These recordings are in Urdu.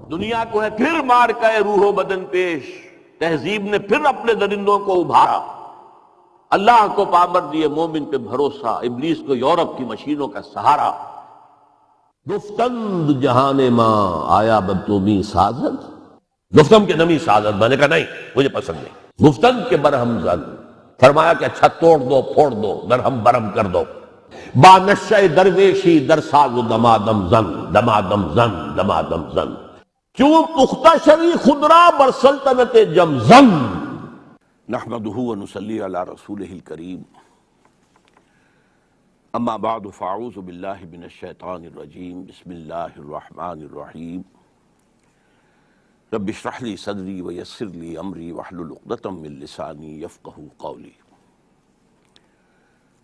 دنیا کو ہے پھر مار کے روح و بدن پیش، تہذیب نے پھر اپنے درندوں کو ابھارا، اللہ کو پامر دیے مومن پہ بھروسہ، ابلیس کو یورپ کی مشینوں کا سہارا۔ گفتند جہان ماں آیا بتومی سازد، گفتم کے نمی سازد، میں نے کہا نہیں مجھے پسند نہیں، گفتند کے برہم زن، فرمایا کہ اچھا توڑ دو پھوڑ دو درہم برہم کر دو، با نشہ درویشی در ساز و دمادم زن، دمادم زن دمادم زن، کیوں پختہ شوی خدرا بر سلطنت جمزم۔ نحمدہ و نصلی علی رسولہ الکریم، اما بعد فاعوذ باللہ من الشیطان الرجیم، بسم اللہ الرحمن الرحیم، رب اشرح لی صدری ویسر لی امری واحلل عقدۃ من لسانی یفقہوا قولی۔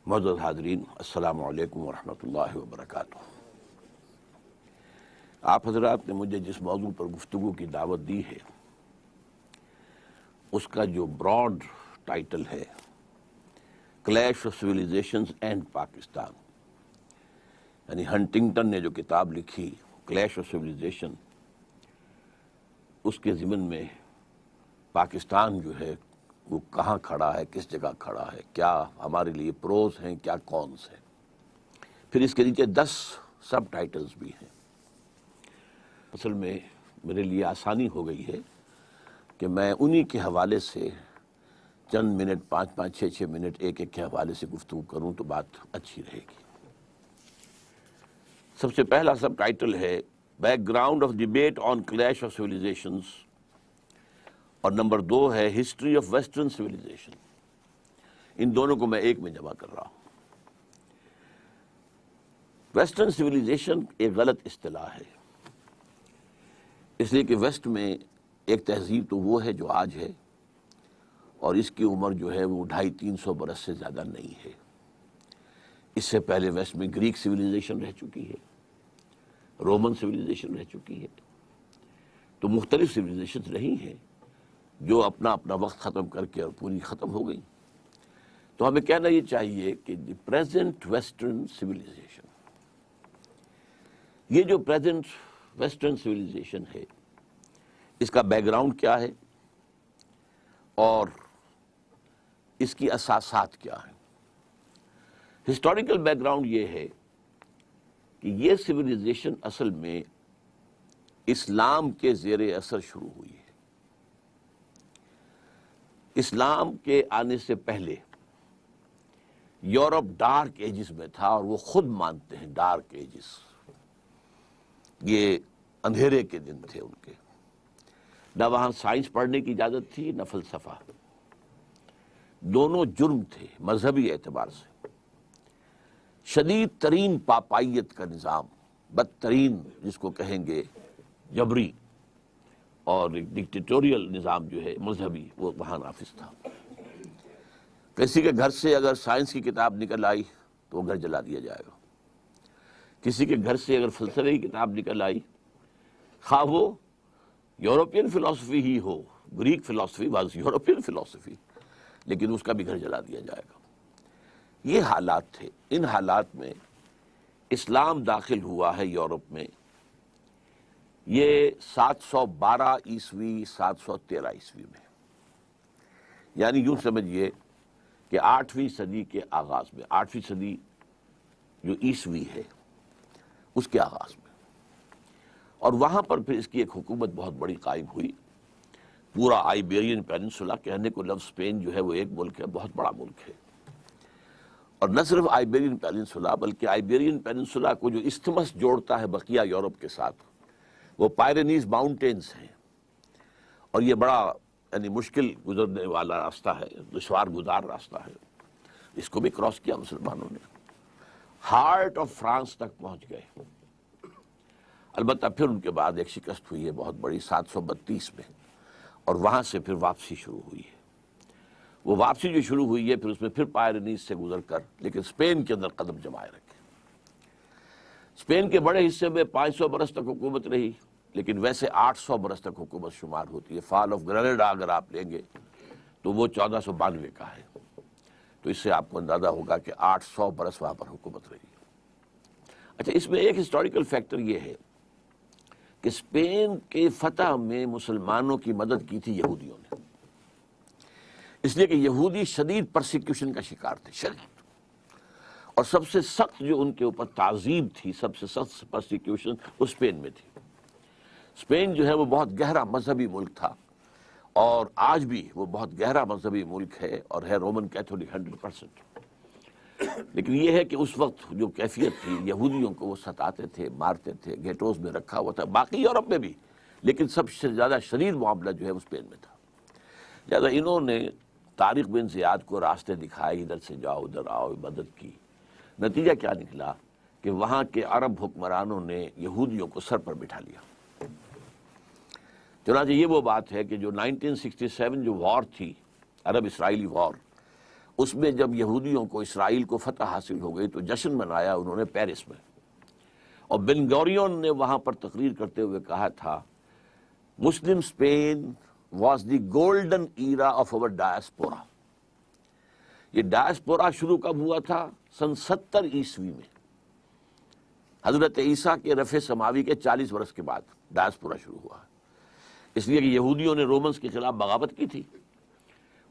معزز حاضرین، السلام علیکم ورحمۃ اللہ وبرکاتہ۔ آپ حضرات نے مجھے جس موضوع پر گفتگو کی دعوت دی ہے اس کا جو براڈ ٹائٹل ہے clash of civilisations and Pakistan, یعنی ہنٹنگٹن نے جو کتاب لکھی کلیش آف سویلائزیشن، اس کے ضمن میں پاکستان جو ہے وہ کہاں کھڑا ہے، کس جگہ کھڑا ہے، کیا ہمارے لیے پروز ہیں، کیا کونس ہیں، پھر اس کے نیچے 10 سب ٹائٹلز بھی ہیں۔ اصل میں میرے لیے آسانی ہو گئی ہے کہ میں انہی کے حوالے سے چند منٹ 5-5 6-6 منٹ ایک ایک کے حوالے سے گفتگو کروں تو بات اچھی رہے گی۔ سب سے پہلا سب ٹائٹل ہے back ground of debate on clash of civilisations, اور نمبر 2 ہے ہسٹری آف ویسٹرن سویلائزیشن۔ ان دونوں کو میں ایک میں جمع کر رہا ہوں۔ ویسٹرن سویلائزیشن ایک غلط اصطلاح ہے، اس لیے کہ ویسٹ میں ایک تہذیب تو وہ ہے جو آج ہے، اور اس کی عمر جو ہے وہ 250-300 برس سے زیادہ نہیں ہے۔ اس سے پہلے ویسٹ میں گریک سویلائزیشن رہ چکی ہے، رومن سویلائزیشن رہ چکی ہے، تو مختلف سویلائزیشن رہی ہیں جو اپنا اپنا وقت ختم کر کے اور پوری ختم ہو گئی۔ تو ہمیں کہنا یہ چاہیے کہ دی پریزنٹ ویسٹرن سویلائزیشن، یہ جو پریزنٹ ویسٹرن سویلائزیشن ہے اس کا بیک گراؤنڈ کیا ہے اور اس کی اساسات کیا ہیں۔ ہسٹوریکل بیک گراؤنڈ یہ ہے کہ یہ سویلائزیشن اصل میں اسلام کے زیر اثر شروع ہوئی ہے۔ اسلام کے آنے سے پہلے یورپ ڈارک ایجز میں تھا، اور وہ خود مانتے ہیں ڈارک ایجز، یہ اندھیرے کے دن تھے ان کے، نہ وہاں سائنس پڑھنے کی اجازت تھی نہ فلسفہ، دونوں جرم تھے مذہبی اعتبار سے، شدید ترین پاپائیت کا نظام، بدترین جس کو کہیں گے جبری اور ایک ڈکٹیٹوریل نظام جو ہے مذہبی، وہ وہاں نافذ تھا۔ کسی کے گھر سے اگر سائنس کی کتاب نکل آئی تو وہ گھر جلا دیا جائے گا، کسی کے گھر سے اگر فلسفے کی کتاب نکل آئی، خواہ وہ یورپین فلسفی ہی ہو، گریک فلسفی واز یورپین فلسفی، لیکن اس کا بھی گھر جلا دیا جائے گا۔ یہ حالات تھے۔ ان حالات میں اسلام داخل ہوا ہے یورپ میں، یہ 712 عیسوی 713 عیسوی میں، یعنی یوں سمجھیے کہ 8ویں صدی کے آغاز میں، 8ویں صدی جو عیسوی ہے اس کے آغاز میں، اور وہاں پر پھر اس کی ایک حکومت بہت بڑی قائم ہوئی۔ پورا آئیبیرین پیننسولا، کہنے کو لفظ اسپین جو ہے وہ ایک ملک ہے، بہت بڑا ملک ہے، اور نہ صرف آئیبیرین پیننسولا بلکہ آئیبیرین پیننسولا کو جو استھمس جوڑتا ہے بقیہ یورپ کے ساتھ، وہ پائرینیز ماؤنٹینز ہیں، اور یہ بڑا یعنی مشکل گزرنے والا راستہ ہے، دشوار گزار راستہ ہے۔ اس کو بھی کراس کیا مسلمانوں نے، ہارٹ آف فرانس تک پہنچ گئے۔ البتہ پھر ان کے بعد ایک شکست ہوئی ہے بہت بڑی 732 میں، اور وہاں سے پھر واپسی شروع ہوئی ہے۔ وہ واپسی جو شروع ہوئی ہے پھر اس میں پھر پائرینیز سے گزر کر لیکن اسپین کے اندر قدم جمائے رکھے۔ اسپین کے بڑے حصے میں 500 برس تک حکومت رہی، لیکن ویسے 800 برس تک حکومت شمار ہوتی ہے۔ فال آف گرینیڈا اگر آپ لیں گے تو وہ 1492 کا ہے، تو اس سے آپ کو اندازہ ہوگا کہ 800 برس وہاں پر حکومت رہی۔ اچھا، اس میں ایک ہسٹوریکل فیکٹر یہ ہے کہ اسپین کے فتح میں مسلمانوں کی مدد کی تھی یہودیوں نے، اس لیے کہ یہودی شدید پرسیکیوشن کا شکار تھے، شدید، اور سب سے سخت جو ان کے اوپر تعذیب تھی، سب سے سخت پرسیکیوشن وہ اسپین میں تھی۔ اسپین جو ہے وہ بہت گہرا مذہبی ملک تھا، اور آج بھی وہ بہت گہرا مذہبی ملک ہے اور ہے رومن کیتھولک 100%۔ لیکن یہ ہے کہ اس وقت جو کیفیت تھی، یہودیوں کو وہ ستاتے تھے، مارتے تھے، گیٹوز میں رکھا ہوا تھا، باقی یورپ میں بھی، لیکن سب سے زیادہ شدید معاملہ جو ہے وہ اسپین میں تھا۔ لہٰذا انہوں نے طارق بن زیاد کو راستے دکھائے، ادھر سے جاؤ ادھر آؤ، مدد کی۔ نتیجہ کیا نکلا کہ وہاں کے عرب حکمرانوں نے یہودیوں کو سر پر بٹھا لیا۔ چنانچہ یہ وہ بات ہے کہ جو 1967 جو وار تھی، عرب اسرائیلی وار، اس میں جب یہودیوں کو اسرائیل کو فتح حاصل ہو گئی تو جشن منایا انہوں نے پیرس میں، اور بن گوریون نے وہاں پر تقریر کرتے ہوئے کہا تھا، Muslim Spain was the golden era of our diaspora. یہ ڈائسپورا شروع کب ہوا تھا؟ سن 70 عیسوی میں، حضرت عیسیٰ کے رفع سماوی کے 40 برس کے بعد ڈائسپورا شروع ہوا، اس لیے کہ یہودیوں نے رومنز کے خلاف بغاوت کی تھی۔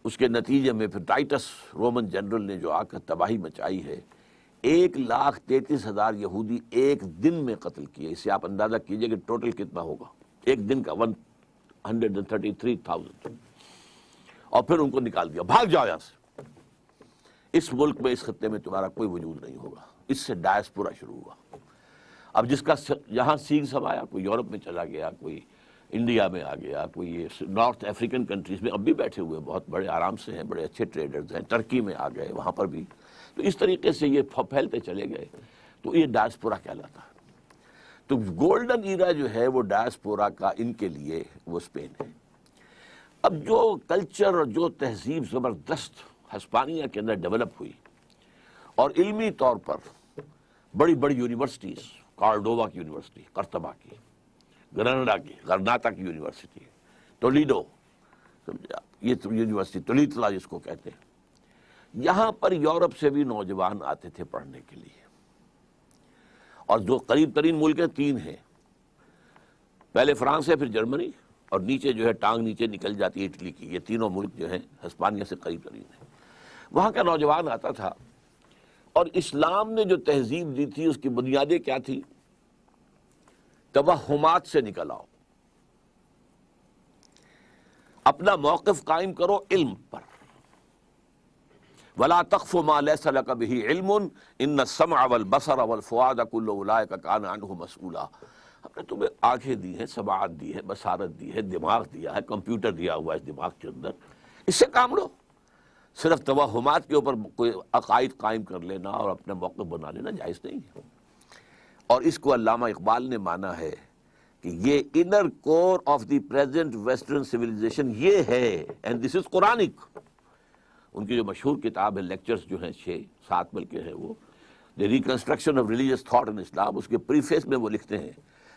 اس کے نتیجے میں پھر ٹائٹس رومن جنرل نے جو آ کر تباہی مچائی ہے، 1,33,000 یہودی ایک دن میں قتل کیے۔ اس سے آپ اندازہ کیجئے کہ ٹوٹل کتنا ہوگا ایک دن کا، 133,000، اور پھر ان کو نکال دیا، بھاگ جاؤ یہاں سے، اس ملک میں، اس خطے میں تمہارا کوئی وجود نہیں ہوگا۔ اس سے ڈائسپورا شروع ہوا۔ اب جس کا یہاں سیگ سمایا، کوئی یورپ میں چلا گیا، کوئی انڈیا میں آ گیا، کوئی یہ نارتھ افریقن کنٹریز میں اب بھی بیٹھے ہوئے بہت بڑے آرام سے ہیں، بڑے اچھے ٹریڈرز ہیں، ٹرکی میں آ گئے، وہاں پر بھی۔ تو اس طریقے سے یہ پھیلتے چلے گئے، تو یہ ڈائسپورا کہلاتا ہے۔ تو گولڈن ایرا جو ہے وہ ڈائسپورا کا ان کے لیے وہ اسپین ہے۔ اب جو کلچر اور جو تہذیب زبردست ہسپانیہ کے اندر ڈیولپ ہوئی، اور علمی طور پر بڑی بڑی یونیورسٹیز، کارڈووا کی یونیورسٹی، قرطبہ کی، گرناڈا کی، غرناطہ کی یونیورسٹی، ٹولیڈو، یہ یونیورسٹی تولیتلا جس کو کہتے ہیں، یہاں پر یورپ سے بھی نوجوان آتے تھے پڑھنے کے لیے۔ اور جو قریب ترین ملک ہیں 3 ہیں، پہلے فرانس ہے، پھر جرمنی، اور نیچے جو ہے ٹانگ نیچے نکل جاتی ہے اٹلی کی۔ یہ تینوں ملک جو ہیں ہسپانیہ سے قریب ترین ہیں، وہاں کا نوجوان آتا تھا۔ اور اسلام نے جو تہذیب دی تھی اس کی بنیادیں کیا تھی؟ توہمات سے نکل آؤ، اپنا موقف قائم کرو علم پر، وَلَا تَقْفُ مَا لَيْسَ لَكَ بِهِ عِلْمٌ إِنَّ السَّمْعَ وَالْبَصَرَ وَالْفُؤَادَ كُلُّ أُولَٰئِكَ كَانَ عَنْهُ مسؤولا۔ ہم نے تمہیں آنکھیں دی ہیں، سماعت دی ہے، بصارت دی ہے، دماغ دیا ہے، کمپیوٹر دیا ہوا ہے اس دماغ کے اندر، اس سے کام لو۔ صرف توہمات کے اوپر کوئی عقائد قائم کر لینا اور اپنا موقف بنا لینا جائز نہیں ہے۔ اور اس کو علامہ اقبال نے مانا ہے کہ یہ inner core of the present western civilization یہ ہے، اینڈ دس از قرآنک۔ ان کی جو مشہور کتاب ہے، لیکچرز جو ہیں 6-7 بلکہ ہیں، وہ the reconstruction of religious thought in Islam, اس کے پریفیس میں وہ لکھتے ہیں،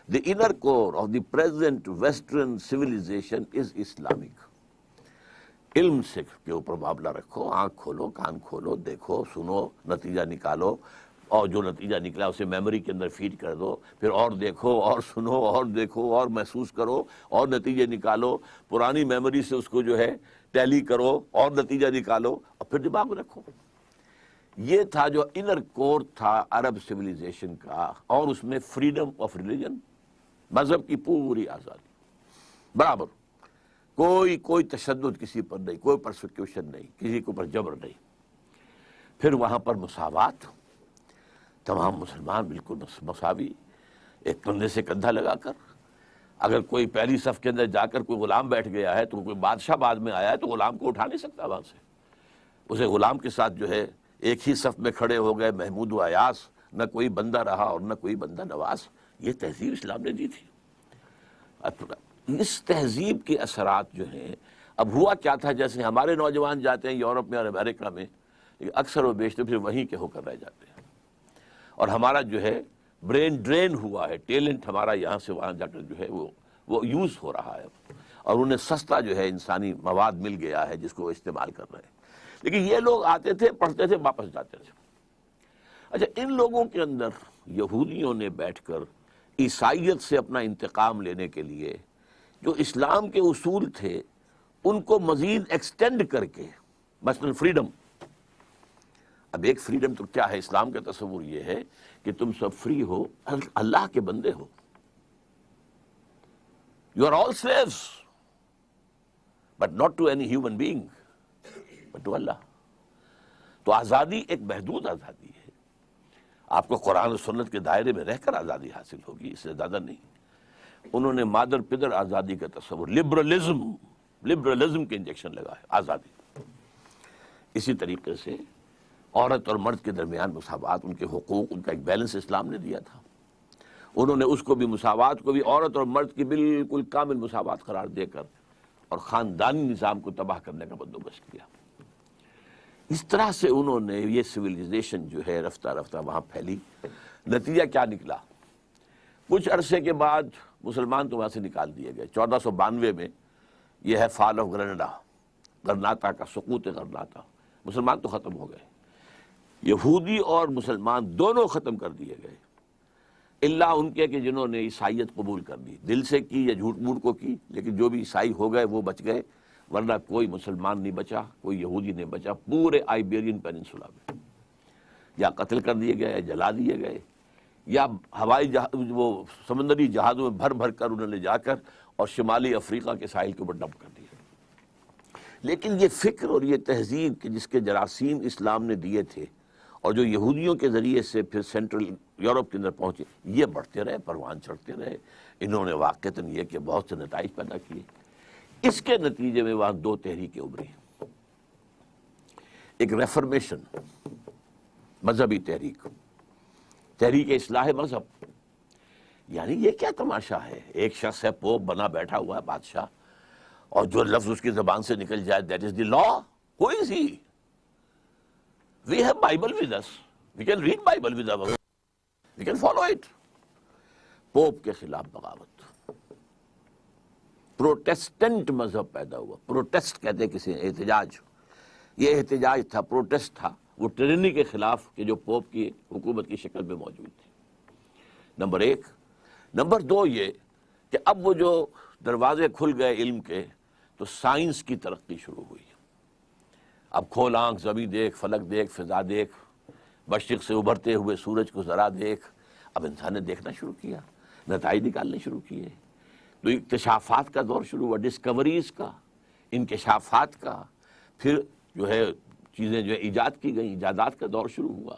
the inner core of the present western civilization is Islamic. علم سے کے اوپر معاملہ رکھو، آنکھ کھولو، کان کھولو، دیکھو، سنو، نتیجہ نکالو، اور جو نتیجہ نکلا اسے میموری کے اندر فیڈ کر دو، پھر اور دیکھو اور سنو اور دیکھو اور محسوس کرو اور نتیجے نکالو، پرانی میموری سے اس کو جو ہے ٹیلی کرو اور نتیجہ نکالو، اور پھر دماغ میں رکھو۔ یہ تھا جو انر کور تھا عرب سویلائزیشن کا، اور اس میں فریڈم آف ریلیجن، مذہب کی پوری آزادی، برابر، کوئی تشدد کسی پر نہیں، کوئی پرسیکیوشن نہیں، کسی کے اوپر جبر نہیں۔ پھر وہاں پر مساوات، تمام مسلمان بالکل مساوی، ایک کندھے سے کندھا لگا کر۔ اگر کوئی پہلی صف کے اندر جا کر کوئی غلام بیٹھ گیا ہے تو کوئی بادشاہ بعد میں آیا ہے تو غلام کو اٹھا نہیں سکتا وہاں سے، اسے غلام کے ساتھ جو ہے ایک ہی صف میں کھڑے ہو گئے محمود و ایاس، نہ کوئی بندہ رہا اور نہ کوئی بندہ نواز۔ یہ تہذیب اسلام نے دی تھی۔ اس تہذیب کے اثرات جو ہیں، اب ہوا کیا تھا، جیسے ہمارے نوجوان جاتے ہیں یورپ میں اور امریکہ میں، اکثر و بیشتر پھر وہیں کے ہو کر رہ جاتے ہیں، اور ہمارا جو ہے برین ڈرین ہوا ہے، ٹیلنٹ ہمارا یہاں سے وہاں جا کر جو ہے وہ یوز ہو رہا ہے، اور انہیں سستا جو ہے انسانی مواد مل گیا ہے جس کو وہ استعمال کر رہے ہیں۔ لیکن یہ لوگ آتے تھے، پڑھتے تھے، واپس جاتے تھے۔ اچھا، ان لوگوں کے اندر یہودیوں نے بیٹھ کر عیسائیت سے اپنا انتقام لینے کے لیے جو اسلام کے اصول تھے ان کو مزید ایکسٹینڈ کر کے، مثلا فریڈم. اب ایک فریڈم تو کیا ہے، اسلام کا تصور یہ ہے کہ تم سب فری ہو، اللہ کے بندے ہو. You are all slaves, but not to any human being, but to Allah. تو آزادی ایک محدود آزادی ہے. آپ کو قرآن و سنت کے دائرے میں رہ کر آزادی حاصل ہوگی، اس سے زیادہ نہیں. انہوں نے مادر پدر آزادی کا تصور، لبرلزم کے انجیکشن لگا ہے آزادی. اسی طریقے سے عورت اور مرد کے درمیان مساوات، ان کے حقوق، ان کا ایک بیلنس اسلام نے دیا تھا. انہوں نے اس کو بھی، مساوات کو بھی، عورت اور مرد کی بالکل کامل مساوات قرار دے کر اور خاندانی نظام کو تباہ کرنے کا بندوبست کیا. اس طرح سے انہوں نے یہ سویلائزیشن جو ہے رفتہ رفتہ وہاں پھیلی. نتیجہ کیا نکلا؟ کچھ عرصے کے بعد مسلمان تو وہاں سے نکال دیے گئے. 1492 میں یہ ہے فال آف گرناڈا، غرناطہ کا سقوط غرناطہ. مسلمان تو ختم ہو گئے، یہودی اور مسلمان دونوں ختم کر دیے گئے، الا ان کے کہ جنہوں نے عیسائیت قبول کر لی، دل سے کی یا جھوٹ موٹ کو کی، لیکن جو بھی عیسائی ہو گئے وہ بچ گئے. ورنہ کوئی مسلمان نہیں بچا، کوئی یہودی نہیں بچا پورے آئیبیرین پیننسولا میں. یا قتل کر دیے گئے، یا جلا دیے گئے، یا ہوائی وہ سمندری جہازوں میں بھر بھر کر انہوں نے جا کر اور شمالی افریقہ کے ساحل کے اوپر ڈمپ کر دیا. لیکن یہ فکر اور یہ تہذیب کہ جس کے جراثیم اسلام نے دیے تھے اور جو یہودیوں کے ذریعے سے پھر سینٹرل یورپ کے اندر پہنچے، یہ بڑھتے رہے، پروان چڑھتے رہے. انہوں نے واقعتاً یہ کہ بہت سے نتائج پیدا کیے. اس کے نتیجے میں وہاں دو تحریکیں ابھری. ایک ریفرمیشن، مذہبی تحریک، تحریک اصلاح مذہب. یعنی یہ کیا تماشا ہے، ایک شخص ہے پوپ بنا بیٹھا ہوا ہے بادشاہ، اور جو لفظ اس کی زبان سے نکل جائے that is the law. Who is he? We have Bible with us. We can read Bible with us. We can follow it. Pope کے خلاف بغاوت. پروٹیسٹنٹ مذہب پیدا ہوا. پروٹیسٹ کہتے ہیں کسی احتجاج. یہ احتجاج تھا، پروٹیسٹ تھا وہ ٹرینی کے خلاف کہ جو پوپ کی حکومت کی شکل میں موجود تھی. نمبر ایک. نمبر دو یہ کہ اب وہ جو دروازے کھل گئے علم کے، تو سائنس کی ترقی شروع ہوئی. اب کھول آنکھ، زمین دیکھ، فلک دیکھ، فضا دیکھ، مشرق سے ابھرتے ہوئے سورج کو ذرا دیکھ. اب انسان نے دیکھنا شروع کیا، نتائج نکالنے شروع کیے. تو اکتشافات کا دور شروع ہوا، ڈسکوریز کا، انکشافات کا. پھر جو ہے چیزیں جو ہے ایجاد کی گئیں، ایجادات کا دور شروع ہوا.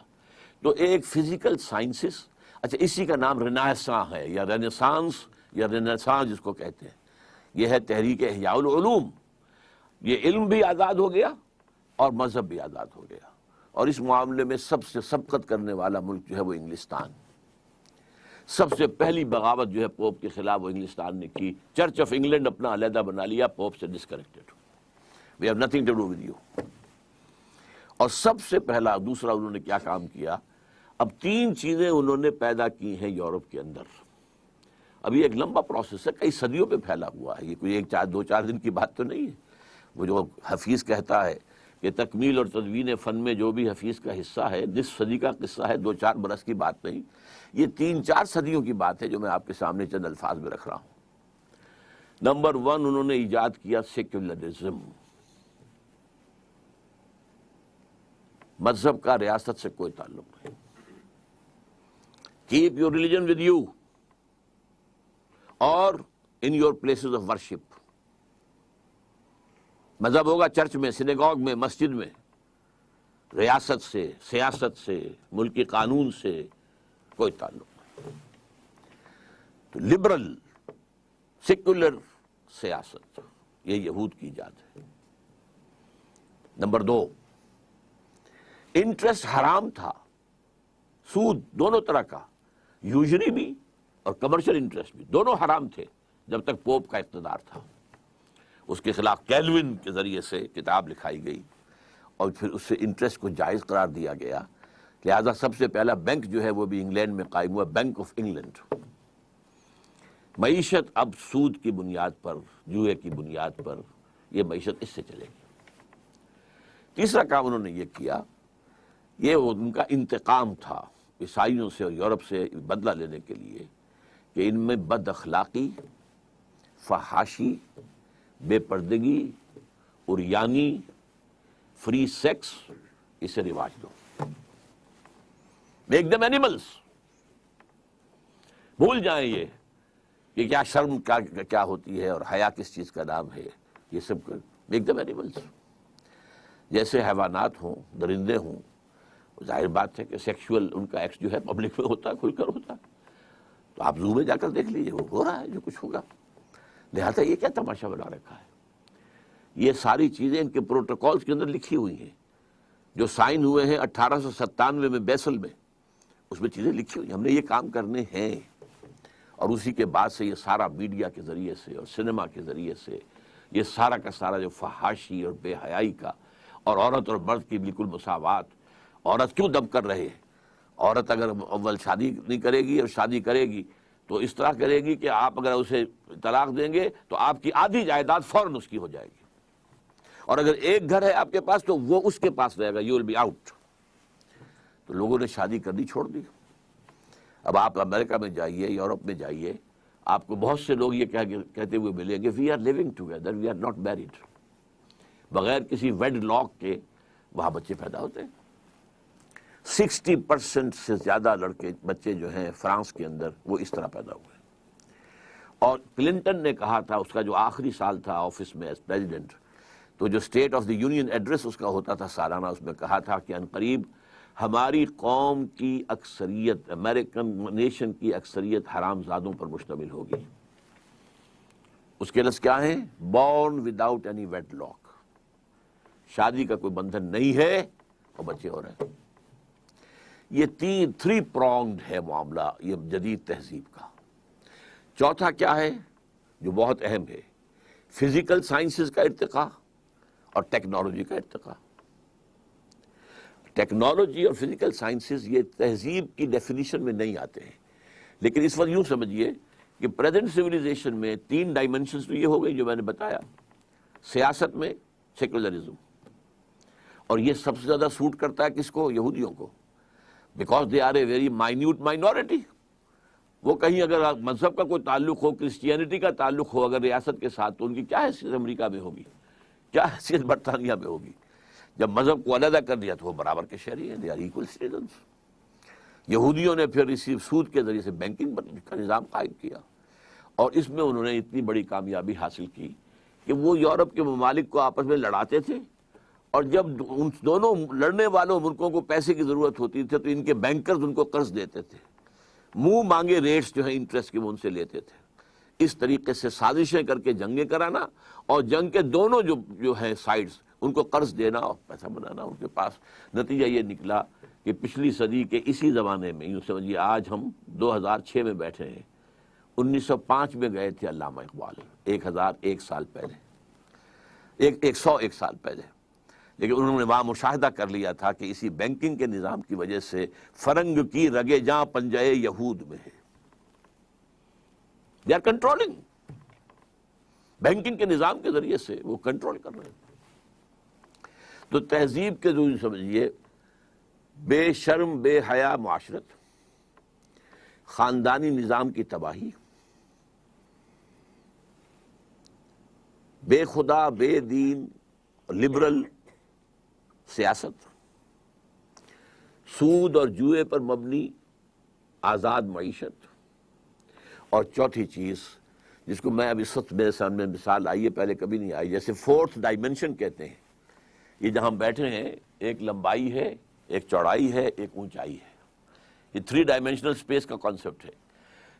تو ایک فزیکل سائنسز، اچھا اسی کا نام رینیساں ہے، یا رینیسانس یا رینیسانس جس کو کہتے ہیں. یہ ہے تحریک احیاء العلوم. یہ علم بھی آزاد ہو گیا اور مذہب بھی آزاد ہو گیا. اور اس معاملے میں سب سے سبقت کرنے والا ملک جو ہے وہ انگلستان. سب سے پہلی بغاوت جو ہے پوپ کے خلاف وہ انگلستان نے کی. چرچ آف انگلینڈ اپنا علیحدہ بنا لیا، پوپ سے disconnected. We have nothing to do with you. اور سب سے پہلا دوسرا انہوں نے کیا کام کیا؟ اب تین چیزیں انہوں نے پیدا کی ہیں یورپ کے اندر. اب یہ ایک لمبا پروسیس ہے، کئی صدیوں پہ پھیلا ہوا ہے. یہ کوئی ایک دو چار دن کی بات تو نہیں ہے. وہ جو حفیظ کہتا ہے کہ تکمیل اور تدوین فن میں جو بھی حفیظ کا حصہ ہے، نصف صدی کا قصہ ہے، 2-4 برس کی بات نہیں. یہ 3-4 صدیوں کی بات ہے جو میں آپ کے سامنے چند الفاظ میں رکھ رہا ہوں. نمبر 1 انہوں نے ایجاد کیا سیکولرزم. مذہب کا ریاست سے کوئی تعلق نہیں. Keep your religion with you اور in your places of worship. مذہب ہوگا چرچ میں، سینیگوگ میں، مسجد میں. ریاست سے، سیاست سے، ملکی قانون سے کوئی تعلق نہیں. تو لبرل سیکولر سیاست یہ یہود کی ایجاد ہے. نمبر 2 انٹرسٹ حرام تھا، سود دونوں طرح کا، یوزری بھی اور کمرشل انٹرسٹ بھی، دونوں حرام تھے جب تک پوپ کا اقتدار تھا. اس کے خلاف کیلوین کے ذریعے سے کتاب لکھائی گئی اور پھر اس سے انٹرسٹ کو جائز قرار دیا گیا. لہذا سب سے پہلا بینک جو ہے وہ بھی انگلینڈ میں قائم ہوا، بینک آف انگلینڈ. معیشت اب سود کی بنیاد پر، جوئے کی بنیاد پر، یہ معیشت اس سے چلے گی. تیسرا کام انہوں نے یہ کیا، یہ ان کا انتقام تھا عیسائیوں سے اور یورپ سے بدلہ لینے کے لیے کہ ان میں بد اخلاقی، فحاشی، بے پردگی، عریانی، فری سیکس، اسے رواج دو، میک دم اینیملس. بھول جائیں یہ کہ کیا شرم کیا ہوتی ہے اور حیا کس چیز کا نام ہے. یہ سب میک دم اینیملس. جیسے حیوانات ہوں، درندے ہوں، ظاہر بات ہے کہ سیکشول ان کا ایکٹ جو ہے پبلک میں ہوتا ہے، کھل کر ہوتا ہے. تو آپ زو میں جا کر دیکھ لیجیے، وہ ہو رہا ہے جو کچھ ہوگا. لہٰذا یہ کیا تماشا بنا رکھا ہے. یہ ساری چیزیں ان کے پروٹوکالز کے اندر لکھی ہوئی ہیں جو سائن ہوئے ہیں 1897 میں بیسل میں. اس میں چیزیں لکھی ہوئی ہیں، ہم نے یہ کام کرنے ہیں. اور اسی کے بعد سے یہ سارا میڈیا کے ذریعے سے اور سنیما کے ذریعے سے یہ سارا کا سارا جو فحاشی اور بے حیائی کا، اور عورت اور مرد کی بالکل مساوات. عورت کیوں دب کر رہے؟ عورت اگر اول شادی نہیں کرے گی اور شادی کرے گی تو اس طرح کرے گی کہ آپ اگر اسے طلاق دیں گے تو آپ کی آدھی جائیداد فوراً اس کی ہو جائے گی. اور اگر ایک گھر ہے آپ کے پاس تو وہ اس کے پاس رہے گا، یو ول بی آؤٹ. تو لوگوں نے شادی کرنی چھوڑ دی. اب آپ امریکہ میں جائیے، یورپ میں جائیے، آپ کو بہت سے لوگ یہ کہتے ہوئے ملیں گے، we are living together, we are not married. بغیر کسی ویڈ لاک کے وہاں بچے پیدا ہوتے ہیں. 60% سے زیادہ بچے جو ہیں فرانس کے اندر وہ اس طرح پیدا ہوئے. اور کلنٹن نے کہا تھا، اس کا جو آخری سال تھا آفس میں ایز پریزیڈنٹ، تو جو State of the Union address اس کا ہوتا تھا سالانہ، اس میں کہا تھا کہ عنقریب ہماری قوم کی اکثریت، امریکن نیشن کی اکثریت حرام زادوں پر مشتمل ہوگی. اس کے لفظ کیا ہیں؟ Born without any wedlock. شادی کا کوئی بندھن نہیں ہے اور بچے ہو رہے ہیں. یہ 3 پرونگڈ ہے معاملہ یہ جدید تہذیب کا. چوتھا کیا ہے جو بہت اہم ہے؟ فزیکل سائنسز کا ارتقاء اور ٹیکنالوجی کا ارتقاء. ٹیکنالوجی اور فزیکل سائنسز یہ تہذیب کی ڈیفینیشن میں نہیں آتے ہیں، لیکن اس وقت یوں سمجھیے کہ پریزنٹ سویلائزیشن میں 3 ڈائمنشنز تو یہ ہو گئی جو میں نے بتایا. سیاست میں سیکولرزم، اور یہ سب سے زیادہ سوٹ کرتا ہے کس کو؟ یہودیوں کو، because they are a very minute minority. وہ کہیں اگر مذہب کا کوئی تعلق ہو، کرسچینٹی کا تعلق ہو اگر ریاست کے ساتھ، تو ان کی کیا حیثیت امریکہ میں ہوگی، کیا حیثیت برطانیہ میں ہوگی. جب مذہب کو علیحدہ کر دیا تو وہ برابر کے شہری ہیں، دے آر ایکول سٹیزنز. یہودیوں نے پھر اسی سود کے ذریعے سے بینکنگ کا نظام قائم کیا، اور اس میں انہوں نے اتنی بڑی کامیابی حاصل کی کہ وہ یورپ کے ممالک کو آپس میں لڑاتے تھے، اور جب ان دونوں لڑنے والوں ملکوں کو پیسے کی ضرورت ہوتی تھی تو ان کے بینکرز ان کو قرض دیتے تھے. منہ مانگے ریٹس جو ہیں انٹرسٹ کے وہ ان سے لیتے تھے. اس طریقے سے سازشیں کر کے جنگیں کرانا، اور جنگ کے دونوں جو ہیں سائڈز ان کو قرض دینا اور پیسہ بنانا ان کے پاس. نتیجہ یہ نکلا کہ پچھلی صدی کے اسی زمانے میں، یوں سمجھیے آج ہم 2006 میں بیٹھے ہیں، 1905 میں گئے تھے علامہ اقبال، 1001 سال پہلے، 101 سال پہلے. لیکن انہوں نے وہاں مشاہدہ کر لیا تھا کہ اسی بینکنگ کے نظام کی وجہ سے فرنگ کی رگے جاں پنجے یہود میں ہے. They are controlling. بینکنگ کے نظام کے ذریعے سے وہ کنٹرول کر رہے ہیں. تو تہذیب کے جو سمجھیے بے شرم بے حیا معاشرت، خاندانی نظام کی تباہی، بے خدا بے دین لبرل سیاست، سود اور جوئے پر مبنی آزاد معیشت، اور چوتھی چیز جس کو میں اب اس وقت میرے سامنے مثال آئی ہے، پہلے کبھی نہیں آئی، جیسے 4th ڈائمنشن کہتے ہیں. یہ جہاں ہم بیٹھے ہیں ایک لمبائی ہے، ایک چوڑائی ہے، ایک اونچائی ہے. یہ 3 ڈائمنشنل اسپیس کا کانسیپٹ ہے.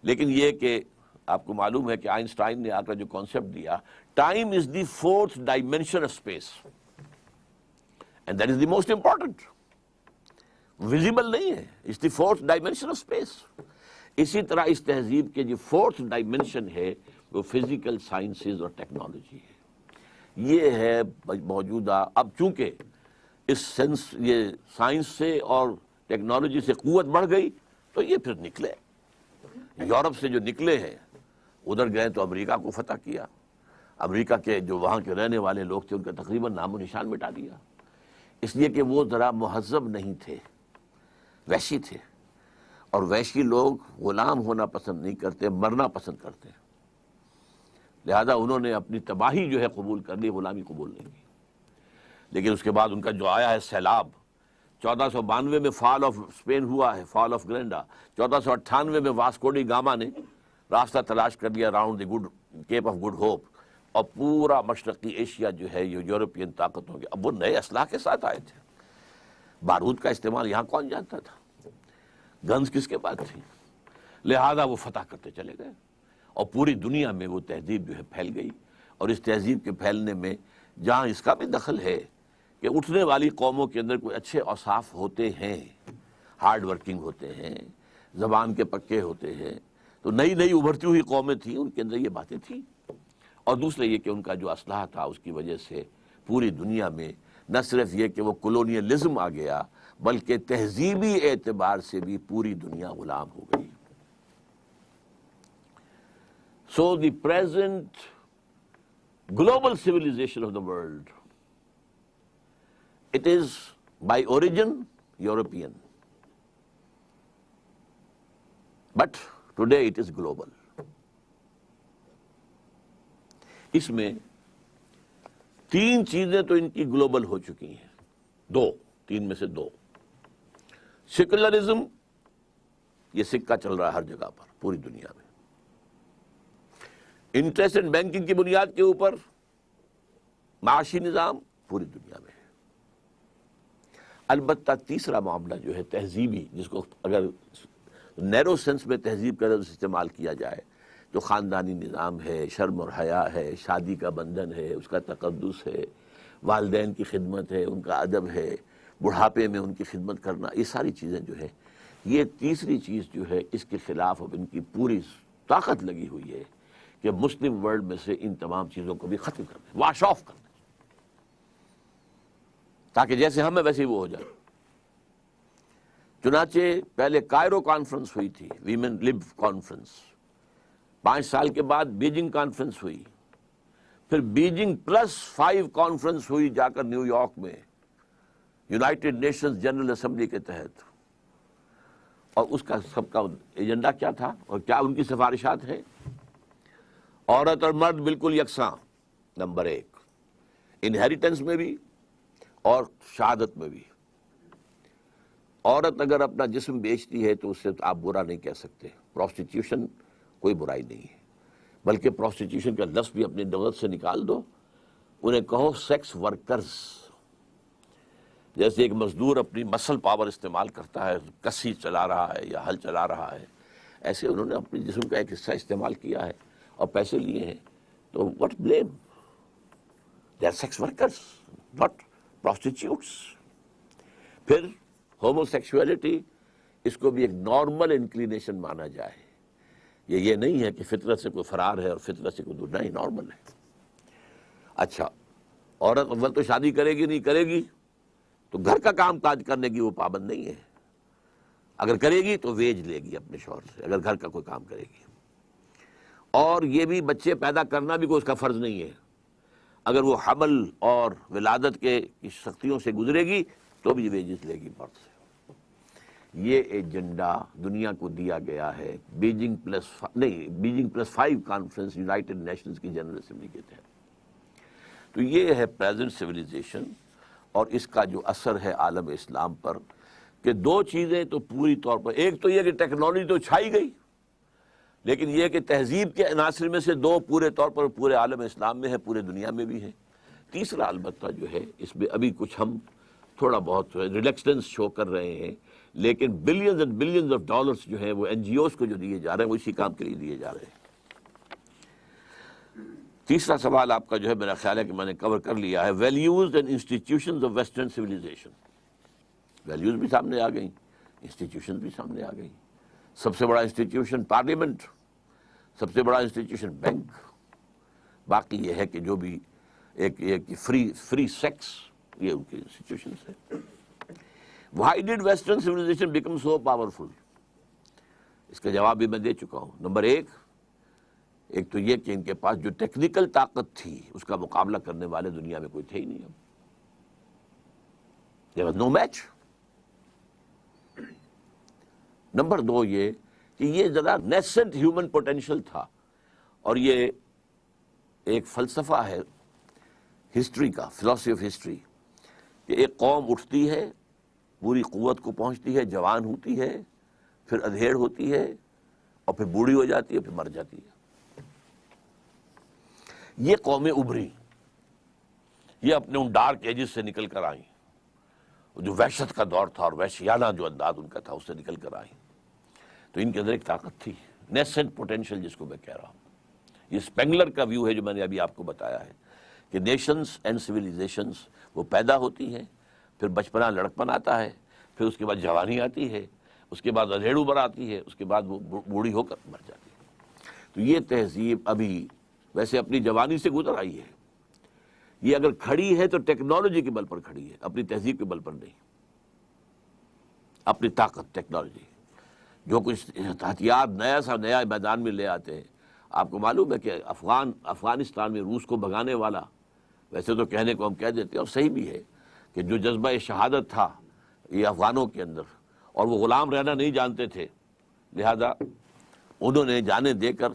لیکن یہ کہ آپ کو معلوم ہے کہ آئنسٹائن نے آ کر جو کانسیپٹ دیا، time is the 4th dimension of space, and that is the most important. Visible نہیں ہے، it's the 4th dimension of space. اسی طرح اس تہذیب کے جو 4th ڈائمنشن ہے وہ فزیکل سائنسز اور ٹیکنالوجی ہے. یہ ہے موجودہ. اب چونکہ اس یہ سائنس سے اور ٹیکنالوجی سے قوت بڑھ گئی تو یہ پھر نکلے. یورپ سے جو نکلے ہیں ادھر گئے تو امریکہ کو فتح کیا. امریکہ کے جو وہاں کے رہنے والے لوگ تھے ان کا تقریباً نام و نشان مٹا دیا، اس لیے کہ وہ ذرا مہذب نہیں تھے، وحشی تھے. اور وحشی لوگ غلام ہونا پسند نہیں کرتے، مرنا پسند کرتے ہیں، لہذا انہوں نے اپنی تباہی جو ہے قبول کر لی، غلامی قبول نہیں کی۔ لیکن اس کے بعد ان کا جو آیا ہے سیلاب، 1492 میں فال آف اسپین ہوا ہے، فال آف گرینڈا، 1498 میں واسکو ڈی گاما نے راستہ تلاش کر لیا round the good Cape of Good Hope, اور پورا مشرقی ایشیا جو ہے یہ یورپین طاقتوں کے، اب وہ نئے اسلحہ کے ساتھ آئے تھے، بارود کا استعمال یہاں کون جانتا تھا، گنز کس کے پاس تھی، لہذا وہ فتح کرتے چلے گئے، اور پوری دنیا میں وہ تہذیب جو ہے پھیل گئی۔ اور اس تہذیب کے پھیلنے میں جہاں اس کا بھی دخل ہے کہ اٹھنے والی قوموں کے اندر کوئی اچھے اوصاف ہوتے ہیں، ہارڈ ورکنگ ہوتے ہیں، زبان کے پکے ہوتے ہیں، تو نئی نئی ابھرتی ہوئی قومیں تھیں، ان کے اندر یہ باتیں تھیں۔ اور دوسرے یہ کہ ان کا جو اسلحہ تھا اس کی وجہ سے پوری دنیا میں نہ صرف یہ کہ وہ کولونیلزم آ گیا، بلکہ تہذیبی اعتبار سے بھی پوری دنیا غلام ہو گئی۔ So the present global civilization of the world, it is by origin European, but today it is global. اس میں تین چیزیں تو ان کی گلوبل ہو چکی ہیں، تین میں سے دو۔ سیکولرزم، یہ سکہ چل رہا ہے ہر جگہ پر پوری دنیا میں، انٹرسٹ اینڈ بینکنگ کی بنیاد کے اوپر معاشی نظام پوری دنیا میں ہے۔ البتہ تیسرا معاملہ جو ہے تہذیبی، جس کو اگر نیرو سینس میں تہذیب کا لفظ استعمال کیا جائے، جو خاندانی نظام ہے، شرم اور حیا ہے، شادی کا بندھن ہے، اس کا تقدس ہے، والدین کی خدمت ہے، ان کا ادب ہے، بڑھاپے میں ان کی خدمت کرنا، یہ ساری چیزیں جو ہے، یہ تیسری چیز جو ہے اس کے خلاف اب ان کی پوری طاقت لگی ہوئی ہے کہ مسلم ورلڈ میں سے ان تمام چیزوں کو بھی ختم کر دیں، واش آف کر دیں، تاکہ جیسے ہم ہیں ویسے ہی وہ ہو جائے۔ چنانچہ پہلے کائرو کانفرنس ہوئی تھی، ویمن لب کانفرنس، 5 سال کے بعد بیجنگ کانفرنس ہوئی، پھر بیجنگ +5 کانفرنس ہوئی جا کر نیو یارک میں یونائٹڈ نیشنز جنرل اسمبلی کے تحت، اور اس کا سب کا ایجنڈا کیا تھا اور کیا ان کی سفارشات ہیں؟ عورت اور مرد بالکل یکساں، نمبر 1، انہیریٹنس میں بھی اور شہادت میں بھی۔ عورت اگر اپنا جسم بیچتی ہے تو اس سے آپ برا نہیں کہہ سکتے، پروسٹیٹیوشن کوئی برائی نہیں ہے، بلکہ پروسٹیٹیوشن کا لفظ بھی اپنی لغت سے نکال دو، انہیں کہو سیکس ورکرز۔ جیسے ایک مزدور اپنی مسل پاور استعمال کرتا ہے، کسی چلا رہا ہے یا ہل چلا رہا ہے، ایسے انہوں نے اپنے جسم کا ایک حصہ استعمال کیا ہے اور پیسے لیے ہیں، تو what blame? They are sex workers, not prostitutes۔ پھر ہومو سیکشولیٹی، اس کو بھی ایک نارمل انکلینیشن مانا جائے، یہ نہیں ہے کہ فطرت سے کوئی فرار ہے اور فطرت سے کوئی دور، نہیں، نارمل ہے۔ اچھا، عورت اول تو شادی کرے گی نہیں کرے گی تو گھر کا کام کاج کرنے کی وہ پابند نہیں ہے، اگر کرے گی تو ویج لے گی اپنے شوہر سے، اگر گھر کا کوئی کام کرے گی۔ اور یہ بھی بچے پیدا کرنا بھی کوئی اس کا فرض نہیں ہے، اگر وہ حمل اور ولادت کے سختیوں سے گزرے گی تو بھی ویجز لے گی مرد سے۔ یہ ایجنڈا دنیا کو دیا گیا ہے بیجنگ +5 کانفرنس یونائٹڈ نیشنز کی جنرل اسمبلی کے تحت۔ تو یہ ہے پریزنٹ سویلائزیشن، اور اس کا جو اثر ہے عالم اسلام پر، کہ دو چیزیں تو پوری طور پر، ایک تو یہ کہ ٹیکنالوجی تو چھائی گئی، لیکن یہ کہ تہذیب کے عناصر میں سے دو پورے طور پر پورے عالم اسلام میں ہے، پورے دنیا میں بھی ہے۔ تیسرا البتہ جو ہے اس میں ابھی کچھ ہم تھوڑا بہت ریلیکسٹنس شو کر رہے ہیں، لیکن billions and billions of dollars جو ہیں وہ NGOs کو جو دیے جا رہے ہیں وہ اسی کام کے لیے دیے جا رہے ہیں۔ تیسرا سوال آپ کا جو ہے میرا خیال ہے کہ میں نے کور کر لیا ہے، values and institutions of western civilization. Values بھی سامنے آ گئیں، انسٹیٹیوشن بھی سامنے آ گئیں۔ سب سے بڑا انسٹیٹیوشن پارلیمنٹ، سب سے بڑا انسٹیٹیوشن بینک، باقی یہ ہے کہ جو بھی ایک فری سیکس، یہ ان کے انسٹیٹیوشنس ہیں۔ Why did Western civilization become so powerful؟ اس کا جواب بھی میں دے چکا ہوں۔ نمبر 1، ایک تو یہ کہ ان کے پاس جو ٹیکنیکل طاقت تھی اس کا مقابلہ کرنے والے دنیا میں کوئی تھے ہی نہیں۔ There was no match۔ Number دو یہ کہ یہ ذرا نیسنٹ ہیومن پوٹینشل تھا، اور یہ ایک فلسفہ ہے ہسٹری کا، فلاسفی آف ہسٹری، کہ ایک قوم اٹھتی ہے، پوری قوت کو پہنچتی ہے، جوان ہوتی ہے، پھر ادھیڑ ہوتی ہے، اور پھر بوڑھی ہو جاتی ہے، پھر مر جاتی ہے۔ یہ قومیں ابھری، یہ اپنے ان ڈارک ایجز سے نکل کر آئیں، جو وحشت کا دور تھا اور وحشیانہ جو انداز ان کا تھا اس سے نکل کر آئیں۔ تو ان کے اندر ایک طاقت تھی، نیسنٹ پوٹینشل جس کو میں کہہ رہا ہوں۔ یہ اسپینگلر کا ویو ہے جو میں نے ابھی آپ کو بتایا ہے کہ نیشنز اینڈ سویلائزیشنز وہ پیدا ہوتی ہیں، پھر بچپنا لڑکپن آتا ہے، پھر اس کے بعد جوانی آتی ہے، اس کے بعد ادھیڑ ابھر آتی ہے، اس کے بعد وہ بوڑھی ہو کر مر جاتی ہے۔ تو یہ تہذیب ابھی ویسے اپنی جوانی سے گزر آئی ہے، یہ اگر کھڑی ہے تو ٹیکنالوجی کے بل پر کھڑی ہے، اپنی تہذیب کے بل پر نہیں، اپنی طاقت ٹیکنالوجی، جو کچھ ہتھیار نیا سا نیا میدان میں لے آتے ہیں۔ آپ کو معلوم ہے کہ افغانستان میں روس کو بھگانے والا، ویسے تو کہنے کو ہم کہہ دیتے ہیں اور صحیح بھی ہے، کہ جو جذبہ شہادت تھا یہ افغانوں کے اندر، اور وہ غلام رہنا نہیں جانتے تھے، لہذا انہوں نے جانیں دے کر،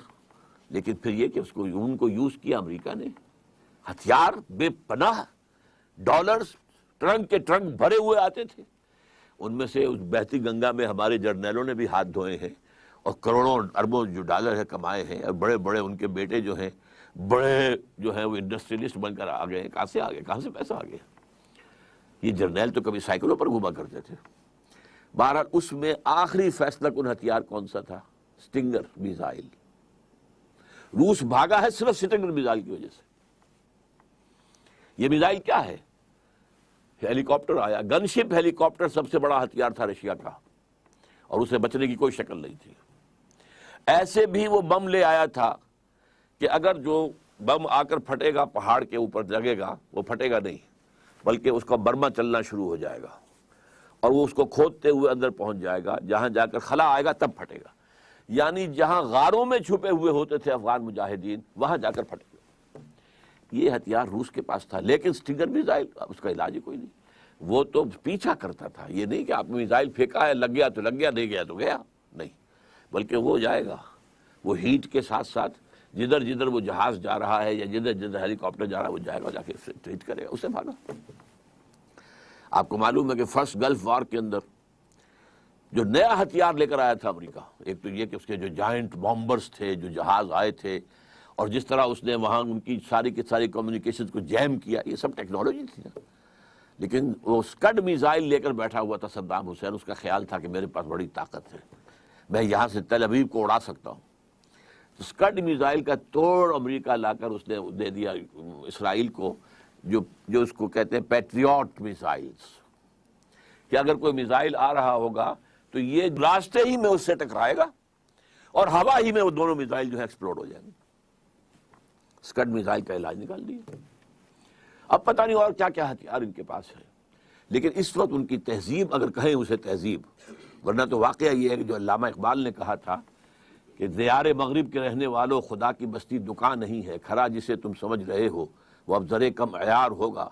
لیکن پھر یہ کہ ان کو یوز کیا امریکہ نے، ہتھیار بے پناہ، ڈالرز ٹرنک کے ٹرنک بھرے ہوئے آتے تھے، ان میں سے اس بہتی گنگا میں ہمارے جرنیلوں نے بھی ہاتھ دھوئے ہیں، اور کروڑوں اربوں جو ڈالر ہے کمائے ہیں، اور بڑے بڑے ان کے بیٹے جو ہیں، بڑے جو ہیں وہ انڈسٹریلسٹ بن کر آ گئے۔ کہاں سے آ گئے؟ کہاں سے پیسہ آ گیا؟ یہ جرنیل تو کبھی سائیکلوں پر گھوما کرتے تھے۔ بہرحال اس میں آخری فیصلہ کن ہتھیار کون سا تھا؟ Stinger missile. روس بھاگا ہے صرف سٹنگر میزائل کی وجہ سے۔ یہ میزائل کیا ہے؟ ہیلی کاپٹر آیا، گن شپ ہیلی کاپٹر سب سے بڑا ہتھیار تھا رشیا کا، اور اسے بچنے کی کوئی شکل نہیں تھی۔ ایسے بھی وہ بم لے آیا تھا کہ اگر جو بم آ کر پھٹے گا پہاڑ کے اوپر لگے گا، وہ پھٹے گا نہیں، بلکہ اس کا برما چلنا شروع ہو جائے گا، اور وہ اس کو کھودتے ہوئے اندر پہنچ جائے گا، جہاں جا کر خلا آئے گا تب پھٹے گا، یعنی جہاں غاروں میں چھپے ہوئے ہوتے تھے افغان مجاہدین وہاں جا کر پھٹے گا۔ یہ ہتھیار روس کے پاس تھا، لیکن سٹنگر میزائل اس کا علاج ہی کوئی نہیں۔ وہ تو پیچھا کرتا تھا، یہ نہیں کہ آپ نے میزائل پھینکا ہے، لگ گیا تو لگ گیا، نہیں گیا تو گیا، نہیں، بلکہ وہ جائے گا، وہ ہیٹ کے ساتھ ساتھ جدھر جدھر وہ جہاز جا رہا ہے یا جدھر جدھر ہیلی کاپٹر جا رہا ہے وہ جائے گا، جا کے ٹریٹ کرے گا، اسے بھاگا۔ آپ کو معلوم ہے کہ فرسٹ گلف وار کے اندر جو نیا ہتھیار لے کر آیا تھا امریکہ، ایک تو یہ کہ اس کے جو جائنٹ بامبرز تھے، جو جہاز آئے تھے، اور جس طرح اس نے وہاں ان کی ساری کی ساری کمیونیکیشن کو جیم کیا، یہ سب ٹیکنالوجی تھی نا۔ لیکن وہ سکڈ میزائل لے کر بیٹھا ہوا تھا صدام حسین، اس کا خیال تھا کہ میرے پاس بڑی طاقت ہے، میں یہاں سے تل ابیب کو اڑا سکتا ہوں۔ تو سکڈ میزائل کا توڑ امریکہ لا کر اس نے دے دیا اسرائیل کو، جو اس کو کہتے ہیں پیٹریوٹ میزائلز، کہ اگر کوئی میزائل آ رہا ہوگا تو یہ راستے ہی میں اس سے ٹکرائے گا، اور ہوا ہی میں وہ دونوں میزائل جو ہے ایکسپلوڈ ہو جائیں گے۔ سکڈ میزائل کا علاج نکال دیا۔ اب پتہ نہیں اور کیا کیا ہتھیار ان کے پاس ہے، لیکن اس وقت ان کی تہذیب، اگر کہیں اسے تہذیب، ورنہ تو واقعہ یہ ہے کہ جو علامہ اقبال نے کہا تھا کہ دیار مغرب کے رہنے والوں، خدا کی بستی دکان نہیں ہے، کھرا جسے تم سمجھ رہے ہو وہ اب ذرے کم عیار ہوگا،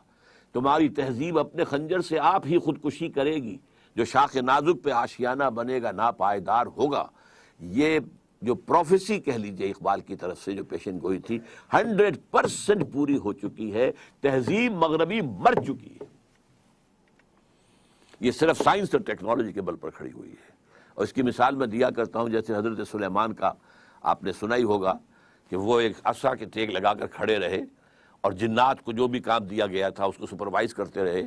تمہاری تہذیب اپنے خنجر سے آپ ہی خودکشی کرے گی، جو شاخ نازک پہ آشیانہ بنے گا ناپائیدار ہوگا۔ یہ جو پروفیسی کہہ لیجئے اقبال کی طرف سے جو پیشن گوئی تھی 100% پوری ہو چکی ہے، تہذیب مغربی مر چکی ہے، یہ صرف سائنس اور ٹیکنالوجی کے بل پر کھڑی ہوئی ہے۔ اور اس کی مثال میں دیا کرتا ہوں، جیسے حضرت سلیمان کا آپ نے سنا ہی ہوگا کہ وہ ایک عصا کے ٹیک لگا کر کھڑے رہے، اور جنات کو جو بھی کام دیا گیا تھا اس کو سپروائز کرتے رہے،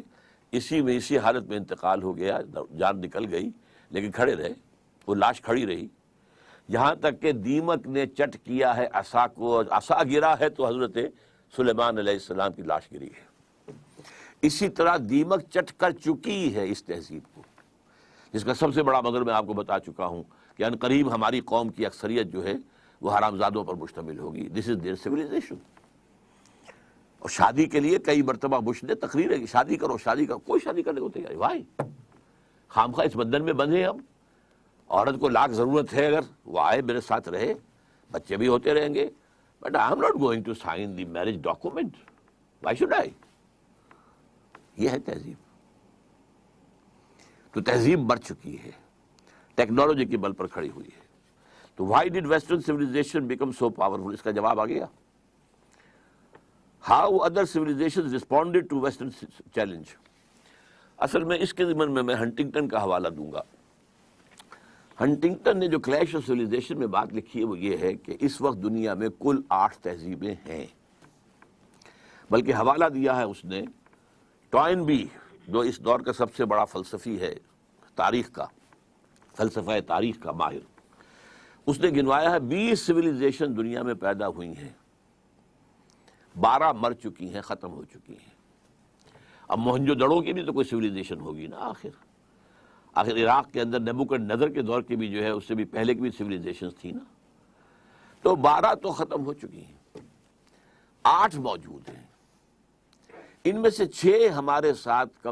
اسی حالت میں انتقال ہو گیا، جان نکل گئی، لیکن کھڑے رہے، وہ لاش کھڑی رہی، یہاں تک کہ دیمک نے چٹ کیا ہے عصا کو، عصا گرا ہے تو حضرت سلیمان علیہ السلام کی لاش گری ہے۔ اسی طرح دیمک چٹ کر چکی ہے اس تہذیب کو، جس کا سب سے بڑا مگر میں آپ کو بتا چکا ہوں کہ ان قریب ہماری قوم کی اکثریت جو ہے وہ حرامزادوں پر مشتمل ہوگی۔ دس از دیئر سویلائزیشن۔ اور شادی کے لیے کئی مرتبہ بش نے تقریر ہے کہ شادی کرو، شادی کرو، کوئی شادی کرنے کو تیار، وائی خامخواہ اس بندھن میں بندھے ہم، عورت کو لاکھ ضرورت ہے، اگر وہ آئے میرے ساتھ رہے، بچے بھی ہوتے رہیں گے، but I am not going to sign the marriage document, why should I? یہ ہے تہذیب۔ تو تہذیب مر چکی ہے، ٹیکنالوجی کے بل پر کھڑی ہوئی ہے. تو why did western civilization become so powerful? اس کا جواب آ گیا. How other civilization responded to western challenge. اصل میں اس کے ضمن میں ہنٹنگٹن کا حوالہ دوں گا. ہنٹنگٹن نے جو کلیش آف سیویلائزیشن میں بات لکھی ہے وہ یہ ہے کہ اس وقت دنیا میں کل 8 تہذیبیں ہیں. بلکہ حوالہ دیا ہے اس نے ٹوائن بی، جو اس دور کا سب سے بڑا فلسفی ہے، تاریخ کا، فلسفہ تاریخ کا ماہر. اس نے گنوایا ہے 20 سیویلائزیشن دنیا میں پیدا ہوئی ہیں، 12 مر چکی ہیں، ختم ہو چکی ہیں. اب موہنجو دڑو کی بھی تو کوئی سیویلائزیشن ہوگی نا. آخر عراق کے اندر نیبوکڈنیزر کے دور کے بھی جو ہے اس سے بھی پہلے کی بھی سیویلائزیشنز تھی نا. تو 12 تو ختم ہو چکی ہیں، 8 موجود ہیں. ان میں سے 6 ہمارے ساتھ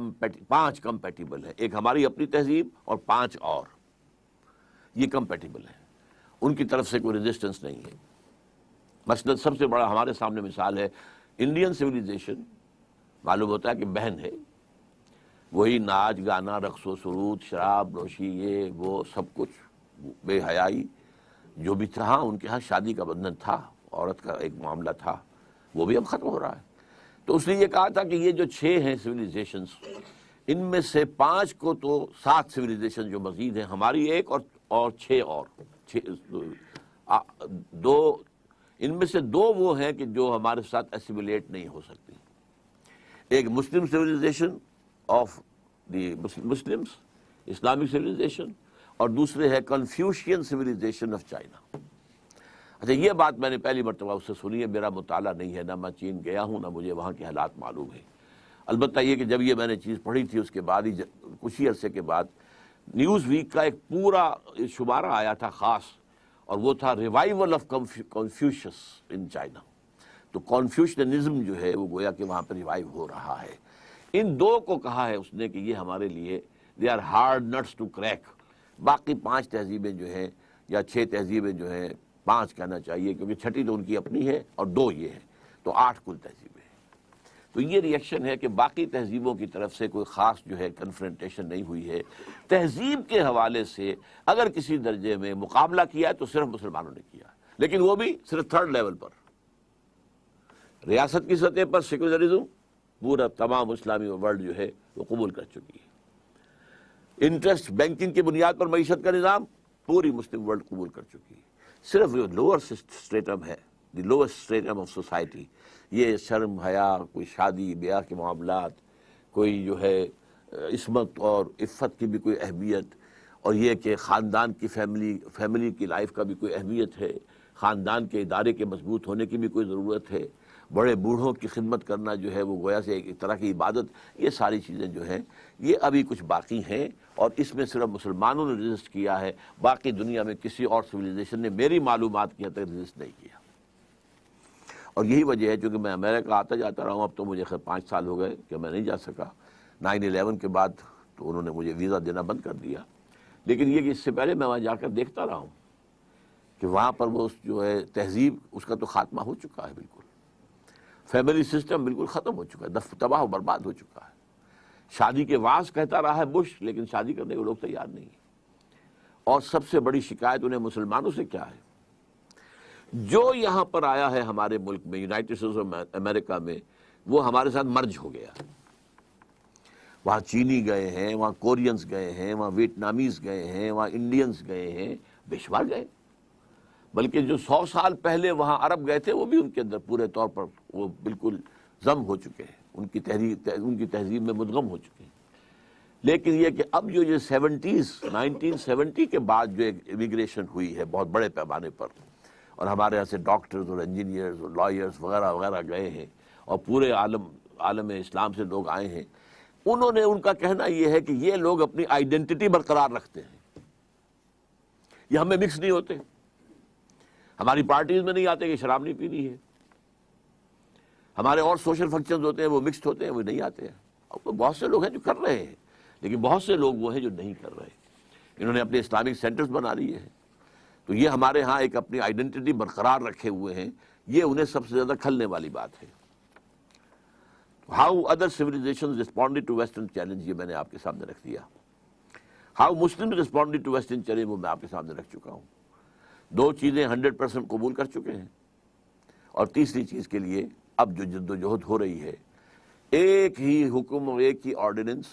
5 کمپیٹیبل ہیں. ایک ہماری اپنی تہذیب اور 5 اور یہ کمپیٹیبل ہیں. ان کی طرف سے کوئی ریزسٹنس نہیں ہے. مثلا سب سے بڑا ہمارے سامنے مثال ہے انڈین سیویلائزیشن. معلوم ہوتا ہے کہ بہن ہے، وہی ناچ گانا، رقص و سرود، شراب نوشی، یہ وہ سب کچھ، بے حیائی جو بھی تھا. ان کے ہاں شادی کا بندھن تھا، عورت کا ایک معاملہ تھا، وہ بھی اب ختم ہو رہا ہے. تو اس نے یہ کہا تھا کہ یہ جو 6 ہیں سیویلائزیشنز، ان میں سے 5 کو تو 7 سیویلائزیشن جو مزید ہیں، ہماری ایک اور 6 اور 2، ان میں سے 2 وہ ہیں کہ جو ہمارے ساتھ ایسیمولیٹ نہیں ہو سکتی. ایک Muslim civilization of the Muslims, Islamic civilization, اور دوسرے ہے کنفیوشین سیویلائزیشن آف چائنا. اچھا، یہ بات میں نے پہلی مرتبہ اس سے سنی ہے. میرا مطالعہ نہیں ہے، نہ میں چین گیا ہوں، نہ مجھے وہاں کے حالات معلوم ہیں. البتہ یہ کہ جب یہ میں نے چیز پڑھی تھی اس کے بعد ہی کچھ ہی عرصے کے بعد نیوز ویک کا ایک پورا شمارہ آیا تھا خاص، اور وہ تھا revival of Confucius in China. تو کنفیوشنزم جو ہے وہ گویا کہ وہاں پہ ریوائیو ہو رہا ہے. ان 2 کو کہا ہے اس نے کہ یہ ہمارے لیے they are hard nuts to crack. باقی 5 تہذیبیں جو ہیں یا 6 تہذیبیں جو ہیں، 5 کہنا چاہیے کیونکہ 6ٹھی تو ان کی اپنی ہے اور 2 یہ ہے، تو 8 کل تہذیبیں ہیں. تو یہ ریئیکشن ہے کہ باقی تہذیبوں کی طرف سے کوئی خاص جو ہے کنفرنٹیشن نہیں ہوئی ہے. تہذیب کے حوالے سے اگر کسی درجے میں مقابلہ کیا ہے تو صرف مسلمانوں نے کیا، لیکن وہ بھی صرف 3rd لیول پر. ریاست کی سطح پر سیکولرزم پورا تمام اسلامی ورلڈ جو ہے وہ قبول کر چکی ہے. انٹرسٹ بینکنگ کی بنیاد پر معیشت کا نظام پوری مسلم ورلڈ قبول کر چکی ہے. صرف جو لوور اسٹیٹم ہے، دی لوئسٹ اسٹیٹم آف سوسائٹی، یہ شرم حیا، کوئی شادی بیاہ کے معاملات، کوئی جو ہے عصمت اور عفت کی بھی کوئی اہمیت، اور یہ کہ خاندان کی فیملی کی لائف کا بھی کوئی اہمیت ہے، خاندان کے ادارے کے مضبوط ہونے کی بھی کوئی ضرورت ہے، بڑے بوڑھوں کی خدمت کرنا جو ہے وہ گویا سے ایک طرح کی عبادت. یہ ساری چیزیں جو ہیں یہ ابھی کچھ باقی ہیں، اور اس میں صرف مسلمانوں نے رجسٹ کیا ہے. باقی دنیا میں کسی اور سیویلائزیشن نے میری معلومات کی حد تک رجسٹ نہیں کیا. اور یہی وجہ ہے چونکہ میں امریکہ آتا جاتا رہا ہوں. اب تو مجھے خیر 5 سال ہو گئے کہ میں نہیں جا سکا. 9/11 کے بعد تو انہوں نے مجھے ویزا دینا بند کر دیا. لیکن یہ کہ اس سے پہلے میں وہاں جا کر دیکھتا رہا ہوں کہ وہاں پر وہ جو ہے تہذیب، اس کا تو خاتمہ ہو چکا ہے. بالکل فیملی سسٹم بالکل ختم ہو چکا ہے، تباہ و برباد ہو چکا ہے. شادی کے واس کہتا رہا ہے بش، لیکن شادی کرنے کو لوگ تیار نہیں ہیں. اور سب سے بڑی شکایت انہیں مسلمانوں سے کیا ہے؟ جو یہاں پر آیا ہے ہمارے ملک میں، یونائٹڈ اسٹیٹس آف امریکہ میں، وہ ہمارے ساتھ مرج ہو گیا. وہاں چینی گئے ہیں، وہاں کورینز گئے ہیں، وہاں ویتنامیز گئے ہیں، وہاں انڈینز گئے ہیں، بے شمار گئے. بلکہ جو 100 سال پہلے وہاں عرب گئے تھے وہ بھی ان کے اندر پورے طور پر وہ بالکل ضم ہو چکے ہیں، ان کی تہذیب میں مدغم ہو چکے ہیں. لیکن یہ کہ اب جو 1970 کے بعد جو ایک امیگریشن ہوئی ہے بہت بڑے پیمانے پر، اور ہمارے یہاں سے ڈاکٹرز اور انجینئرز اور لائرز وغیرہ وغیرہ گئے ہیں، اور پورے عالم اسلام سے لوگ آئے ہیں، انہوں نے، ان کا کہنا یہ ہے کہ یہ لوگ اپنی آئیڈینٹی برقرار رکھتے ہیں، یہ ہمیں مکس نہیں ہوتے. ہماری پارٹیز میں نہیں آتے کہ شراب نہیں پینی ہے. ہمارے اور سوشل فنکشنز ہوتے ہیں وہ مکسڈ ہوتے ہیں، وہ نہیں آتے ہیں. اور بہت سے لوگ ہیں جو کر رہے ہیں، لیکن بہت سے لوگ وہ ہیں جو نہیں کر رہے. انہوں نے اپنے اسلامک سینٹرز بنا لیے ہیں. تو یہ ہمارے ہاں ایک اپنی آئیڈینٹی برقرار رکھے ہوئے ہیں. یہ انہیں سب سے زیادہ کھلنے والی بات ہے. How other civilizations responded to western challenge, یہ میں نے آپ کے سامنے رکھ دیا. How Muslim responded to western challenge وہ میں آپ کے سامنے رکھ چکا ہوں. دو چیزیں 100% قبول کر چکے ہیں، اور تیسری چیز کے لیے اب جو جد و جہد ہو رہی ہے، ایک ہی حکم اور ایک ہی آرڈیننس،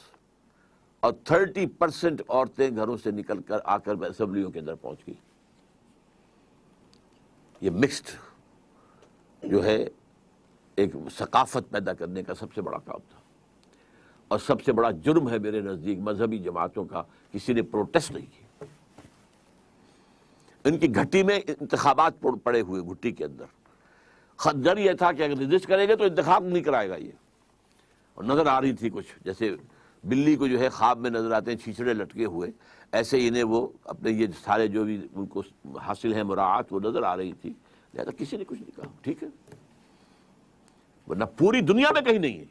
اور 30% عورتیں گھروں سے نکل کر آ کر اسمبلیوں کے اندر پہنچ گئی. یہ مکسڈ جو ہے ایک ثقافت پیدا کرنے کا سب سے بڑا کام تھا، اور سب سے بڑا جرم ہے میرے نزدیک مذہبی جماعتوں کا کسی نے پروٹیسٹ نہیں کی. ان کی گھٹی میں انتخابات پڑے ہوئے گھٹی کے اندر، خدر یہ تھا کہ اگر رجسٹ کریں گے تو انتخاب نہیں کرائے گا یہ. اور نظر آ رہی تھی کچھ جیسے بلی کو جو ہے خواب میں نظر آتے ہیں چھیچڑے لٹکے ہوئے، ایسے انہیں وہ اپنے یہ سارے جو بھی ان کو حاصل ہے مراعات وہ نظر آ رہی تھی، لہذا کسی نے کچھ نہیں کہا. ٹھیک ہے، ورنہ پوری دنیا میں کہیں نہیں ہے.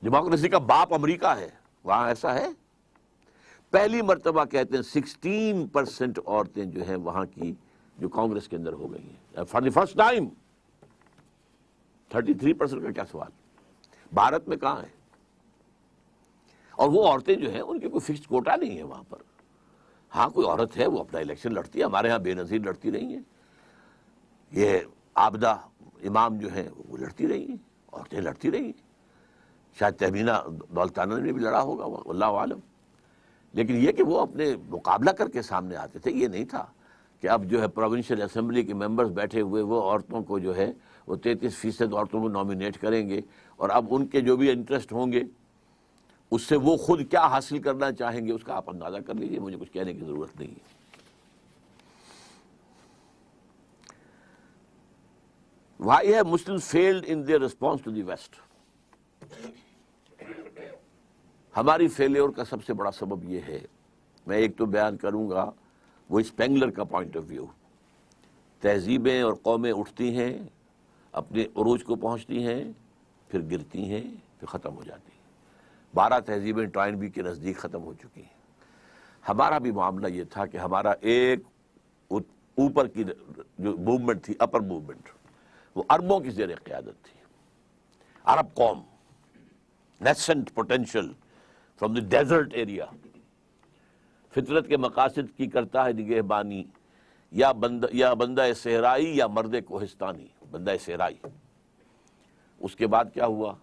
ڈیموکریسی کا باپ امریکہ ہے، وہاں ایسا ہے. پہلی مرتبہ کہتے ہیں 16% عورتیں جو ہیں وہاں کی جو کانگریس کے اندر ہو گئی ہیں فار دی فرسٹ ٹائم. 33% کا کیا سوال، بھارت میں کہاں ہے؟ اور وہ عورتیں جو ہیں ان کی کوئی فکسڈ کوٹا نہیں ہے وہاں پر. ہاں کوئی عورت ہے وہ اپنا الیکشن لڑتی ہے، ہمارے ہاں بے نظیر لڑتی رہی ہیں، یہ عابدہ امام جو ہیں وہ لڑتی رہی ہیں، عورتیں لڑتی رہی ہیں. شاید تہمینہ دولتانہ نے بھی لڑا ہوگا، واللہ عالم. لیکن یہ کہ وہ اپنے مقابلہ کر کے سامنے آتے تھے، یہ نہیں تھا کہ اب جو ہے پروونشل اسمبلی کے ممبرز بیٹھے ہوئے وہ عورتوں کو جو ہے وہ 33% عورتوں کو نامینیٹ کریں گے، اور اب ان کے جو بھی انٹرسٹ ہوں گے اس سے وہ خود کیا حاصل کرنا چاہیں گے اس کا آپ اندازہ کر لیجئے، مجھے کچھ کہنے کی ضرورت نہیں ہے. Why have Muslims failed in their response to the West? ہماری فیلیور کا سب سے بڑا سبب یہ ہے، میں ایک تو بیان کروں گا وہ اسپینگلر کا پوائنٹ آف ویو. تہذیبیں اور قومیں اٹھتی ہیں، اپنے عروج کو پہنچتی ہیں، پھر گرتی ہیں، پھر ختم ہو جاتی ہیں. 12 تہذیبیں ٹوائنبی کے نزدیک ختم ہو چکی ہیں. ہمارا بھی معاملہ یہ تھا کہ ہمارا ایک اوپر کی جو موومنٹ تھی، اپر موومنٹ، وہ عربوں کی زیر قیادت تھی. عرب قوم، nascent potential from the desert area, فطرت کے مقاصد کی کرتا ہے نگہبانی، یا بندہ صحرائی یا مرد کوہستانی. بندہ صحرائی. اس کے بعد کیا ہوا؟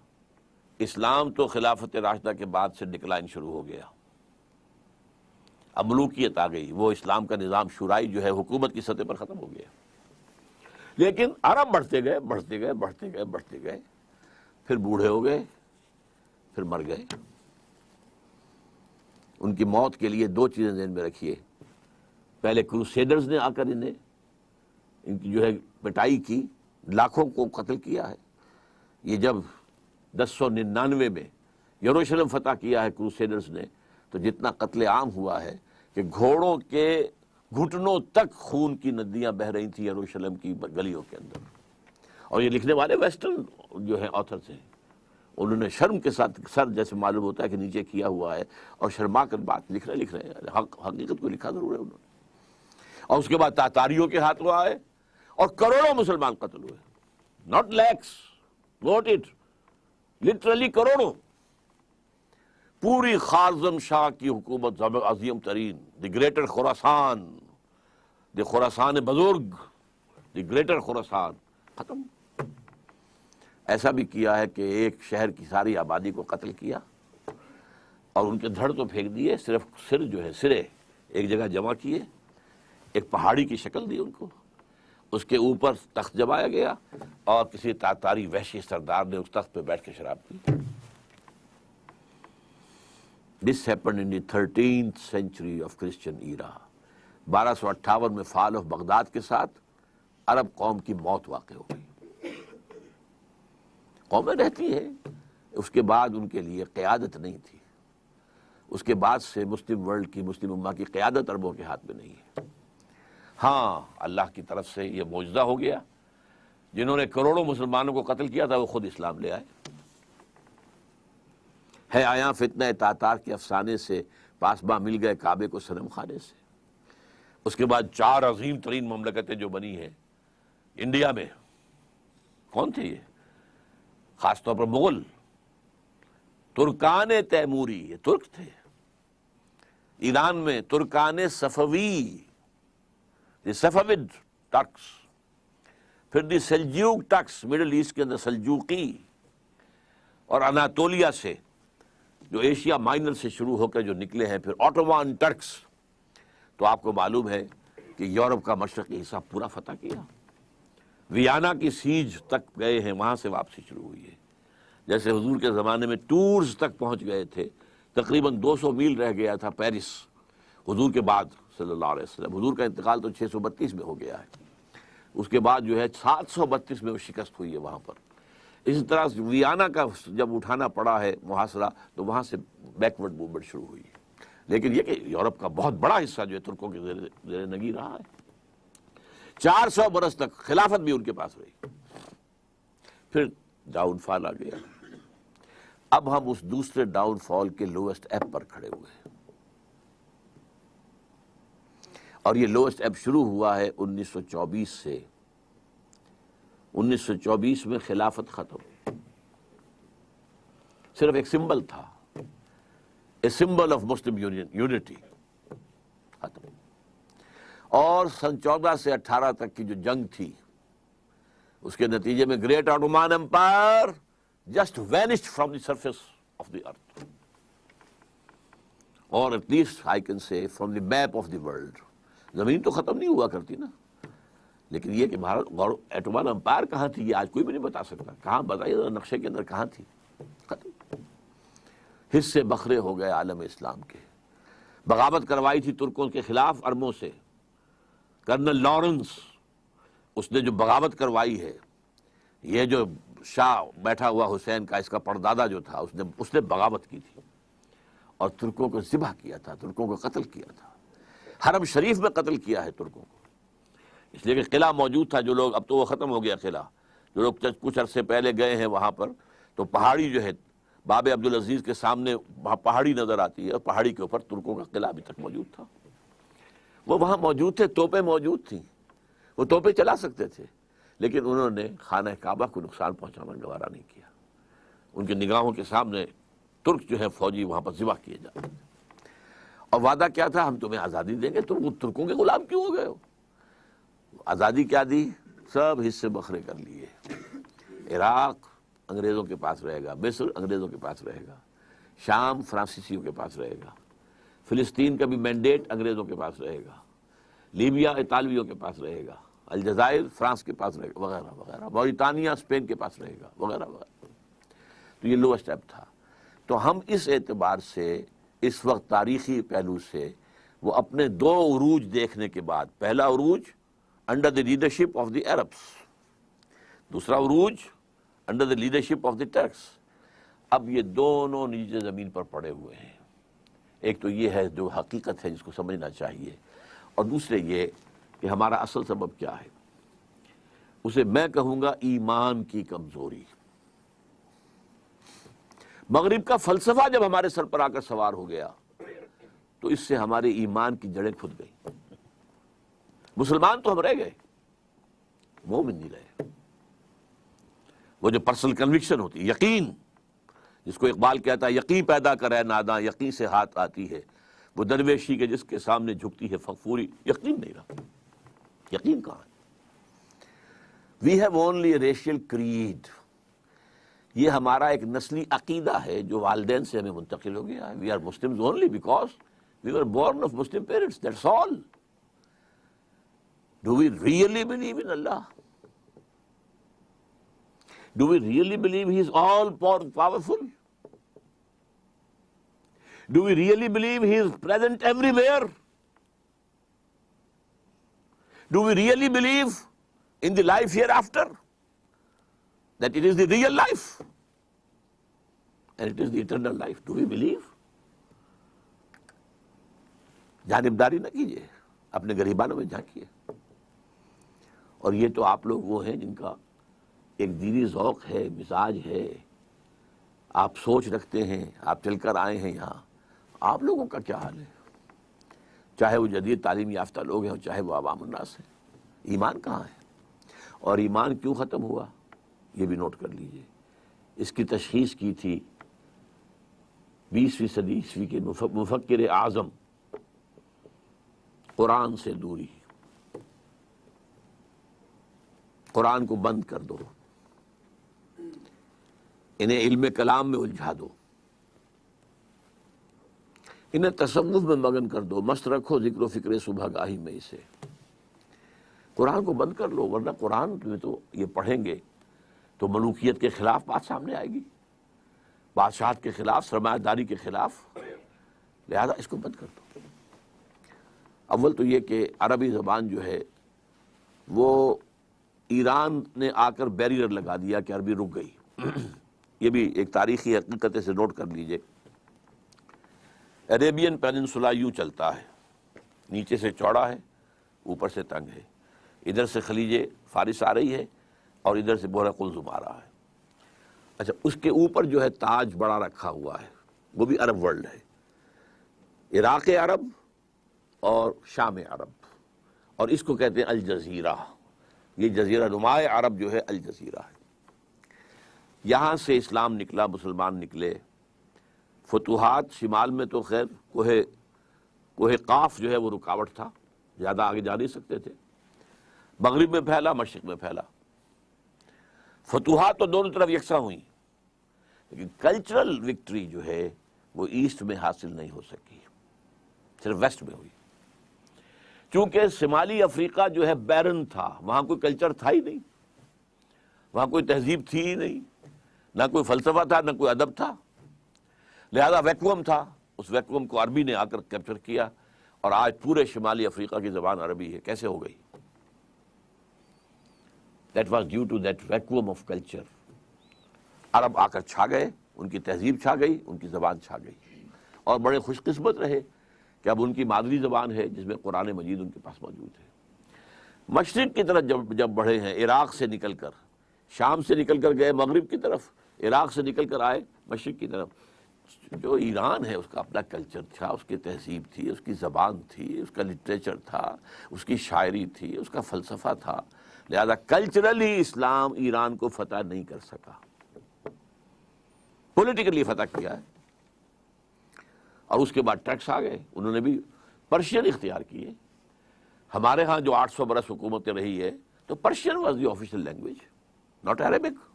اسلام تو خلافت راشدہ کے بعد سے ڈکلائن شروع ہو گیا، ملوکیت آ گئی، وہ اسلام کا نظام شورائی جو ہے حکومت کی سطح پر ختم ہو گیا. لیکن عرب بڑھتے گئے بڑھتے گئے بڑھتے گئے بڑھتے گئے، پھر بوڑھے ہو گئے، پھر مر گئے. ان کی موت کے لیے 2 چیزیں ذہن میں رکھیے. پہلے کروسیڈرز نے آ کر ان کی جو ہے پٹائی کی، لاکھوں کو قتل کیا ہے. یہ جب 1099 میں یروشلم فتح کیا ہے کروسیڈرز نے، تو جتنا قتل عام ہوا ہے کہ گھوڑوں کے گھٹنوں تک خون کی ندیاں بہہ رہی تھیں یروشلم کی گلیوں کے اندر. اور یہ لکھنے والے ویسٹرن جو ہیں آتھرز ہیں، انہوں نے شرم کے ساتھ سر جیسے معلوم ہوتا ہے کہ نیچے کیا ہوا ہے، اور شرما کر بات لکھ رہے ہیں. حقیقت کو لکھا ضرور ہے انہوں نے. اور اس کے بعد تاتاریوں کے ہاتھوں آئے اور کروڑوں مسلمان قتل ہوئے. Not lakhs, note it, literally کروڑوں. پوری خارزم شاہ کی حکومت عظیم ترین، دی گریٹر خراسان، دی خراسان بزرگ، دی گریٹر خراسان، ختم. ایسا بھی کیا ہے کہ ایک شہر کی ساری آبادی کو قتل کیا اور ان کے دھڑ تو پھینک دیے، صرف سر جو ہے سرے ایک جگہ جمع کیے، ایک پہاڑی کی شکل دی ان کو، اس کے اوپر تخت جمایا گیا، اور کسی تاتاری وحشی سردار نے اس تخت پہ بیٹھ کے شراب پی. This happened in the 13th century of Christian era. 1258 میں فال آف بغداد کے ساتھ عرب قوم کی موت واقع ہو گئی. قومیں رہتی ہیں، اس کے بعد ان کے لیے قیادت نہیں تھی. اس کے بعد سے مسلم ورلڈ کی، مسلم امہ کی قیادت عربوں کے ہاتھ میں نہیں ہے. ہاں اللہ کی طرف سے یہ معجزہ ہو گیا، جنہوں نے کروڑوں مسلمانوں کو قتل کیا تھا وہ خود اسلام لے آئے. ہے آیا فتنہ تاتار کے افسانے سے، پاسباں مل گئے کعبے کو صنم خانے سے. اس کے بعد 4 عظیم ترین مملکتیں جو بنی ہیں انڈیا میں، کون تھے یہ؟ خاص طور پر مغل، ترکان تیموری، یہ ترک تھے. ایران میں ترکان صفوی، دی صفوید ٹرکس، پھر دی سلجوق ٹرکس مڈل ایسٹ کے اندر سلجوقی، اور اناطولیہ سے جو ایشیا مائنر سے شروع ہو کر جو نکلے ہیں پھر آٹومان ٹرکس. تو آپ کو معلوم ہے کہ یورپ کا مشرقی حصہ پورا فتح کیا. ویانا کی سیج تک گئے ہیں، وہاں سے واپسی شروع ہوئی ہے. جیسے حضور کے زمانے میں ٹورز تک پہنچ گئے تھے، تقریباً 200 میل رہ گیا تھا پیرس حضور کے بعد صلی اللہ علیہ وسلم. حضور کا انتقال تو 632 میں ہو گیا ہے، اس کے بعد جو ہے 732 میں وہ شکست ہوئی ہے وہاں پر. اسی طرح ویانا کا جب اٹھانا پڑا ہے محاصرہ تو وہاں سے بیکورڈ موومنٹ شروع ہوئی ہے. لیکن یہ کہ یورپ کا بہت بڑا حصہ جو ہے ترکوں کے زیر نگی رہا ہے. 400 برس تک خلافت بھی ان کے پاس رہی. پھر ڈاؤن فال آ گیا. اب ہم اس دوسرے ڈاؤن فال کے لوئسٹ ایب پر کھڑے ہوئے ہیں، اور یہ لوئسٹ ایب شروع ہوا ہے 1924 سے. 1924 میں خلافت ختم، صرف ایک سمبل تھا، a symbol of Muslim unity, ختم. اور سن 14 سے 18 تک کی جو جنگ تھی اس کے نتیجے میں great Ottoman empire just vanished from the surface of the earth, اور at least I can say from the map of the world. زمین تو ختم نہیں ہوا کرتی نا، لیکن یہ کہ بھارت ایٹومان امپائر کہاں تھی یہ آج کوئی بھی نہیں بتا سکتا. کہاں بتائیے ذرا نقشے کے اندر کہاں تھی؟ ختم. حصے بکھرے ہو گئے عالم اسلام کے. بغاوت کروائی تھی ترکوں کے خلاف اربوں سے. کرنل لارنس، اس نے جو بغاوت کروائی ہے، یہ جو شاہ بیٹھا ہوا حسین کا اس کا پردادا جو تھا اس نے بغاوت کی تھی اور ترکوں کو ذبح کیا تھا، ترکوں کو قتل کیا تھا. حرم شریف میں قتل کیا ہے ترکوں کو، اس لیے کہ قلعہ موجود تھا. جو لوگ، اب تو وہ ختم ہو گیا قلعہ، جو لوگ کچھ عرصے پہلے گئے ہیں وہاں پر تو پہاڑی جو ہے باب عبدالعزیز کے سامنے وہاں پہاڑی نظر آتی ہے، اور پہاڑی کے اوپر ترکوں کا قلعہ ابھی تک موجود تھا. وہ وہاں موجود تھے، توپیں موجود تھیں، وہ توپیں چلا سکتے تھے، لیکن انہوں نے خانہ کعبہ کو نقصان پہنچانا گوارا نہیں کیا. ان کی نگاہوں کے سامنے ترک جو ہے فوجی وہاں پر ذبح کیے جاتے تھے. اور وعدہ کیا تھا؟ ہم تمہیں آزادی دیں گے. تم ترکوں کے غلام کیوں ہو گئے ہو؟ آزادی کیا دی؟ سب حصے بکھرے کر لیے. عراق انگریزوں کے پاس رہے گا، مصر انگریزوں کے پاس رہے گا، شام فرانسیسیوں کے پاس رہے گا، فلسطین کا بھی مینڈیٹ انگریزوں کے پاس رہے گا، لیبیا اطالویوں کے پاس رہے گا، الجزائر فرانس کے پاس رہے گا، وغیرہ وغیرہ، موریٹانیہ اسپین کے پاس رہے گا، وغیرہ وغیرہ. تو یہ لوئسٹ ایب تھا. تو ہم اس اعتبار سے اس وقت تاریخی پہلو سے وہ اپنے دو عروج دیکھنے کے بعد، پہلا عروج under the leadership of the Arabs, دوسرا عروج under the leadership of the tricks. اب یہ دونوں نیچے زمین پر پڑے ہوئے ہیں. ایک تو یہ ہے جو حقیقت ہے جس کو سمجھنا چاہیے، اور دوسرے یہ کہ ہمارا اصل سبب کیا ہے. اسے میں کہوں گا ایمان کی کمزوری. مغرب کا فلسفہ جب ہمارے سر پر آ کر سوار ہو گیا تو اس سے ہمارے ایمان کی جڑیں کھد گئی. مسلمان تو ہم رہ گئے، مومن نہیں رہے. وہ جو پرسنل کنوکشن ہوتی ہے، یقین، جس کو اقبال کہتا ہے یقین پیدا کرے ناداں یقین سے ہاتھ آتی ہے، وہ درویشی کے جس کے سامنے جھکتی ہے فغفوری. یقین نہیں رہا. یقین کہاں ہے؟ We have only a racial creed. یہ ہمارا ایک نسلی عقیدہ ہے جو والدین سے ہمیں منتقل ہو گیا ہے. We are Muslims only because we were born of Muslim parents, that's all. Do we really believe in Allah? Do we really believe He is all powerful? Do we really believe He is present everywhere? Do we really believe in the life hereafter? That it is the real life and it is the eternal life. Do we believe? جانبداری نہ کیجیے، اپنے گریبانوں میں جھانکیے. اور یہ تو آپ لوگ وہ ہیں جن کا ایک دینی ذوق ہے، مزاج ہے، آپ سوچ رکھتے ہیں، آپ چل کر آئے ہیں یہاں. آپ لوگوں کا کیا حال ہے؟ چاہے وہ جدید تعلیم یافتہ لوگ ہیں اور چاہے وہ عوام الناس ہیں. ایمان کہاں ہے؟ اور ایمان کیوں ختم ہوا یہ بھی نوٹ کر لیجئے. اس کی تشخیص کی تھی 20ویں صدی عیسوی کے مفکر اعظم قرآن سے دوری، قرآن کو بند کر دو، انہیں علم کلام میں الجھا دو، انہیں تصوف میں مگن کر دو، مست رکھو ذکر و فکر صبح گاہی میں اسے۔ قرآن کو بند کر لو، ورنہ قرآن میں تو یہ پڑھیں گے تو ملوکیت کے خلاف بات سامنے آئے گی، بادشاہت کے خلاف، سرمایہ داری کے خلاف، لہذا اس کو بند کر دو۔ اول تو یہ کہ عربی زبان جو ہے وہ ایران نے آ کر بیریئر لگا دیا کہ عربی رک گئی۔ یہ بھی ایک تاریخی حقیقت سے نوٹ کر لیجئے۔ عربین پیننسولا یوں چلتا ہے، نیچے سے چوڑا ہے، اوپر سے تنگ ہے، ادھر سے خلیج فارس آ رہی ہے اور ادھر سے بحر قلزم آ رہا ہے۔ اچھا، اس کے اوپر جو ہے تاج بڑا رکھا ہوا ہے، وہ بھی عرب ورلڈ ہے، عراق عرب اور شام عرب، اور اس کو کہتے ہیں الجزیرہ۔ یہ جزیرہ نمائے عرب جو ہے الجزیرہ ہے۔ یہاں سے اسلام نکلا، مسلمان نکلے، فتوحات شمال میں تو خیر کوہ قاف جو ہے وہ رکاوٹ تھا، زیادہ آگے جا نہیں سکتے تھے، مغرب میں پھیلا، مشرق میں پھیلا، فتوحات تو دونوں طرف یکساں ہوئیں، لیکن کلچرل وکٹری جو ہے وہ ایسٹ میں حاصل نہیں ہو سکی، صرف ویسٹ میں ہوئی، چونکہ شمالی افریقہ جو ہے بیرن تھا، وہاں کوئی کلچر تھا ہی نہیں، وہاں کوئی تہذیب تھی ہی نہیں، نہ کوئی فلسفہ تھا، نہ کوئی ادب تھا، لہذا ویکوم تھا، اس ویکوم کو عربی نے آ کر کیپچر کیا، اور آج پورے شمالی افریقہ کی زبان عربی ہے۔ کیسے ہو گئی؟ That was due to that vacuum of culture۔ عرب آ کر چھا گئے، ان کی تہذیب چھا گئی، ان کی زبان چھا گئی، اور بڑے خوش قسمت رہے کہ اب ان کی مادری زبان ہے جس میں قرآن مجید ان کے پاس موجود ہے۔ مشرق کی طرف جب بڑھے ہیں، عراق سے نکل کر، شام سے نکل کر گئے مغرب کی طرف، عراق سے نکل کر آئے مشرق کی طرف، جو ایران ہے اس کا اپنا کلچر تھا، اس کی تہذیب تھی، اس کی زبان تھی، اس کا لٹریچر تھا، اس کی شاعری تھی، اس کا فلسفہ تھا، لہذا کلچرلی اسلام ایران کو فتح نہیں کر سکا، پولیٹیکلی فتح کیا ہے۔ اور اس کے بعد ٹیکس آ گئے، انہوں نے بھی پرشین اختیار کیے۔ ہمارے ہاں جو 800 برس حکومت رہی ہے تو Persian was the official language, not Arabic.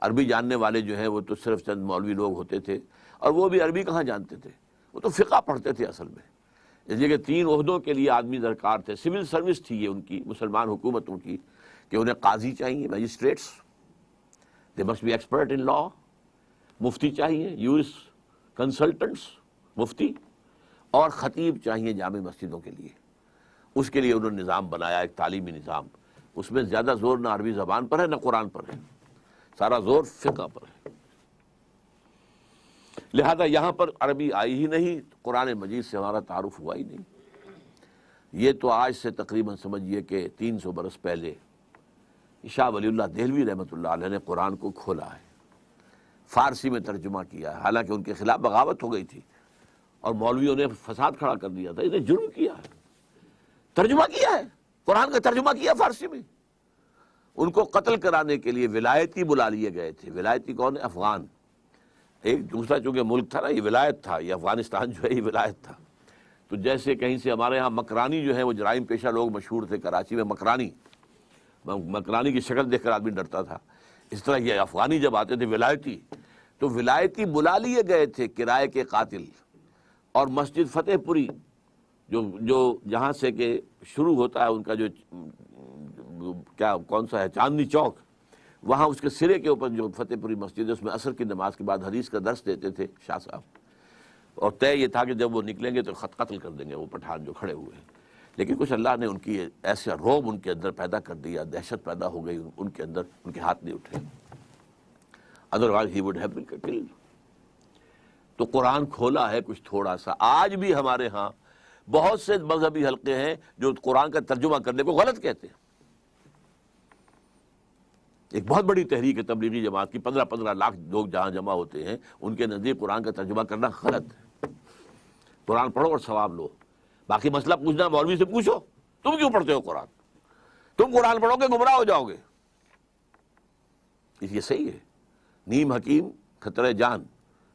عربی جاننے والے جو ہیں وہ تو صرف چند مولوی لوگ ہوتے تھے، اور وہ بھی عربی کہاں جانتے تھے، وہ تو فقہ پڑھتے تھے اصل میں۔ اس لیے کہ 3 عہدوں کے لیے آدمی درکار تھے، سول سروس تھی یہ ان کی، مسلمان حکومتوں کی، کہ انہیں قاضی چاہیے، magistrates, they must be expert in law, مفتی چاہیے، یورس کنسلٹنٹس، مفتی، اور خطیب چاہیے جامع مسجدوں کے لیے۔ اس کے لیے انہوں نے نظام بنایا، ایک تعلیمی نظام، اس میں زیادہ زور نہ عربی زبان پر ہے نہ قرآن پر ہے، سارا زور فقہ پر ہے۔ لہذا یہاں پر عربی آئی ہی نہیں، قرآن مجید سے ہمارا تعارف ہوا ہی نہیں۔ یہ تو آج سے تقریباً سمجھیے کہ 300 برس پہلے شاہ ولی اللہ دہلوی رحمۃ اللہ علیہ نے قرآن کو کھولا ہے، فارسی میں ترجمہ کیا ہے، حالانکہ ان کے خلاف بغاوت ہو گئی تھی اور مولویوں نے فساد کھڑا کر دیا تھا، انہیں جرم کیا ہے، ترجمہ کیا ہے، قرآن کا ترجمہ کیا فارسی میں۔ ان کو قتل کرانے کے لیے ولایتی بلا لیے گئے تھے۔ ولایتی کون ہے؟ افغان، ایک دوسرا چونکہ ملک تھا نا، یہ ولایت تھا، یہ افغانستان جو ہے یہ ولایت تھا۔ تو جیسے کہیں سے ہمارے ہاں مکرانی جو ہے وہ جرائم پیشہ لوگ مشہور تھے کراچی میں، مکرانی کی شکل دیکھ کر آدمی ڈرتا تھا، اس طرح یہ افغانی جب آتے تھے ولایتی، تو ولایتی بلا لیے گئے تھے کرائے کے قاتل، اور مسجد فتح پوری جو جہاں سے کہ شروع ہوتا ہے ان کا جو کون سا ہے، چاندنی چوک، وہاں اس کے سرے کے اوپر جو فتح پوری مسجد ہے، اس میں عصر کی نماز کے بعد حدیث کا درس دیتے تھے شاہ صاحب، اور طے یہ تھا کہ جب وہ نکلیں گے تو قتل کر دیں گے وہ پٹھان جو کھڑے ہوئے ہیں۔ لیکن کچھ اللہ نے ان کی ایسا روب ان کے اندر پیدا کر دیا، دہشت پیدا ہو گئی ان کے اندر، ان کے ہاتھ نہیں اٹھے، otherwise he would have been killed. تو قرآن کھولا ہے کچھ تھوڑا سا۔ آج بھی ہمارے ہاں بہت سے مذہبی حلقے ہیں جو قرآن کا ترجمہ کرنے کو غلط کہتے ہیں۔ ایک بہت بڑی تحریک ہے تبلیغی جماعت کی، 15 لاکھ لوگ جہاں جمع ہوتے ہیں، ان کے نزدیک قرآن کا ترجمہ کرنا غلط ہے۔ قرآن پڑھو اور ثواب لو، باقی مسئلہ پوچھنا مولوی سے پوچھو، تم کیوں پڑھتے ہو قرآن؟ تم قرآن پڑھو گے گمراہ ہو جاؤ گے۔ یہ صحیح ہے، نیم حکیم خطرہ جان،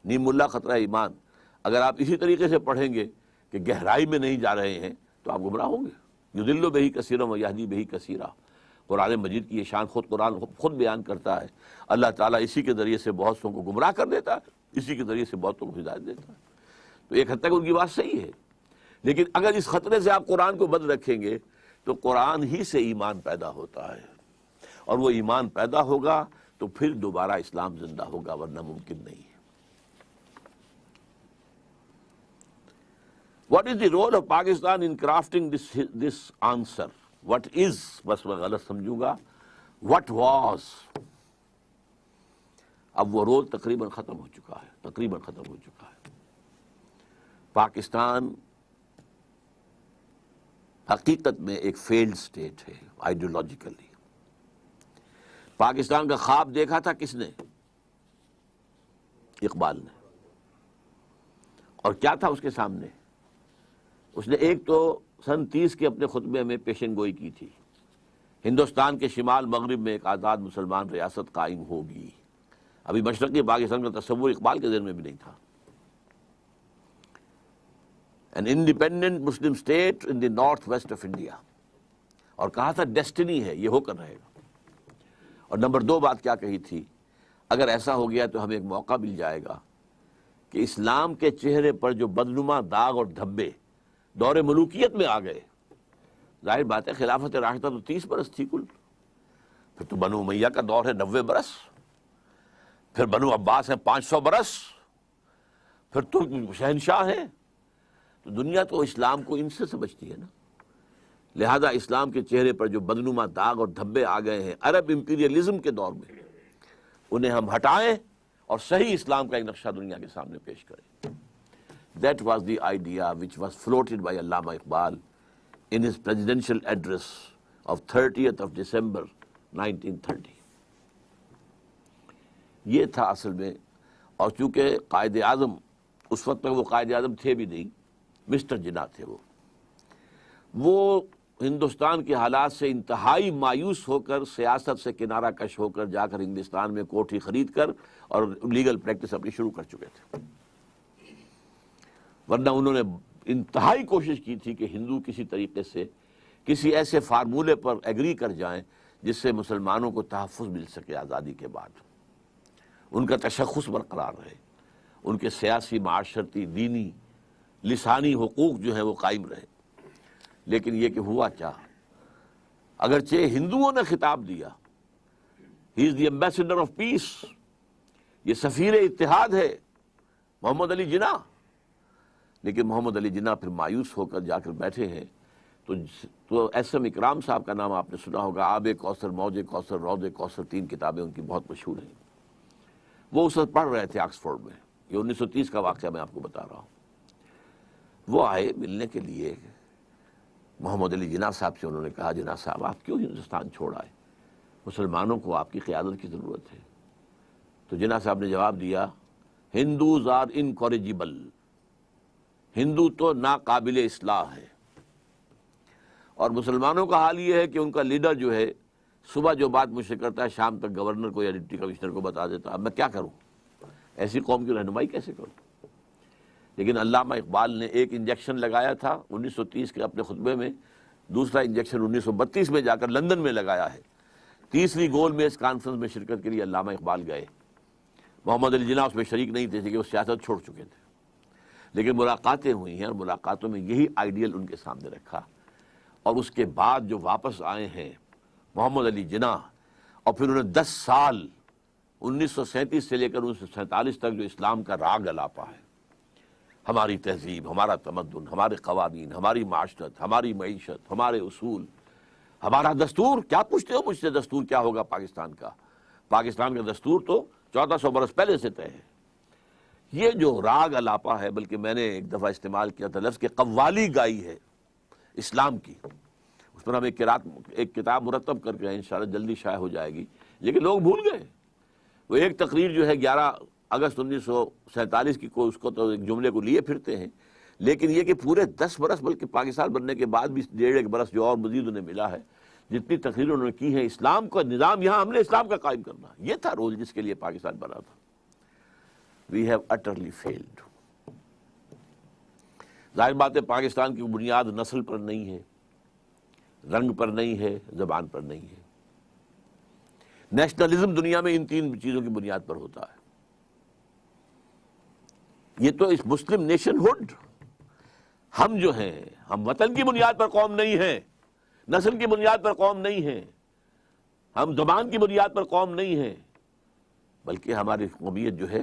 نیم ملا خطرہ ایمان۔ اگر آپ اسی طریقے سے پڑھیں گے کہ گہرائی میں نہیں جا رہے ہیں تو آپ گمراہ ہوں گے۔ یضل بہ کثیرا و یہدی بہ کثیرا، قرآن مجید کی یہ شان قرآن خود بیان کرتا ہے۔ اللہ تعالیٰ اسی کے ذریعے سے بہت سو کو گمراہ کر دیتا ہے، اسی کے ذریعے سے بہتوں کو ہدایت دیتا ہے۔ تو ایک حد تک ان کی بات صحیح ہے، لیکن اگر اس خطرے سے آپ قرآن کو بند رکھیں گے تو قرآن ہی سے ایمان پیدا ہوتا ہے، اور وہ ایمان پیدا ہوگا تو پھر دوبارہ اسلام زندہ ہوگا، ورنہ ممکن نہیں ہے۔ What is the role of Pakistan in crafting this answer? What is, بس میں غلط سمجھوں گا، what was؟ اب وہ رول تقریباً ختم ہو چکا ہے، پاکستان حقیقت میں ایک فیلڈ اسٹیٹ ہے آئیڈیولوجیکلی۔ پاکستان کا خواب دیکھا تھا کس نے؟ اقبال نے۔ اور کیا تھا اس کے سامنے؟ اس نے ایک تو سن 30 کے اپنے خطبے میں پیشن گوئی کی تھی، ہندوستان کے شمال مغرب میں ایک آزاد مسلمان ریاست قائم ہوگی۔ ابھی مشرقی پاکستان کا تصور اقبال کے ذہن میں بھی نہیں تھا۔ An independent Muslim state in the northwest of India، اور کہا تھا ڈیسٹنی ہے، یہ ہو کر رہے گا۔ اور نمبر 2 بات کیا کہی تھی؟ اگر ایسا ہو گیا تو ہمیں ایک موقع مل جائے گا کہ اسلام کے چہرے پر جو بدنما داغ اور دھبے دور ملوکیت میں آ گئے، ظاہر بات ہے خلافت راشدہ تو 30 برس تھی کل، پھر تو بنو امیہ کا دور ہے 90 برس، پھر بنو عباس ہے 500 برس، پھر ترک شہنشاہ ہیں، تو دنیا تو اسلام کو ان سے سمجھتی ہے نا۔ لہذا اسلام کے چہرے پر جو بدنما داغ اور دھبے آ گئے ہیں عرب امپیریلزم کے دور میں، انہیں ہم ہٹائیں اور صحیح اسلام کا ایک نقشہ دنیا کے سامنے پیش کریں۔ That was the idea which was floated by Allama Iqbal in his presidential address of 30th of December 1930۔ یہ تھا اصل میں، اور چونکہ قائد اعظم اس وقت تک وہ قائد اعظم تھے بھی نہیں، مسٹر جناح تھے، وہ ہندوستان کے حالات سے انتہائی مایوس ہو کر سیاست سے کنارہ کش ہو کر جا کر انگلستان میں کوٹھی خرید کر اور لیگل پریکٹس اپنی شروع کر چکے تھے۔ ورنہ انہوں نے انتہائی کوشش کی تھی کہ ہندو کسی طریقے سے کسی ایسے فارمولے پر ایگری کر جائیں جس سے مسلمانوں کو تحفظ مل سکے آزادی کے بعد، ان کا تشخص برقرار رہے، ان کے سیاسی، معاشرتی، دینی، لسانی حقوق جو ہیں وہ قائم رہے۔ لیکن یہ کہ ہوا کیا؟ اگرچہ ہندوؤں نے خطاب دیا، ہی از دی ایمبیسڈر آف پیس، یہ سفیر اتحاد ہے محمد علی جناح، لیکن محمد علی جناح پھر مایوس ہو کر جا کر بیٹھے ہیں۔ تو ایس ایم اکرام صاحب کا نام آپ نے سنا ہوگا، آب کوثر، موج کوثر، روض کوثر، 3 کتابیں ان کی بہت مشہور ہیں۔ وہ اس وقت پڑھ رہے تھے آکسفورڈ میں، یہ 1930 کا واقعہ میں آپ کو بتا رہا ہوں۔ وہ آئے ملنے کے لیے، محمد علی جناح صاحب سے انہوں نے کہا، جناح صاحب آپ کیوں ہندوستان چھوڑ آئے؟ مسلمانوں کو آپ کی قیادت کی ضرورت ہے۔ تو جناح صاحب نے جواب دیا، ہندوز آر انکوریجیبل، ہندو تو ناقابل اصلاح ہے، اور مسلمانوں کا حال یہ ہے کہ ان کا لیڈر جو ہے صبح جو بات مجھ سے کرتا ہے شام تک گورنر کو یا ڈپٹی کمشنر کو بتا دیتا۔ اب میں کیا کروں؟ ایسی قوم کی رہنمائی کیسے کروں؟ لیکن علامہ اقبال نے ایک انجیکشن لگایا تھا 1930 کے اپنے خطبے میں، دوسرا انجیکشن 1932 میں جا کر لندن میں لگایا ہے۔ تیسری گول میز کانفرنس میں شرکت کے لیے علامہ اقبال گئے، محمد علی جناح اس میں شریک نہیں تھے کہ وہ سیاست چھوڑ چکے تھے، لیکن ملاقاتیں ہوئی ہیں، اور ملاقاتوں میں یہی آئیڈیل ان کے سامنے رکھا۔ اور اس کے بعد جو واپس آئے ہیں محمد علی جناح، اور پھر انہوں نے 10 سال 1937 سے لے کر 1947 تک جو اسلام کا راگ الاپا ہے، ہماری تہذیب، ہمارا تمدن، ہمارے قوانین، ہماری معاشرت، ہماری معیشت، ہمارے اصول، ہمارا دستور، کیا پوچھتے ہو مجھ سے دستور کیا ہوگا پاکستان کا؟ پاکستان کا دستور تو 1400 برس پہلے سے طے ہے۔ یہ جو راگ الاپا ہے، بلکہ میں نے ایک دفعہ استعمال کیا تھا لفظ کہ قوالی گائی ہے اسلام کی، اس پر ہم ایک کتاب مرتب کر کے انشاءاللہ جلدی شائع ہو جائے گی، لیکن لوگ بھول گئے۔ وہ ایک تقریر جو ہے 11 اگست 1947 کی، کو اس کو تو ایک جملے کو لیے پھرتے ہیں، لیکن یہ کہ پورے 10 برس بلکہ پاکستان بننے کے بعد بھی 1.5 برس جو اور مزید انہیں ملا ہے، جتنی تقریریں انہوں نے کی ہیں، اسلام کا نظام یہاں ہم نے اسلام کا قائم کرنا، یہ تھا رول جس کے لیے پاکستان بنا تھا۔ We have utterly failed۔ ظاہر بات ہے پاکستان کی بنیاد نسل پر نہیں ہے، رنگ پر نہیں ہے، زبان پر نہیں ہے۔ نیشنلزم دنیا میں ان تین چیزوں کی بنیاد پر ہوتا ہے۔ یہ تو اس مسلم نیشن ہوڈ، ہم جو ہیں ہم وطن کی بنیاد پر قوم نہیں ہیں، نسل کی بنیاد پر قوم نہیں ہیں، ہم زبان کی بنیاد پر قوم نہیں ہیں، بلکہ ہماری قومیت جو ہے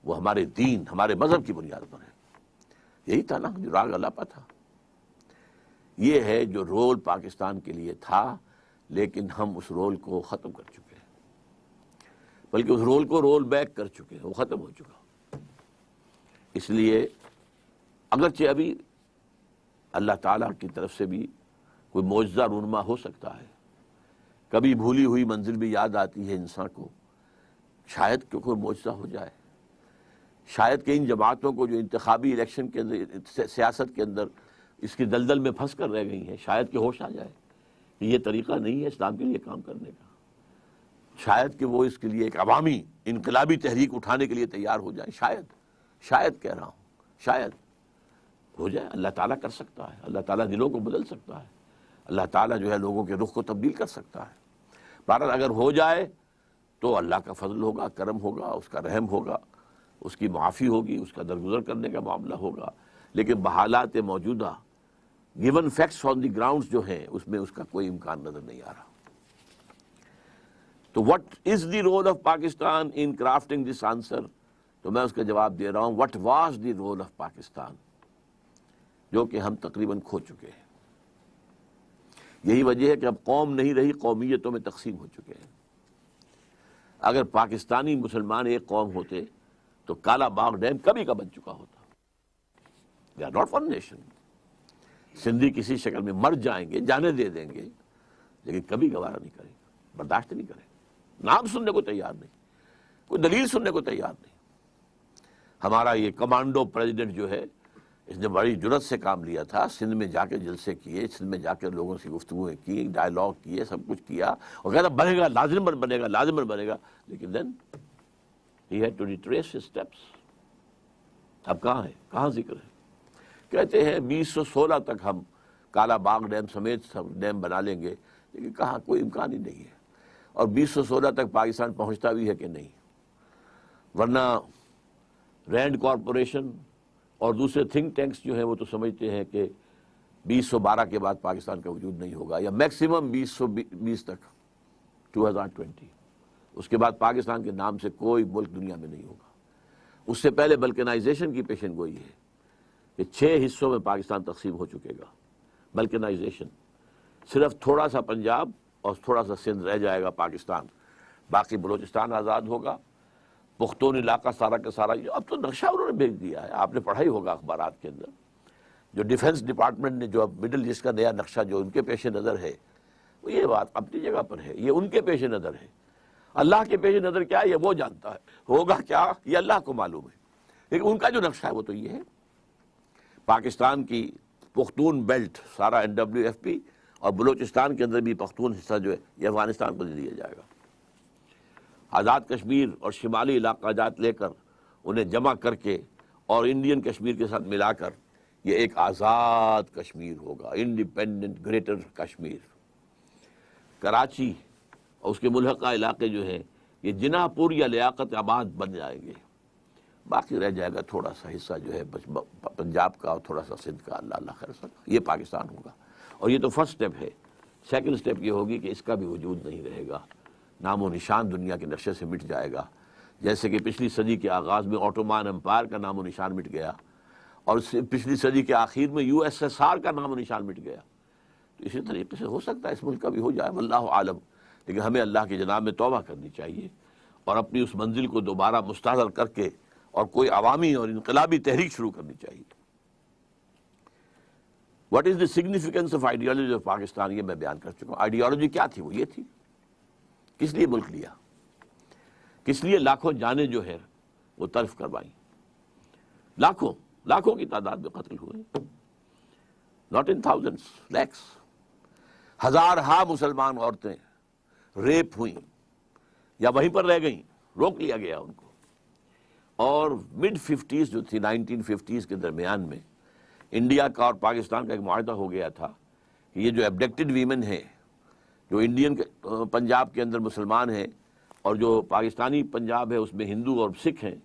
وہ ہمارے دین، ہمارے مذہب کی بنیاد پر ہے۔ یہی تھا نا جو راگ الاپا تھا۔ یہ ہے جو رول پاکستان کے لیے تھا، لیکن ہم اس رول کو ختم کر چکے ہیں، بلکہ اس رول کو رول بیک کر چکے ہیں، وہ ختم ہو چکا۔ اس لیے اگرچہ ابھی اللہ تعالیٰ کی طرف سے بھی کوئی معجزہ رونما ہو سکتا ہے، کبھی بھولی ہوئی منزل بھی یاد آتی ہے انسان کو، شاید کہ کوئی معجزہ ہو جائے، شاید کہ ان جماعتوں کو جو انتخابی الیکشن کے اندر، سیاست کے اندر اس کی دلدل میں پھنس کر رہ گئی ہیں، شاید کہ ہوش آ جائے کہ یہ طریقہ نہیں ہے اسلام کے لیے کام کرنے کا، شاید کہ وہ اس کے لیے ایک عوامی انقلابی تحریک اٹھانے کے لیے تیار ہو جائے، شاید کہہ رہا ہوں، شاید ہو جائے۔ اللہ تعالیٰ کر سکتا ہے، اللہ تعالیٰ دلوں کو بدل سکتا ہے، اللہ تعالیٰ جو ہے لوگوں کے رخ کو تبدیل کر سکتا ہے۔ بہرحال اگر ہو جائے تو اللہ کا فضل ہوگا، کرم ہوگا، اس کا رحم ہوگا، اس کی معافی ہوگی، اس کا درگزر کرنے کا معاملہ ہوگا، لیکن بحالات موجودہ given facts on the grounds جو ہیں اس میں اس کا کوئی امکان نظر نہیں آ رہا۔ تو what is the role of Pakistan in crafting this answer? تو میں اس کا جواب دے رہا ہوں، what was the role of Pakistan, جو کہ ہم تقریباً کھو چکے ہیں۔ یہی وجہ ہے کہ اب قوم نہیں رہی، قومیتوں میں تقسیم ہو چکے ہیں۔ اگر پاکستانی مسلمان ایک قوم ہوتے تو کالا باغ ڈیم کبھی کا بن چکا ہوتا۔ They are not one nation۔ Sindhi کسی شکل میں مر جائیں گے، جانے دے دیں گے، لیکن کبھی گوارا نہیں کریں گے، برداشت نہیں کریں گے، نام سننے کو تیار نہیں، کوئی دلیل سننے کو تیار نہیں۔ ہمارا یہ کمانڈو پریزیڈنٹ جو ہے، اس نے بڑی جرت سے کام لیا تھا، سندھ میں جا کے جلسے کیے، سندھ میں جا کے لوگوں سے گفتگویں کی، ڈائلاگ کیے، سب کچھ کیا، اور کہتا بنے گا، لازماً بنے گا، لازماً بنے گا، لیکن دین he had to retrace his steps۔ اب کہاں ہے، کہاں ذکر ہے؟ کہتے ہیں 2016 تک ہم کالا باغ ڈیم سمیت سب ڈیم بنا لیں گے، لیکن کہاں، کوئی امکان ہی نہیں ہے۔ اور 2016 تک پاکستان پہنچتا بھی ہے کہ نہیں، ورنہ رینڈ کارپوریشن اور دوسرے تھنک ٹینکس جو ہیں وہ تو سمجھتے ہیں کہ 2012 کے بعد پاکستان کا وجود نہیں ہوگا، یا میکسیمم 2020 تک، 2020، اس کے بعد پاکستان کے نام سے کوئی ملک دنیا میں نہیں ہوگا۔ اس سے پہلے بلکنائزیشن کی پیشن گوئی ہے کہ 6 حصوں میں پاکستان تقسیم ہو چکے گا۔ بلکنائزیشن، صرف تھوڑا سا پنجاب اور تھوڑا سا سندھ رہ جائے گا پاکستان، باقی بلوچستان آزاد ہوگا، پختون علاقہ سارا کا سارا۔ اب تو نقشہ انہوں نے بھیج دیا ہے، آپ نے پڑھا ہی ہوگا اخبارات کے اندر، جو ڈیفنس ڈپارٹمنٹ نے جو اب مڈل ایسٹ کا نیا نقشہ جو ان کے پیش نظر ہے، وہ یہ بات اپنی جگہ پر ہے، یہ ان کے پیش نظر ہے۔ اللہ کے پیش نظر کیا ہے یہ وہ جانتا ہے، ہوگا کیا یہ اللہ کو معلوم ہے، لیکن ان کا جو نقشہ ہے وہ تو یہ ہے۔ پاکستان کی پختون بیلٹ سارا NWFP، اور بلوچستان کے اندر بھی پختون حصہ جو ہے یہ افغانستان کو دے دیا جائے گا۔ آزاد کشمیر اور شمالی علاقہ جات لے کر انہیں جمع کر کے اور انڈین کشمیر کے ساتھ ملا کر یہ ایک آزاد کشمیر ہوگا، انڈیپینڈنٹ گریٹر کشمیر۔ کراچی اور اس کے ملحقہ علاقے جو ہیں یہ جناح پور یا لیاقت آباد بن جائیں گے، باقی رہ جائے گا تھوڑا سا حصہ جو ہے پنجاب کا اور تھوڑا سا سندھ کا، اللہ اللہ خیر سکا، یہ پاکستان ہوگا۔ اور یہ تو فرسٹ سٹیپ ہے۔ سیکنڈ سٹیپ یہ ہوگی کہ اس کا بھی وجود نہیں رہے گا، نام و نشان دنیا کے نقشے سے مٹ جائے گا، جیسے کہ پچھلی صدی کے آغاز میں آٹومان امپائر کا نام و نشان مٹ گیا، اور پچھلی صدی کے آخر میں USSR کا نام و نشان مٹ گیا۔ تو اسی طریقے سے ہو سکتا ہے اس ملک کا بھی ہو جائے، واللہ عالم، لیکن ہمیں اللہ کی جناب میں توبہ کرنی چاہیے اور اپنی اس منزل کو دوبارہ مستحضر کر کے اور کوئی عوامی اور انقلابی تحریک شروع کرنی چاہیے۔ What is the significance of ideology of Pakistan, یہ میں بیان کر چکا ہوں۔ آئیڈیالوجی کیا تھی؟ وہ یہ تھی، کس لیے ملک لیا، کس لیے لاکھوں جانیں جو ہے وہ تلف کروائیں، لاکھوں کی تعداد میں قتل ہوئے، not in thousands, lakhs۔ ہزارہا مسلمان عورتیں ریپ ہوئیں یا وہیں پر رہ گئیں، روک لیا گیا ان کو۔ اور mid 50s جو تھی، 1950s کے درمیان میں انڈیا کا اور پاکستان کا ایک معاہدہ ہو گیا تھا کہ یہ جو ایبڈکٹڈ ویمن ہیں، جو انڈین پنجاب کے اندر مسلمان ہیں اور جو پاکستانی پنجاب ہے اس میں ہندو اور سکھ ہیں،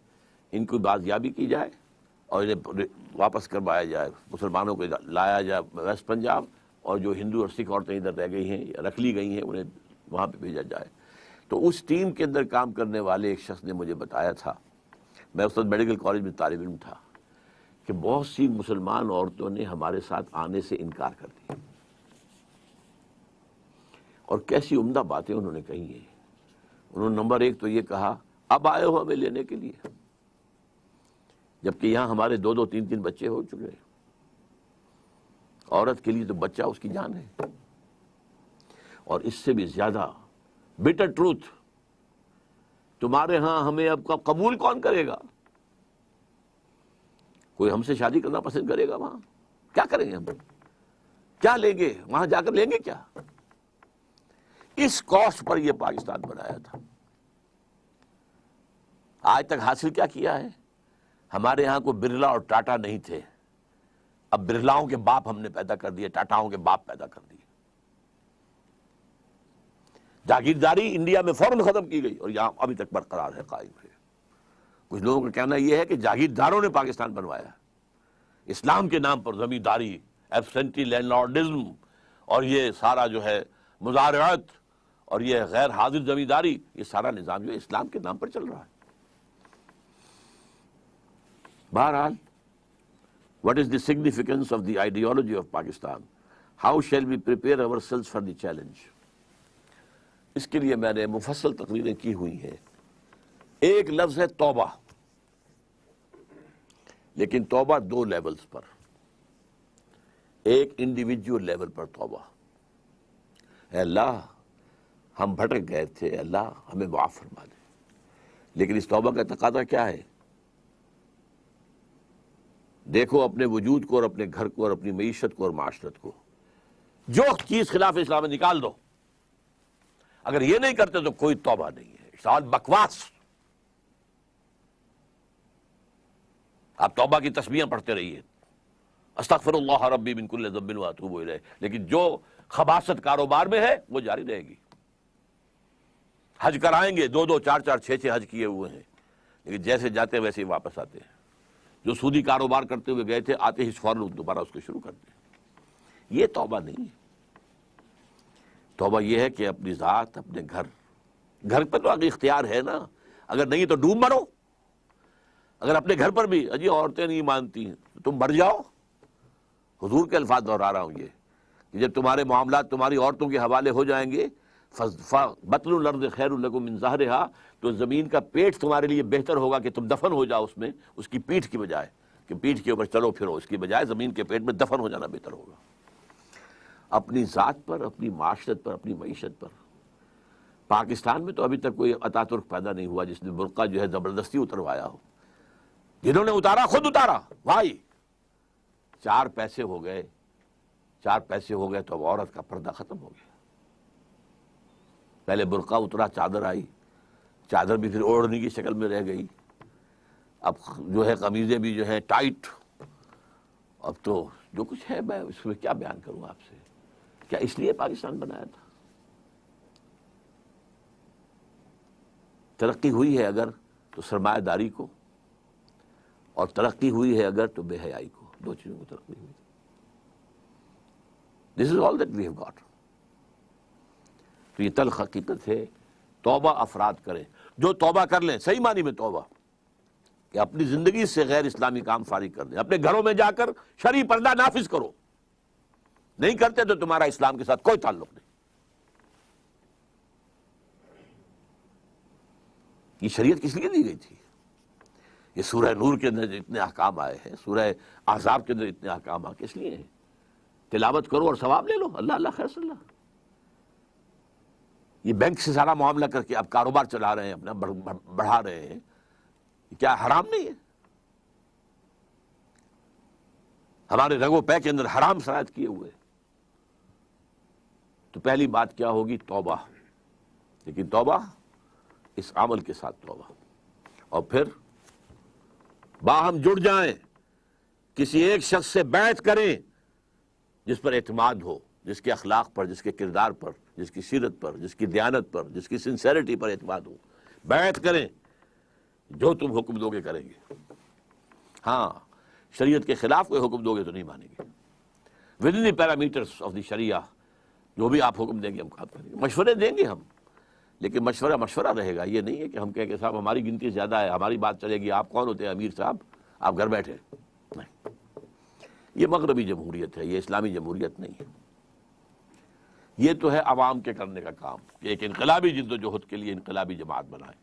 ان کی بازیابی کی جائے اور انہیں واپس کروایا جائے، مسلمانوں کو لایا جائے ویسٹ پنجاب، اور جو ہندو اور سکھ عورتیں ادھر رہ گئی ہیں یا رکھ لی گئی ہیں انہیں وہاں پہ بھیجا جائے۔ تو اس ٹیم کے اندر کام کرنے والے ایک شخص نے مجھے بتایا تھا، میں اس وقت میڈیکل کالج میں طالب علم تھا، کہ بہت سی مسلمان عورتوں نے ہمارے ساتھ آنے سے انکار کر دیا، اور کیسی عمدہ باتیں انہوں نے کہی ہیں۔ انہوں نے نمبر ایک تو یہ کہا، اب آئے ہو ہمیں لینے کے لیے، جبکہ یہاں ہمارے 2 3 بچے ہو چکے ہیں۔ عورت کے لیے تو بچہ اس کی جان ہے، اور اس سے بھی زیادہ بٹر ٹروتھ، تمہارے ہاں ہمیں اب قبول کون کرے گا؟ کوئی ہم سے شادی کرنا پسند کرے گا؟ وہاں کیا کریں گے؟ ہم کیا لیں گے وہاں جا کر؟ لیں گے کیا؟ اس کاسٹ پر یہ پاکستان بنایا تھا۔ آج تک حاصل کیا کیا ہے؟ ہمارے ہاں کوئی برلا اور ٹاٹا نہیں تھے، اب برلاؤں کے باپ ہم نے پیدا کر دیے، ٹاٹاؤں کے باپ پیدا کر دیے۔ جاگیرداری انڈیا میں فوراً ختم کی گئی اور یہاں ابھی تک برقرار ہے، قائم ہے۔ کچھ لوگوں کا کہنا یہ ہے کہ جاگیرداروں نے پاکستان بنوایا، اسلام کے نام پر زمینداری، ایبسنٹی لینڈ لارڈزم، اور یہ سارا جو ہے مزارعت اور یہ غیر حاضر زمینداری، یہ سارا نظام جو ہے اسلام کے نام پر چل رہا ہے۔ بہرحال، what is the significance of the ideology of Pakistan? How shall we prepare ourselves for the challenge? اس کے لیے میں نے مفصل تقریریں کی ہوئی ہیں۔ ایک لفظ ہے توبہ، لیکن توبہ 2 لیولز پر، ایک انڈیویجول لیول پر توبہ، اے اللہ ہم بھٹک گئے تھے، اے اللہ ہمیں معاف فرما دے۔ لیکن اس توبہ کا تقاضا کیا ہے؟ دیکھو اپنے وجود کو اور اپنے گھر کو اور اپنی معیشت کو اور معاشرت کو، جو چیز خلاف اسلام ہے نکال دو۔ اگر یہ نہیں کرتے تو کوئی توبہ نہیں ہے، سوال بکواس۔ آپ توبہ کی تسبیحیں پڑھتے رہیے، استغفر اللہ ربی من کل ذنب واتوب الیہ، لیکن جو خباثت کاروبار میں ہے وہ جاری رہے گی۔ حج کرائیں گے، 2 4 6 حج کیے ہوئے ہیں، لیکن جیسے جاتے ویسے ہی واپس آتے ہیں۔ جو سودی کاروبار کرتے ہوئے گئے تھے، آتے ہی فوراً دوبارہ اس کو شروع کرتے ہیں۔ یہ توبہ نہیں ہے۔ توبہ یہ ہے کہ اپنی ذات، اپنے گھر پہ تو آگے اختیار ہے نا، اگر نہیں تو ڈوب مرو۔ اگر اپنے گھر پر بھی اجی عورتیں نہیں مانتی ہیں تو تم مر جاؤ۔ حضور کے الفاظ دہرا رہا ہوں یہ، کہ جب تمہارے معاملات تمہاری عورتوں کے حوالے ہو جائیں گے، بطن الارض خیر لکم من ظہرہا، تو زمین کا پیٹ تمہارے لیے بہتر ہوگا کہ تم دفن ہو جاؤ اس میں، اس کی پیٹھ کی بجائے، کہ پیٹھ کے اوپر چلو پھرو، اس کی بجائے زمین کے پیٹ میں دفن ہو جانا بہتر ہوگا۔ اپنی ذات پر، اپنی معاشرت پر، اپنی معیشت پر۔ پاکستان میں تو ابھی تک کوئی اتا ترک پیدا نہیں ہوا جس نے برقع جو ہے زبردستی اتروایا ہو۔ جنہوں نے اتارا خود اتارا، بھائی 4 پیسے ہو گئے تو اب عورت کا پردہ ختم ہو گیا۔ پہلے برقع اترا، چادر آئی، چادر بھی پھر اوڑھنے کی شکل میں رہ گئی، اب جو ہے قمیضیں بھی جو ہے ٹائٹ۔ اب تو جو کچھ ہے میں اس میں کیا بیان کروں آپ سے؟ کیا اس لیے پاکستان بنایا تھا؟ ترقی ہوئی ہے اگر تو سرمایہ داری کو، اور ترقی ہوئی ہے اگر تو بے حیائی کو، 2 چیزوں کو ترقی ہوئی۔ This is all that we have got۔ تو یہ تلخ حقیقت ہے۔ توبہ افراد کریں، جو توبہ کر لیں، صحیح معنی میں توبہ، کہ اپنی زندگی سے غیر اسلامی کام فارغ کر دیں، اپنے گھروں میں جا کر شرعی پردہ نافذ کرو۔ نہیں کرتے تو تمہارا اسلام کے ساتھ کوئی تعلق نہیں۔ یہ شریعت کس لیے دی گئی تھی؟ یہ سورہ نور کے اندر اتنے احکام آئے ہیں، سورہ احزاب کے اندر اتنے احکام آئے، کس لیے ہیں؟ تلاوت کرو اور ثواب لے لو، اللہ اللہ خیر صلی اللہ۔ یہ بینک سے سارا معاملہ کر کے اب کاروبار چلا رہے ہیں، اپنا بڑھا رہے ہیں، کیا حرام نہیں ہے؟ ہمارے رگ و پے کے اندر حرام شرائط کیے ہوئے۔ تو پہلی بات کیا ہوگی؟ توبہ۔ لیکن توبہ اس عمل کے ساتھ توبہ، اور پھر باہم جڑ جائیں کسی ایک شخص سے بیعت کریں جس پر اعتماد ہو، جس کے اخلاق پر، جس کے کردار پر، جس کی سیرت پر، جس کی دیانت پر، جس کی سنسیریٹی پر اعتماد ہو، بیعت کریں، جو تم حکم دو گے کریں گے۔ ہاں، شریعت کے خلاف کوئی حکم دو گے تو نہیں مانیں گے۔ Within the parameters of the sharia جو بھی آپ حکم دیں گے ہم کام کریں گے۔ مشورے دیں گے ہم، لیکن مشورہ رہے گا، یہ نہیں ہے کہ ہم کہیں کہ صاحب ہماری گنتی زیادہ ہے، ہماری بات چلے گی، آپ کون ہوتے ہیں امیر صاحب، آپ گھر بیٹھے۔ نہیں، یہ مغربی جمہوریت ہے، یہ اسلامی جمہوریت نہیں ہے۔ یہ تو ہے عوام کے کرنے کا کام کہ ایک انقلابی جد و جہد کے لیے انقلابی جماعت بنائیں۔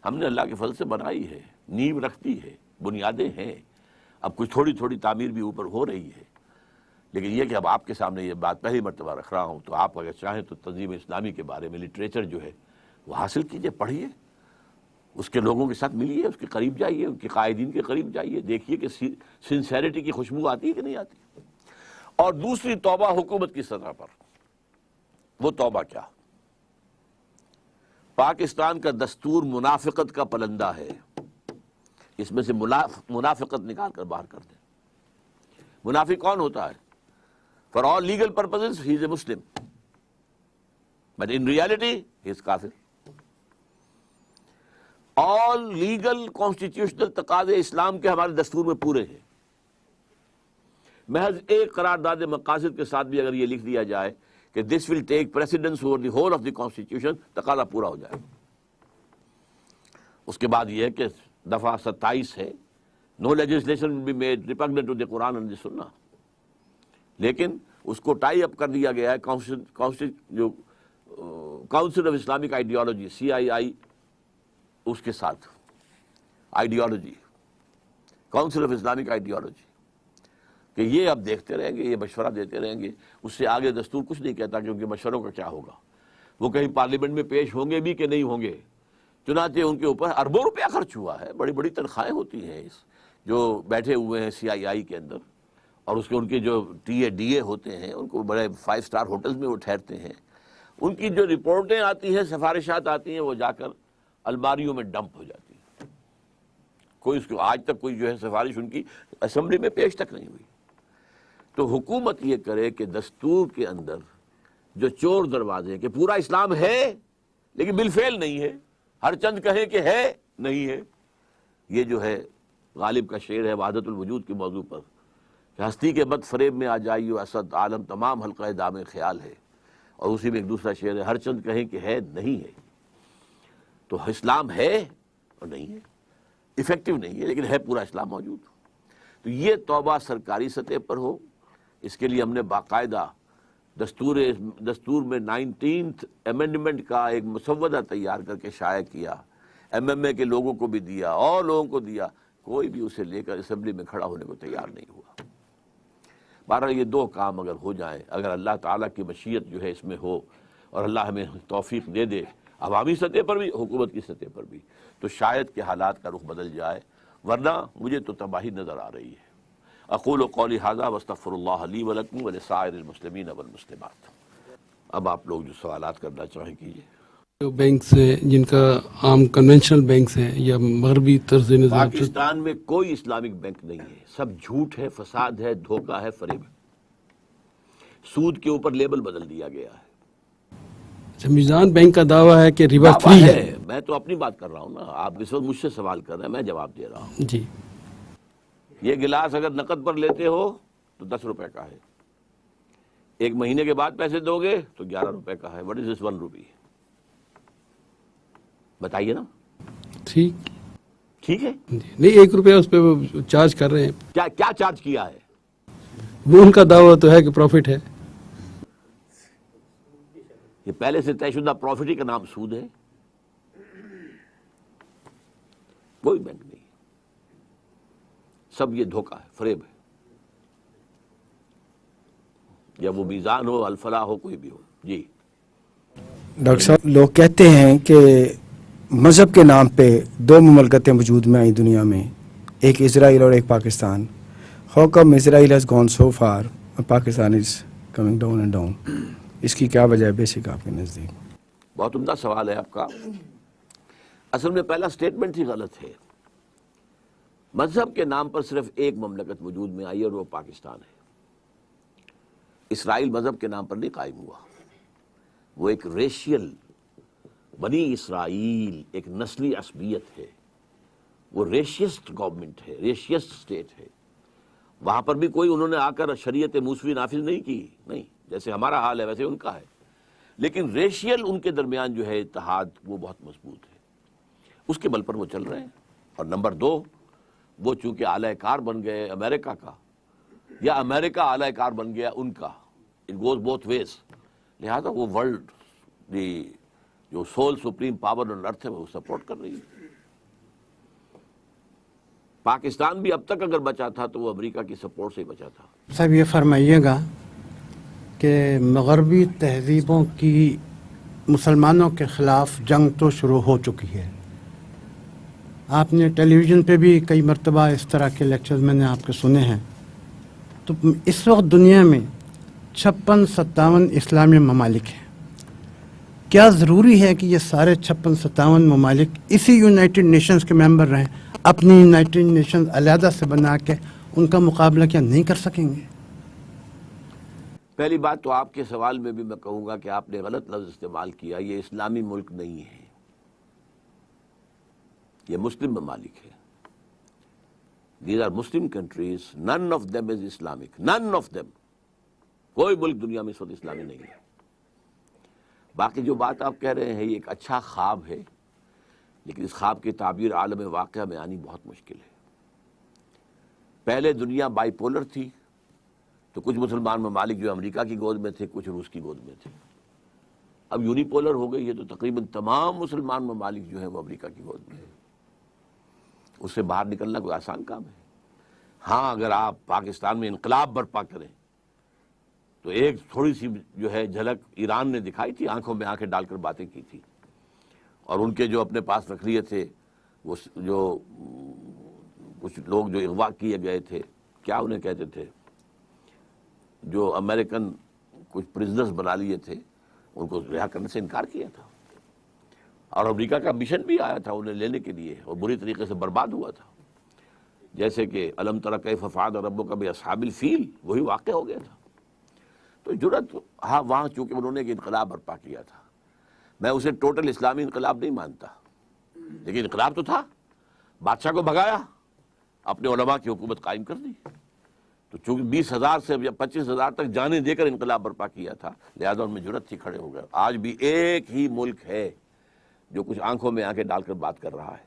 ہم نے اللہ کے فضل سے بنائی ہے، نیو رکھتی ہے، بنیادیں ہیں، اب کچھ تھوڑی تھوڑی تعمیر بھی اوپر ہو رہی ہے، لیکن یہ کہ اب آپ کے سامنے یہ بات پہلی مرتبہ رکھ رہا ہوں، تو آپ اگر چاہیں تو تنظیم اسلامی کے بارے میں لٹریچر جو ہے وہ حاصل کیجئے، پڑھیے، اس کے لوگوں کے ساتھ ملیے، اس کے قریب جائیے، ان کے قائدین کے قریب جائیے، دیکھیے کہ سنسیریٹی کی خوشبو آتی ہے کہ نہیں آتی۔ اور دوسری توبہ حکومت کی سطح پر، وہ توبہ کیا؟ پاکستان کا دستور منافقت کا پلندہ ہے، اس میں سے منافقت نکال کر باہر کر دیں۔ منافق کون ہوتا ہے؟ For all legal purposes he is a Muslim, but in reality he is kafir۔ all legal constitutional تقاضے اسلام کے ہمارے دستور میں پورے ہیں، محض ایک قرارداد مقاصد کے ساتھ بھی اگر یہ لکھ دیا جائے کہ this will take precedence over the whole of the constitution، تقاضا پورا ہو جائے۔ اس کے بعد یہ ہے کہ دفعہ 27 ہے، no legislation will be made repugnant to the Quran and the Sunnah، لیکن اس کو ٹائی اپ کر دیا گیا ہے council of Islamic ideology CII، اس کے ساتھ ideology, council of Islamic ideology, کہ یہ اب دیکھتے رہیں گے، یہ مشورہ دیتے رہیں گے، اس سے آگے دستور کچھ نہیں کہتا کیونکہ مشوروں کا کیا ہوگا، وہ کہیں پارلیمنٹ میں پیش ہوں گے بھی کہ نہیں ہوں گے۔ چنانچہ ان کے اوپر اربوں روپیہ خرچ ہوا ہے، بڑی بڑی تنخواہیں ہوتی ہیں جو بیٹھے ہوئے ہیں CII کے اندر، اور اس کے ان کے جو DA ہوتے ہیں، ان کو بڑے 5 اسٹار ہوٹلز میں وہ ٹھہرتے ہیں، ان کی جو رپورٹیں آتی ہیں، سفارشات آتی ہیں، وہ جا کر الماریوں میں ڈمپ ہو جاتی ہیں۔ کوئی اس کو آج تک کوئی جو ہے سفارش ان کی اسمبلی میں پیش تک نہیں ہوئی۔ تو حکومت یہ کرے کہ دستور کے اندر جو چور دروازے ہیں کہ پورا اسلام ہے لیکن بالفعل نہیں ہے، ہر چند کہیں کہ ہے نہیں ہے۔ یہ جو ہے غالب کا شعر ہے وحدت الوجود کے موضوع پر کہ ہستی کے بد فریب میں آ جائیو اسد، عالم تمام حلقہ دام خیال ہے، اور اسی میں ایک دوسرا شعر ہے ہر چند کہیں کہ ہے نہیں ہے۔ تو اسلام ہے اور نہیں ہے، ایفیکٹو نہیں ہے، لیکن ہے پورا اسلام موجود۔ تو یہ توبہ سرکاری سطح پر ہو، اس کے لیے ہم نے باقاعدہ دستور میں 19th امینڈمنٹ کا ایک مسودہ تیار کر کے شائع کیا، MMA کے لوگوں کو بھی دیا اور لوگوں کو دیا، کوئی بھی اسے لے کر اسمبلی میں کھڑا ہونے کو تیار نہیں ہوا۔ بہرحال یہ دو کام اگر ہو جائیں، اگر اللہ تعالیٰ کی مشیت جو ہے اس میں ہو اور اللہ ہمیں توفیق دے دے عوامی سطح پر بھی، حکومت کی سطح پر بھی، تو شاید کہ حالات کا رخ بدل جائے، ورنہ مجھے تو تباہی نظر آ رہی ہے۔ اقول قولی ھذا واستغفر اللہ لی ولکم ولسائر المسلمین والمسلمات۔ اب آپ لوگ جو سوالات کرنا چاہیں کیجیے۔ جو بینکس ہیں جن کا عام کنونشنل بینکس ہیں یا مغربی طرز نظام، پاکستان میں کوئی اسلامک بینک نہیں ہے، سب جھوٹ ہے، فساد ہے، دھوکہ ہے، فریب ہے۔ سود کے اوپر لیبل بدل دیا گیا ہے۔ میزان بینک کا دعویٰ ہے کہ ربا فری ہے۔ میں تو اپنی بات کر رہا ہوں نا، آپ اس وقت مجھ سے سوال کر رہے ہیں، میں جواب دے رہا ہوں۔ جی، یہ گلاس اگر نقد پر لیتے ہو تو 10 روپے کا ہے، 1 مہینے کے بعد پیسے دو گے تو 11 روپے کا ہے۔ وٹ از دس 1 روپی؟ بتائیے نا۔ ٹھیک ہے، نہیں 1 روپیہ اس پہ چارج کر رہے ہیں۔ کیا چارج کیا ہے؟ وہ ان کا دعویٰ تو ہے کہ پروفٹ ہے۔ یہ پہلے سے طے شدہ پروفٹ ہی کا نام سود ہے۔ کوئی بینک نہیں، سب یہ دھوکہ ہے، فریب ہے، یا وہ میزان ہو، الفلاح ہو، کوئی بھی ہو۔ جی ڈاکٹر صاحب، لوگ کہتے ہیں کہ مذہب کے نام پہ 2 مملکتیں وجود میں آئی دنیا میں، ایک اسرائیل اور ایک Pakistan. How come Israel has gone so far اور Pakistan is coming down and down? اس کی کیا وجہ ہے بیسک آپ کے نزدیک؟ بہت عمدہ سوال ہے آپ کا۔ اصل میں پہلا سٹیٹمنٹ ہی غلط ہے۔ مذہب کے نام پر صرف ایک مملکت وجود میں آئی ہے اور وہ پاکستان ہے. اسرائیل مذہب کے نام پر نہیں قائم ہوا. وہ ایک ریشیل، بنی اسرائیل ایک نسلی عصبیت ہے. وہ ریشیسٹ گورنمنٹ ہے، ریشیسٹ اسٹیٹ ہے. وہاں پر بھی کوئی انہوں نے آ کر شریعت موسوی نافذ نہیں کی، نہیں، جیسے ہمارا حال ہے ویسے ان کا ہے. لیکن ریشیل ان کے درمیان جو ہے اتحاد وہ بہت مضبوط ہے. اس کے بل پر وہ چل رہے ہیں. اور نمبر دو، وہ چونکہ اعلی کار بن گئے امریکہ کا، یا امریکہ اعلی کار بن گیا ان کا، اٹ گوز بوتھ ویز. لہذا وہ ورلڈ دی جو سول سپریم پاور آن ارتھ ہے وہ سپورٹ کر رہی ہے. پاکستان بھی اب تک اگر بچا تھا تو وہ امریکہ کی سپورٹ سے ہی بچا تھا. صاحب یہ فرمائیے گا کہ مغربی تہذیبوں کی مسلمانوں کے خلاف جنگ تو شروع ہو چکی ہے. آپ نے ٹیلی ویژن پہ بھی کئی مرتبہ اس طرح کے لیکچرز میں نے آپ کے سنے ہیں. تو اس وقت دنیا میں 56-57 اسلامی ممالک ہیں. کیا ضروری ہے کہ یہ سارے 56-57 ممالک اسی یونائٹڈ نیشنز کے ممبر رہیں؟ اپنی یونائٹڈ نیشنز علیحدہ سے بنا کے ان کا مقابلہ کیا نہیں کر سکیں گے؟ پہلی بات تو آپ کے سوال میں بھی میں کہوں گا کہ آپ نے غلط لفظ استعمال کیا. یہ اسلامی ملک نہیں ہے، یہ مسلم ممالک ہے. These are Muslim countries. None of them is Islamic. None of them. کوئی ملک دنیا میں اس وقت اسلامی نہیں ہے. باقی جو بات آپ کہہ رہے ہیں یہ ایک اچھا خواب ہے، لیکن اس خواب کی تعبیر عالم واقعہ میں آنی بہت مشکل ہے. پہلے دنیا بائی پولر تھی تو کچھ مسلمان ممالک جو امریکہ کی گود میں تھے، کچھ روس کی گود میں تھے. اب یونی پولر ہو گئی ہے تو تقریباً تمام مسلمان ممالک جو ہیں وہ امریکہ کی گود میں ہیں. اس سے باہر نکلنا کوئی آسان کام ہے. ہاں اگر آپ پاکستان میں انقلاب برپا کریں تو ایک تھوڑی سی جو ہے جھلک ایران نے دکھائی تھی، آنکھوں میں آنکھیں ڈال کر باتیں کی تھی. اور ان کے جو اپنے پاس رکھ لیے تھے وہ جو کچھ لوگ جو اغوا کیے گئے تھے، کیا انہیں کہتے تھے، جو امریکن کچھ پرزنرز بنا لیے تھے، ان کو رہا کرنے سے انکار کیا تھا. اور امریکہ کا مشن بھی آیا تھا انہیں لینے کے لیے اور بری طریقے سے برباد ہوا تھا. جیسے کہ الم تر کیف فعل ربک باصحاب الفیل، وہی واقع ہو گیا تھا. تو جرأت، ہاں وہاں چونکہ انہوں نے ایک انقلاب برپا کیا تھا. میں اسے ٹوٹل اسلامی انقلاب نہیں مانتا، لیکن انقلاب تو تھا. بادشاہ کو بھگایا، اپنے علماء کی حکومت قائم کر دی. تو چونکہ 20,000 سے یا 25,000 تک جانیں دے کر انقلاب برپا کیا تھا، لہذا ان میں جرأت تھی، کھڑے ہو گئے. آج بھی ایک ہی ملک ہے جو کچھ آنکھوں میں آنکھیں ڈال کر بات کر رہا ہے.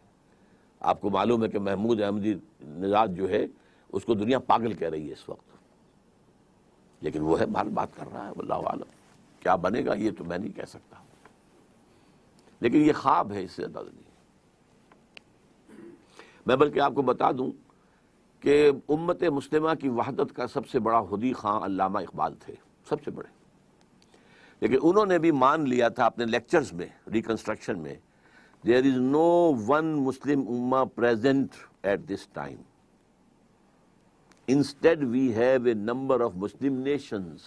آپ کو معلوم ہے کہ محمود احمدی نژاد جو ہے اس کو دنیا پاگل کہہ رہی ہے اس وقت، لیکن وہ ہے بات کر رہا ہے. واللہ عالم کیا بنے گا یہ تو میں نہیں کہہ سکتا، لیکن یہ خواب ہے، اس سے زیادہ نہیں. میں بلکہ آپ کو بتا دوں کہ امت مسلمہ کی وحدت کا سب سے بڑا حدی خواں علامہ اقبال تھے، سب سے بڑے. لیکن انہوں نے بھی مان لیا تھا اپنے لیکچرز میں، ریکنسٹرکشن میں، there is no one Muslim ummah present at this time. Instead we have a number of Muslim nations.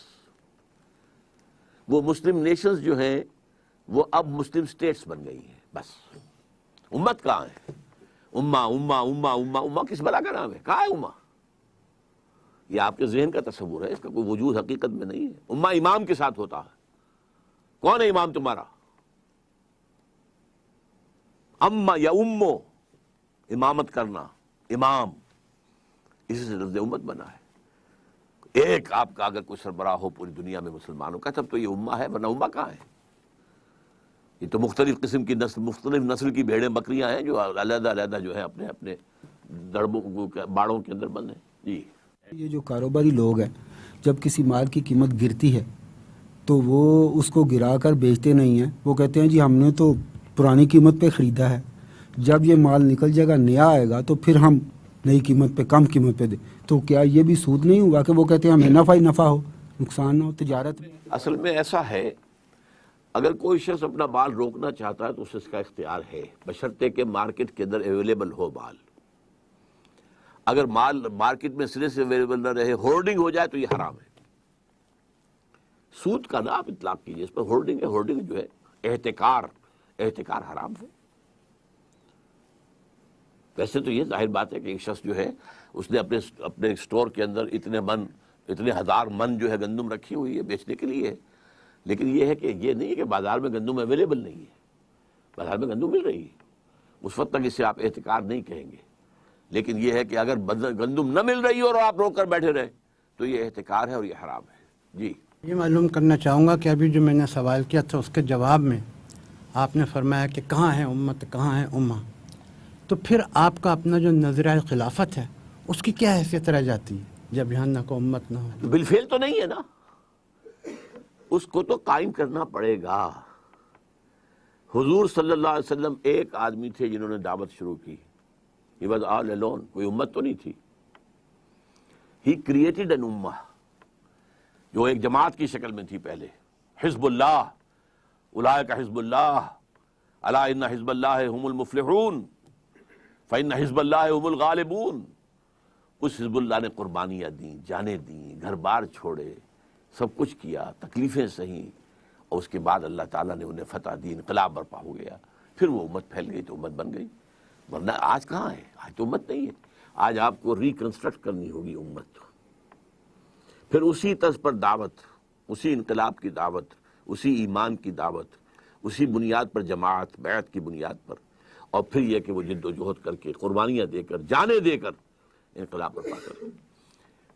وہ مسلم نیشنز جو ہیں وہ اب مسلم سٹیٹس بن گئی ہیں. بس امت کہاں ہے؟ امہ امہ امہ امہ امہ کس بلا کا نام ہے؟ کہاں ہے امہ؟ یہ آپ کے ذہن کا تصور ہے، اس کا کوئی وجود حقیقت میں نہیں ہے. امہ امام کے ساتھ ہوتا ہے. کون ہے امام تمہارا؟ امہ یا امو، امامت کرنا، امام، اسی سے لفظ امت بنا ہے. ایک آپ کا اگر کوئی سربراہ ہو پوری دنیا میں مسلمانوں کا، تب تو یہ امہ ہے، ورنہ امہ کہاں ہے؟ یہ تو مختلف قسم کی نسل، مختلف نسل کی بھیڑیں بکریاں ہیں جو علیحدہ علیحدہ جو ہے اپنے اپنے دربوں باڑوں کے اندر بند ہیں. جی یہ جو کاروباری لوگ ہیں، جب کسی مال کی قیمت گرتی ہے تو وہ اس کو گرا کر بیچتے نہیں ہیں. وہ کہتے ہیں جی ہم نے تو پرانی قیمت پہ خریدا ہے، جب یہ مال نکل جائے گا، نیا آئے گا تو پھر ہم نئی قیمت پہ، کم قیمت پہ دیں. تو کیا یہ بھی سود نہیں ہوا کہ وہ کہتے ہیں ہمیں نفع ہی نفع ہو، نقصان نہ ہو تجارت میں؟ اصل میں ایسا ہے، اگر کوئی شخص اپنا مال روکنا چاہتا ہے تو اس کا اختیار ہے، بشرطے کہ مارکیٹ کے اندر اویلیبل ہو مال. اگر مال مارکیٹ میں سرے سے اویلیبل نہ رہے، ہولڈنگ ہو جائے تو یہ حرام ہے. سود کا نہ آپ اطلاق کیجیے، اس پر ہولڈنگ ہے. ہولڈنگ جو ہے احتکار حرام ہے. ویسے تو یہ ظاہر بات ہے کہ ایک شخص جو ہے اس نے اپنے اسٹور کے اندر اتنے ہزار من جو ہے گندم رکھی ہوئی ہے بیچنے کے لیے، لیکن یہ ہے کہ یہ نہیں ہے کہ بازار میں گندم اویلیبل نہیں ہے، بازار میں گندم مل رہی ہے، اس وقت تک اسے آپ احتکار نہیں کہیں گے. لیکن یہ ہے کہ اگر گندم نہ مل رہی ہو اور آپ روک کر بیٹھے رہے تو یہ احتکار ہے اور یہ حرام ہے. جی یہ معلوم کرنا چاہوں گا کہ ابھی جو میں نے سوال کیا تھا اس کے جواب میں آپ نے فرمایا کہ کہاں ہے امت، کہاں ہے امہ، تو پھر آپ کا اپنا جو نظریہ خلافت ہے اس کی کیا حیثیت رہ جاتی ہے جب یہاں نہ کوئی امت نہ ہو؟ بالفعل تو نہیں ہے نا، اس کو تو قائم کرنا پڑے گا. حضور صلی اللہ علیہ وسلم ایک آدمی تھے جنہوں نے دعوت شروع کی. He was all alone. کوئی امت تو نہیں تھی. He created an ummah جو ایک جماعت کی شکل میں تھی پہلے. حزب اللہ، اولئک حزب اللہ، الا ان حزب اللہ هم المفلحون فإن حزب اللہ هم الغالبون. اس حزب اللہ نے قربانیاں دیں، جانیں دیں، گھر بار چھوڑے، سب کچھ کیا، تکلیفیں سہیں، اور اس کے بعد اللہ تعالیٰ نے انہیں فتح دی، انقلاب برپا ہو گیا. پھر وہ امت پھیل گئی تو امت بن گئی. ورنہ آج کہاں ہے؟ آج تو امت نہیں ہے. آج آپ کو ریکنسٹرکٹ کرنی ہوگی امت. پھر اسی طرز پر دعوت، اسی انقلاب کی دعوت، اسی ایمان کی دعوت، اسی بنیاد پر جماعت، بیعت کی بنیاد پر، اور پھر یہ کہ وہ جد و جہد کر کے، قربانیاں دے کر، جانیں دے کر انقلاب برپا کریں.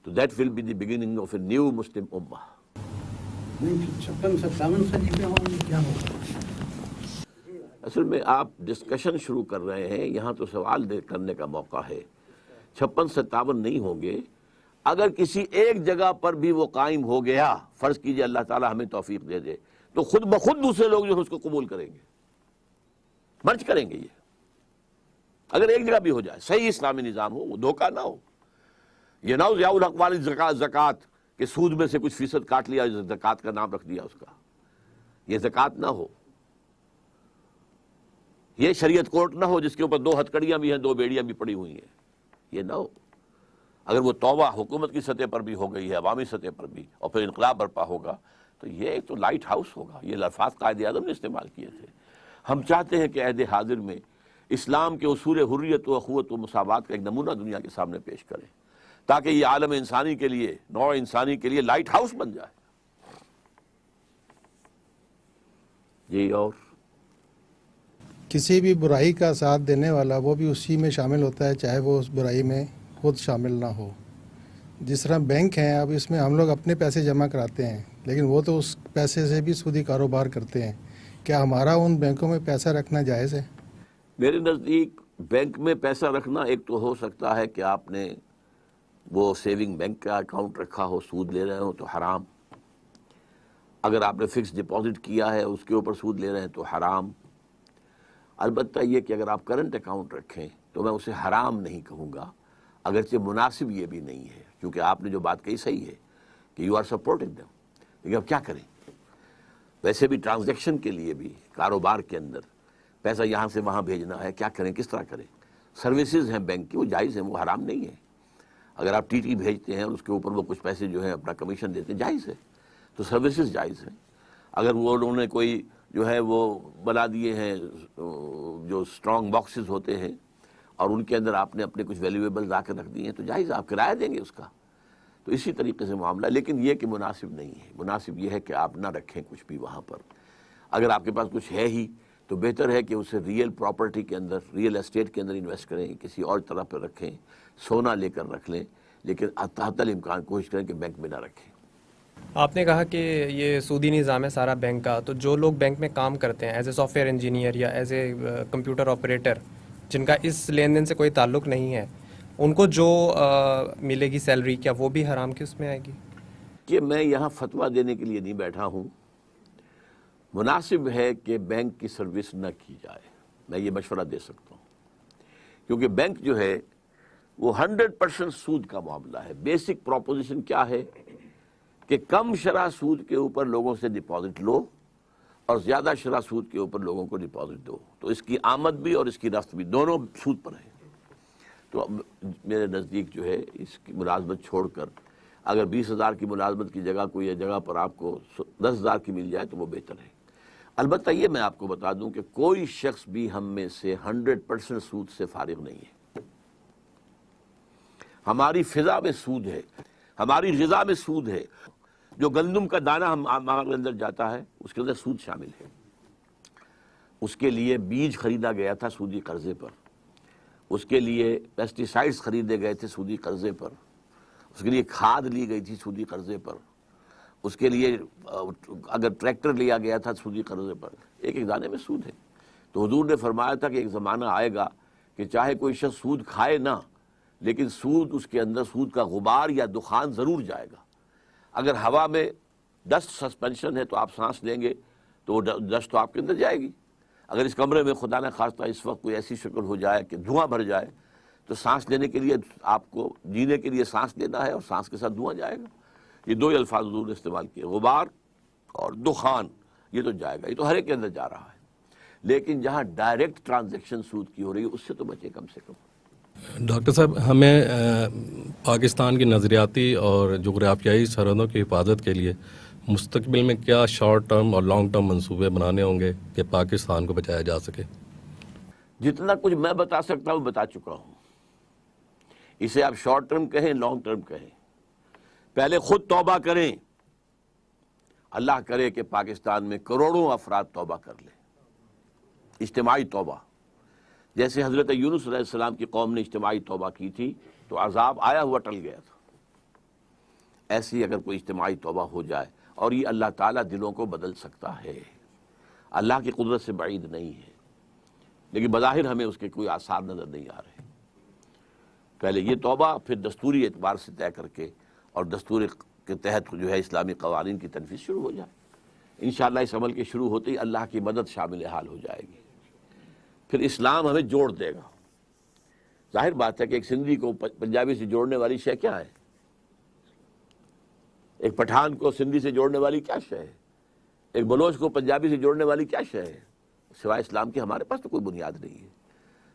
تو that will be the beginning of a new Muslim امہ. نہیں 56-57 خلیفے ہوں گے کیا ہوگا؟ اصل میں آپ ڈسکشن شروع کر رہے ہیں، یہاں تو سوال کرنے کا موقع ہے. 56-57 نہیں ہوں گے. اگر کسی ایک جگہ پر بھی وہ قائم ہو گیا، فرض کیجئے اللہ تعالی ہمیں توفیق دے دے، تو خود بخود دوسرے لوگ جو ہے اس کو قبول کریں گے، مرج کریں گے. یہ اگر ایک جگہ بھی ہو جائے، صحیح اسلامی نظام ہو، وہ دھوکہ نہ ہو. یہ نہ ہو ضیاء الحق والی زکوٰۃ کہ سود میں سے کچھ فیصد کاٹ لیا، زکوٰۃ کا نام رکھ دیا اس کا. یہ زکوٰۃ نہ ہو. یہ شریعت کورٹ نہ ہو جس کے اوپر 2 ہتکڑیاں بھی ہیں، 2 بیڑیاں بھی پڑی ہوئی ہیں. یہ نہ ہو. اگر وہ توبہ حکومت کی سطح پر بھی ہو گئی ہے، عوامی سطح پر بھی، اور پھر انقلاب برپا ہوگا، تو یہ ایک تو لائٹ ہاؤس ہوگا. یہ الفاظ قائد اعظم نے استعمال کیے تھے. ہم چاہتے ہیں کہ عہد حاضر میں اسلام کے اصول حریت و اخوت و مساوات کا ایک نمونہ دنیا کے سامنے پیش کریں، تاکہ یہ عالم انسانی کے لیے، نوع انسانی کے لیے لائٹ ہاؤس بن جائے. جی. اور کسی بھی برائی کا ساتھ دینے والا وہ بھی اسی میں شامل ہوتا ہے، چاہے وہ اس برائی میں خود شامل نہ ہو. جس طرح بینک ہیں، اب اس میں ہم لوگ اپنے پیسے جمع کراتے ہیں، لیکن وہ تو اس پیسے سے بھی سودی کاروبار کرتے ہیں. کیا ہمارا ان بینکوں میں پیسہ رکھنا جائز ہے؟ میرے نزدیک بینک میں پیسہ رکھنا ایک تو ہو سکتا ہے کہ آپ نے وہ سیونگ بینک کا اکاؤنٹ رکھا ہو، سود لے رہے ہو تو حرام. اگر آپ نے فکس ڈپازٹ کیا ہے اس کے اوپر سود لے رہے ہیں تو حرام. البتہ یہ کہ اگر آپ کرنٹ اکاؤنٹ رکھیں تو میں اسے حرام نہیں کہوں گا، اگرچہ مناسب یہ بھی نہیں ہے، کیونکہ آپ نے جو بات کہی صحیح ہے کہ یو آر سپورٹنگ دیم. لیکن اب کیا کریں؟ ویسے بھی ٹرانزیکشن کے لیے بھی، کاروبار کے اندر پیسہ یہاں سے وہاں بھیجنا ہے، کیا کریں، کس طرح کریں؟ سروسز ہیں بینک کی، وہ جائز ہیں، وہ حرام نہیں ہے. اگر آپ ٹی ٹی بھیجتے ہیں اور اس کے اوپر وہ کچھ پیسے جو ہیں اپنا کمیشن دیتے ہیں، جائز ہے. تو سروسز جائز ہیں. اگر وہ انہوں نے کوئی جو ہے وہ بنا دیے ہیں جو اسٹرانگ باکسز ہوتے ہیں اور ان کے اندر آپ نے اپنے کچھ ویلیویبلز آ کے رکھ دیے ہیں تو جائز، آپ کرایہ دیں گے اس کا. تو اسی طریقے سے معاملہ ہے. لیکن یہ کہ مناسب نہیں ہے. مناسب یہ ہے کہ آپ نہ رکھیں کچھ بھی وہاں پر. اگر آپ کے پاس کچھ ہے ہی تو بہتر ہے کہ اسے ریئل پراپرٹی کے اندر، ریئل اسٹیٹ کے اندر انویسٹ کریں، کسی اور طرح پہ رکھیں، سونا لے کر رکھ لیں، لیکن تحت الامکان کوشش کریں کہ بینک میں نہ رکھیں. آپ نے کہا کہ یہ سودی نظام ہے سارا بینک کا، تو جو لوگ بینک میں کام کرتے ہیں as a soft where engineer یا ایز اے کمپیوٹر آپریٹر، جن کا اس لین دین سے کوئی تعلق نہیں ہے، ان کو جو ملے گی سیلری، کیا وہ بھی حرام کی اس میں آئے گی؟ کہ میں یہاں فتویٰ دینے کے لیے نہیں بیٹھا ہوں. مناسب ہے کہ بینک کی سروس نہ کی جائے، میں یہ مشورہ دے سکتا ہوں، کیونکہ بینک جو ہے وہ 100% سود کا معاملہ ہے. بیسک پروپوزیشن کیا ہے کہ کم شرح سود کے اوپر لوگوں سے ڈپازٹ لو اور زیادہ شرح سود کے اوپر لوگوں کو ڈپازٹ دو، تو اس کی آمد بھی اور اس کی رفت بھی دونوں سود پر ہیں. تو میرے نزدیک جو ہے اس کی ملازمت چھوڑ کر اگر 20,000 کی ملازمت کی جگہ کوئی جگہ پر آپ کو 10,000 کی مل جائے تو وہ بہتر ہے. البتہ یہ میں آپ کو بتا دوں کہ کوئی شخص بھی ہم میں سے 100% سود سے فارغ نہیں ہے. ہماری فضا میں سود ہے، ہماری غذا میں سود ہے. جو گندم کا دانہ ہمارے اندر جاتا ہے اس کے اندر سود شامل ہے. اس کے لیے بیج خریدا گیا تھا سودی قرضے پر، اس کے لیے پیسٹی سائڈز خریدے گئے تھے سودی قرضے پر، اس کے لیے کھاد لی گئی تھی سودی قرضے پر، اس کے لیے اگر ٹریکٹر لیا گیا تھا سودی قرضے پر. ایک ایک دانے میں سود ہے. تو حضور نے فرمایا تھا کہ ایک زمانہ آئے گا کہ چاہے کوئی شخص سود کھائے نہ، لیکن سود اس کے اندر سود کا غبار یا دخان ضرور جائے گا. اگر ہوا میں ڈسٹ سسپینشن ہے تو آپ سانس لیں گے تو وہ ڈسٹ تو آپ کے اندر جائے گی. اگر اس کمرے میں خدا نہ خواستہ اس وقت کوئی ایسی شکل ہو جائے کہ دھواں بھر جائے تو سانس لینے کے لیے آپ کو جینے کے لیے سانس لینا ہے اور سانس کے ساتھ دھواں جائے گا. یہ دو ہی الفاظ حضور نے استعمال کیے، غبار اور دخان. یہ تو جائے گا، یہ تو ہر ایک کے اندر جا رہا ہے. لیکن جہاں ڈائریکٹ ٹرانزیکشن سود کی ہو رہی ہے اس سے تو بچے کم سے کم. ڈاکٹر صاحب، ہمیں پاکستان کی نظریاتی اور جغرافیائی سرحدوں کی حفاظت کے لیے مستقبل میں کیا شارٹ ٹرم اور لانگ ٹرم منصوبے بنانے ہوں گے کہ پاکستان کو بچایا جا سکے؟ جتنا کچھ میں بتا سکتا ہوں بتا چکا ہوں. اسے آپ شارٹ ٹرم کہیں لانگ ٹرم کہیں، پہلے خود توبہ کریں. اللہ کرے کہ پاکستان میں کروڑوں افراد توبہ کر لیں، اجتماعی توبہ. جیسے حضرت یونس علیہ السلام کی قوم نے اجتماعی توبہ کی تھی تو عذاب آیا ہوا ٹل گیا تھا. ایسی اگر کوئی اجتماعی توبہ ہو جائے، اور یہ اللہ تعالیٰ دلوں کو بدل سکتا ہے، اللہ کی قدرت سے بعید نہیں ہے، لیکن بظاہر ہمیں اس کے کوئی آثار نظر نہیں آ رہے. پہلے یہ توبہ، پھر دستوری اعتبار سے طے کر کے اور دستور کے تحت جو ہے اسلامی قوانین کی تنفیذ شروع ہو جائے. انشاءاللہ اس عمل کے شروع ہوتے ہی اللہ کی مدد شامل حال ہو جائے گی. پھر اسلام ہمیں جوڑ دے گا. ظاہر بات ہے کہ ایک سندھی کو پنجابی سے جوڑنے والی شے کیا ہے؟ ایک پٹھان کو سندھی سے جوڑنے والی کیا شے ہے؟ ایک بلوچ کو پنجابی سے جوڑنے والی کیا شے ہے؟ سوائے اسلام کے ہمارے پاس تو کوئی بنیاد نہیں ہے.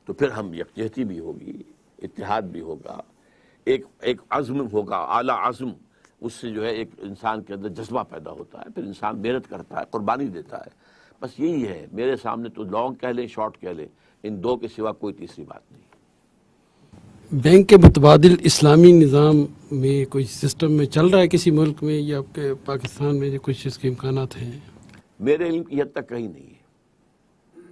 تو پھر ہم یکجہتی بھی ہوگی، اتحاد بھی ہوگا، ایک عزم ہوگا، اعلیٰ عزم. اس سے جو ہے ایک انسان کے اندر جذبہ پیدا ہوتا ہے، پھر انسان محنت کرتا ہے، قربانی دیتا ہے. بس یہی ہے. میرے سامنے تو لانگ کہہ لیں شارٹ کہہ لیں، ان دو کے سوا کوئی تیسری بات نہیں. بینک کے متبادل اسلامی نظام میں کوئی سسٹم میں چل رہا ہے کسی ملک میں، یا آپ کے پاکستان میں جو کچھ اس کے امکانات ہیں؟ میرے علم کی حد تک کہیں نہیں ہے.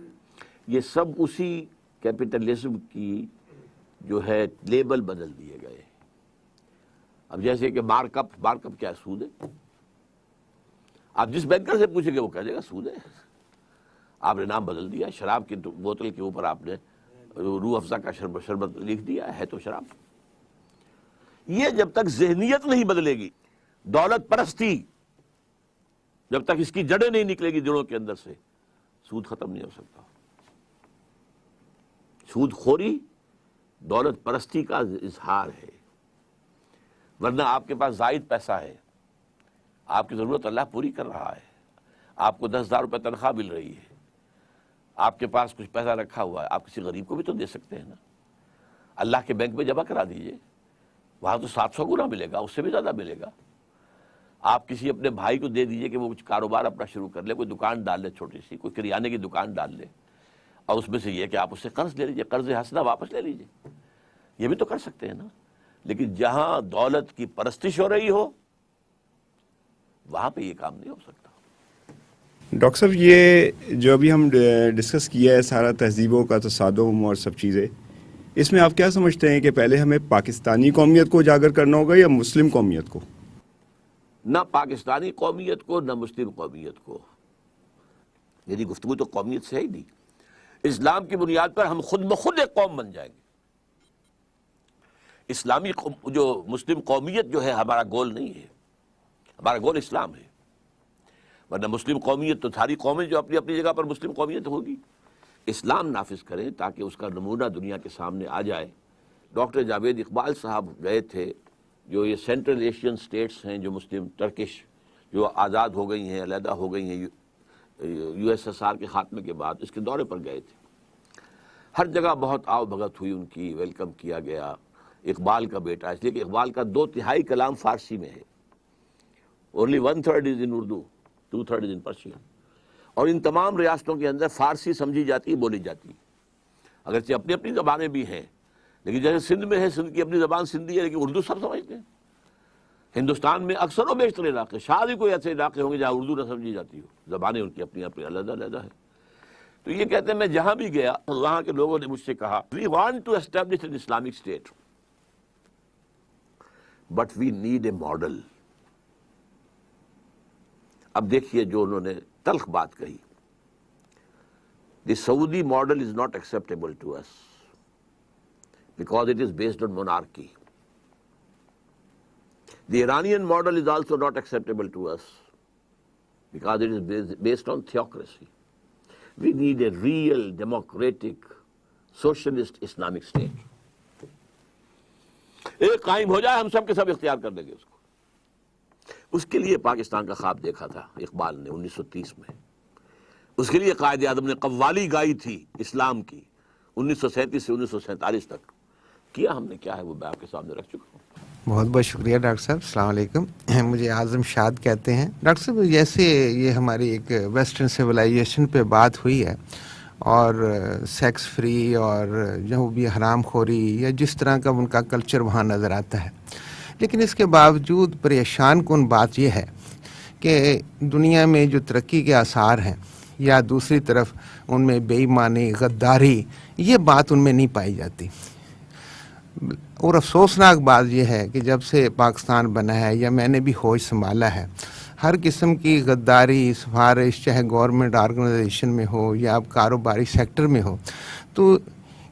یہ سب اسی کیپٹلزم کی جو ہے لیبل بدل دیے گئے. اب جیسے کہ مارک اپ کیا ہے؟ سود ہے. آپ جس بینکر سے پوچھیں گے وہ کہہ دے گا سود ہے. آپ نے نام بدل دیا. شراب کی بوتل کے اوپر آپ نے روح افزا کا شربت لکھ دیا ہے تو شراب. یہ جب تک ذہنیت نہیں بدلے گی، دولت پرستی جب تک اس کی جڑیں نہیں نکلے گی دلوں کے اندر سے، سود ختم نہیں ہو سکتا. سود خوری دولت پرستی کا اظہار ہے. ورنہ آپ کے پاس زائد پیسہ ہے، آپ کی ضرورت اللہ پوری کر رہا ہے، آپ کو 10,000 روپے تنخواہ مل رہی ہے، آپ کے پاس کچھ پیسہ رکھا ہوا ہے، آپ کسی غریب کو بھی تو دے سکتے ہیں نا. اللہ کے بینک میں جمع کرا دیجئے، وہاں تو 700 گنا ملے گا، اس سے بھی زیادہ ملے گا. آپ کسی اپنے بھائی کو دے دیجئے کہ وہ کچھ کاروبار اپنا شروع کر لے، کوئی دکان ڈال لے، چھوٹی سی کوئی کریانے کی دکان ڈال لے، اور اس میں سے یہ کہ آپ اس سے قرض لے لیجئے، قرض حسنہ واپس لے لیجئے. یہ بھی تو کر سکتے ہیں نا. لیکن جہاں دولت کی پرستش ہو رہی ہو وہاں پہ یہ کام نہیں ہو سکتا. ڈاکٹر صاحب، یہ جو ابھی ہم ڈسکس کیا ہے سارا تہذیبوں کا تصادم اور سب چیزیں، اس میں آپ کیا سمجھتے ہیں کہ پہلے ہمیں پاکستانی قومیت کو اجاگر کرنا ہوگا یا مسلم قومیت کو؟ نہ پاکستانی قومیت کو نہ مسلم قومیت کو. میری گفتگو تو قومیت سے ہی نہیں. اسلام کی بنیاد پر ہم خود بخود ایک قوم بن جائیں گے. اسلامی جو مسلم قومیت جو ہے ہمارا گول نہیں ہے، ہمارا گول اسلام ہے. ورنہ مسلم قومیت تو ساری قومیں جو اپنی اپنی جگہ پر مسلم قومیت ہوگی. اسلام نافذ کریں تاکہ اس کا نمونہ دنیا کے سامنے آ جائے. ڈاکٹر جاوید اقبال صاحب گئے تھے، جو یہ سینٹرل ایشین سٹیٹس ہیں جو مسلم ٹرکش جو آزاد ہو گئی ہیں، علیحدہ ہو گئی ہیں یو ایس ایس آر کے خاتمے کے بعد، اس کے دورے پر گئے تھے. ہر جگہ بہت آؤ بھگت ہوئی ان کی، ویلکم کیا گیا. اقبال کا بیٹا، اس لیے کہ اقبال کا 2/3 کلام فارسی میں ہے. only 1/3 is in Urdu, 2/3 is in Persian. اور ان تمام ریاستوں کے اندر فارسی سمجھی جاتی، بولی جاتی. اگرچہ اپنی اپنی زبانیں بھی ہیں لیکن جیسے سندھ میں ہے، سندھ کی اپنی زبان سندھی ہے، لیکن اردو سب سمجھتے ہیں. ہندوستان میں اکثر و بیشتر علاقے، شاید ہی کوئی ایسے علاقے ہوں گے جہاں اردو نہ سمجھی جاتی ہو. زبانیں ان کی اپنی اپنی علیحدہ علیحدہ ہے. تو یہ کہتے ہیں میں جہاں بھی گیا وہاں کے لوگوں نے مجھ سے کہا we want to establish an Islamic state but we need a model. اب دیکھیے جو انہوں نے تلخ بات کہی، the Saudi model is not acceptable to us because it is based on monarchy. The Iranian model is also not acceptable to us because it is based on theocracy. We need a real democratic socialist Islamic state. ایک قائم ہو جائے ہم سب کے سب اختیار کر دیں گے اس کو. اس کے لیے پاکستان کا خواب دیکھا تھا اقبال نے 1930 میں. اس کے لیے قائد اعظم نے قوالی گائی تھی اسلام کی 1937 سے 1947 تک. کیا ہم نے کیا ہے وہ میں آپ کے سامنے رکھ چکا ہوں. بہت بہت شکریہ ڈاکٹر صاحب. السلام علیکم. مجھے اعظم شاد کہتے ہیں. ڈاکٹر صاحب جیسے یہ ہماری ایک ویسٹرن سویلائزیشن پہ بات ہوئی ہے اور سیکس فری اور جو بھی حرام خوری یا جس طرح کا ان کا کلچر وہاں نظر آتا ہے، لیکن اس کے باوجود پریشان کن بات یہ ہے کہ دنیا میں جو ترقی کے آثار ہیں یا دوسری طرف ان میں بے ایمانی، غداری، یہ بات ان میں نہیں پائی جاتی. اور افسوسناک بات یہ ہے کہ جب سے پاکستان بنا ہے یا میں نے بھی ہوش سنبھالا ہے، ہر قسم کی غداری، سفارش، چاہے گورنمنٹ آرگنائزیشن میں ہو یا اب کاروباری سیکٹر میں ہو، تو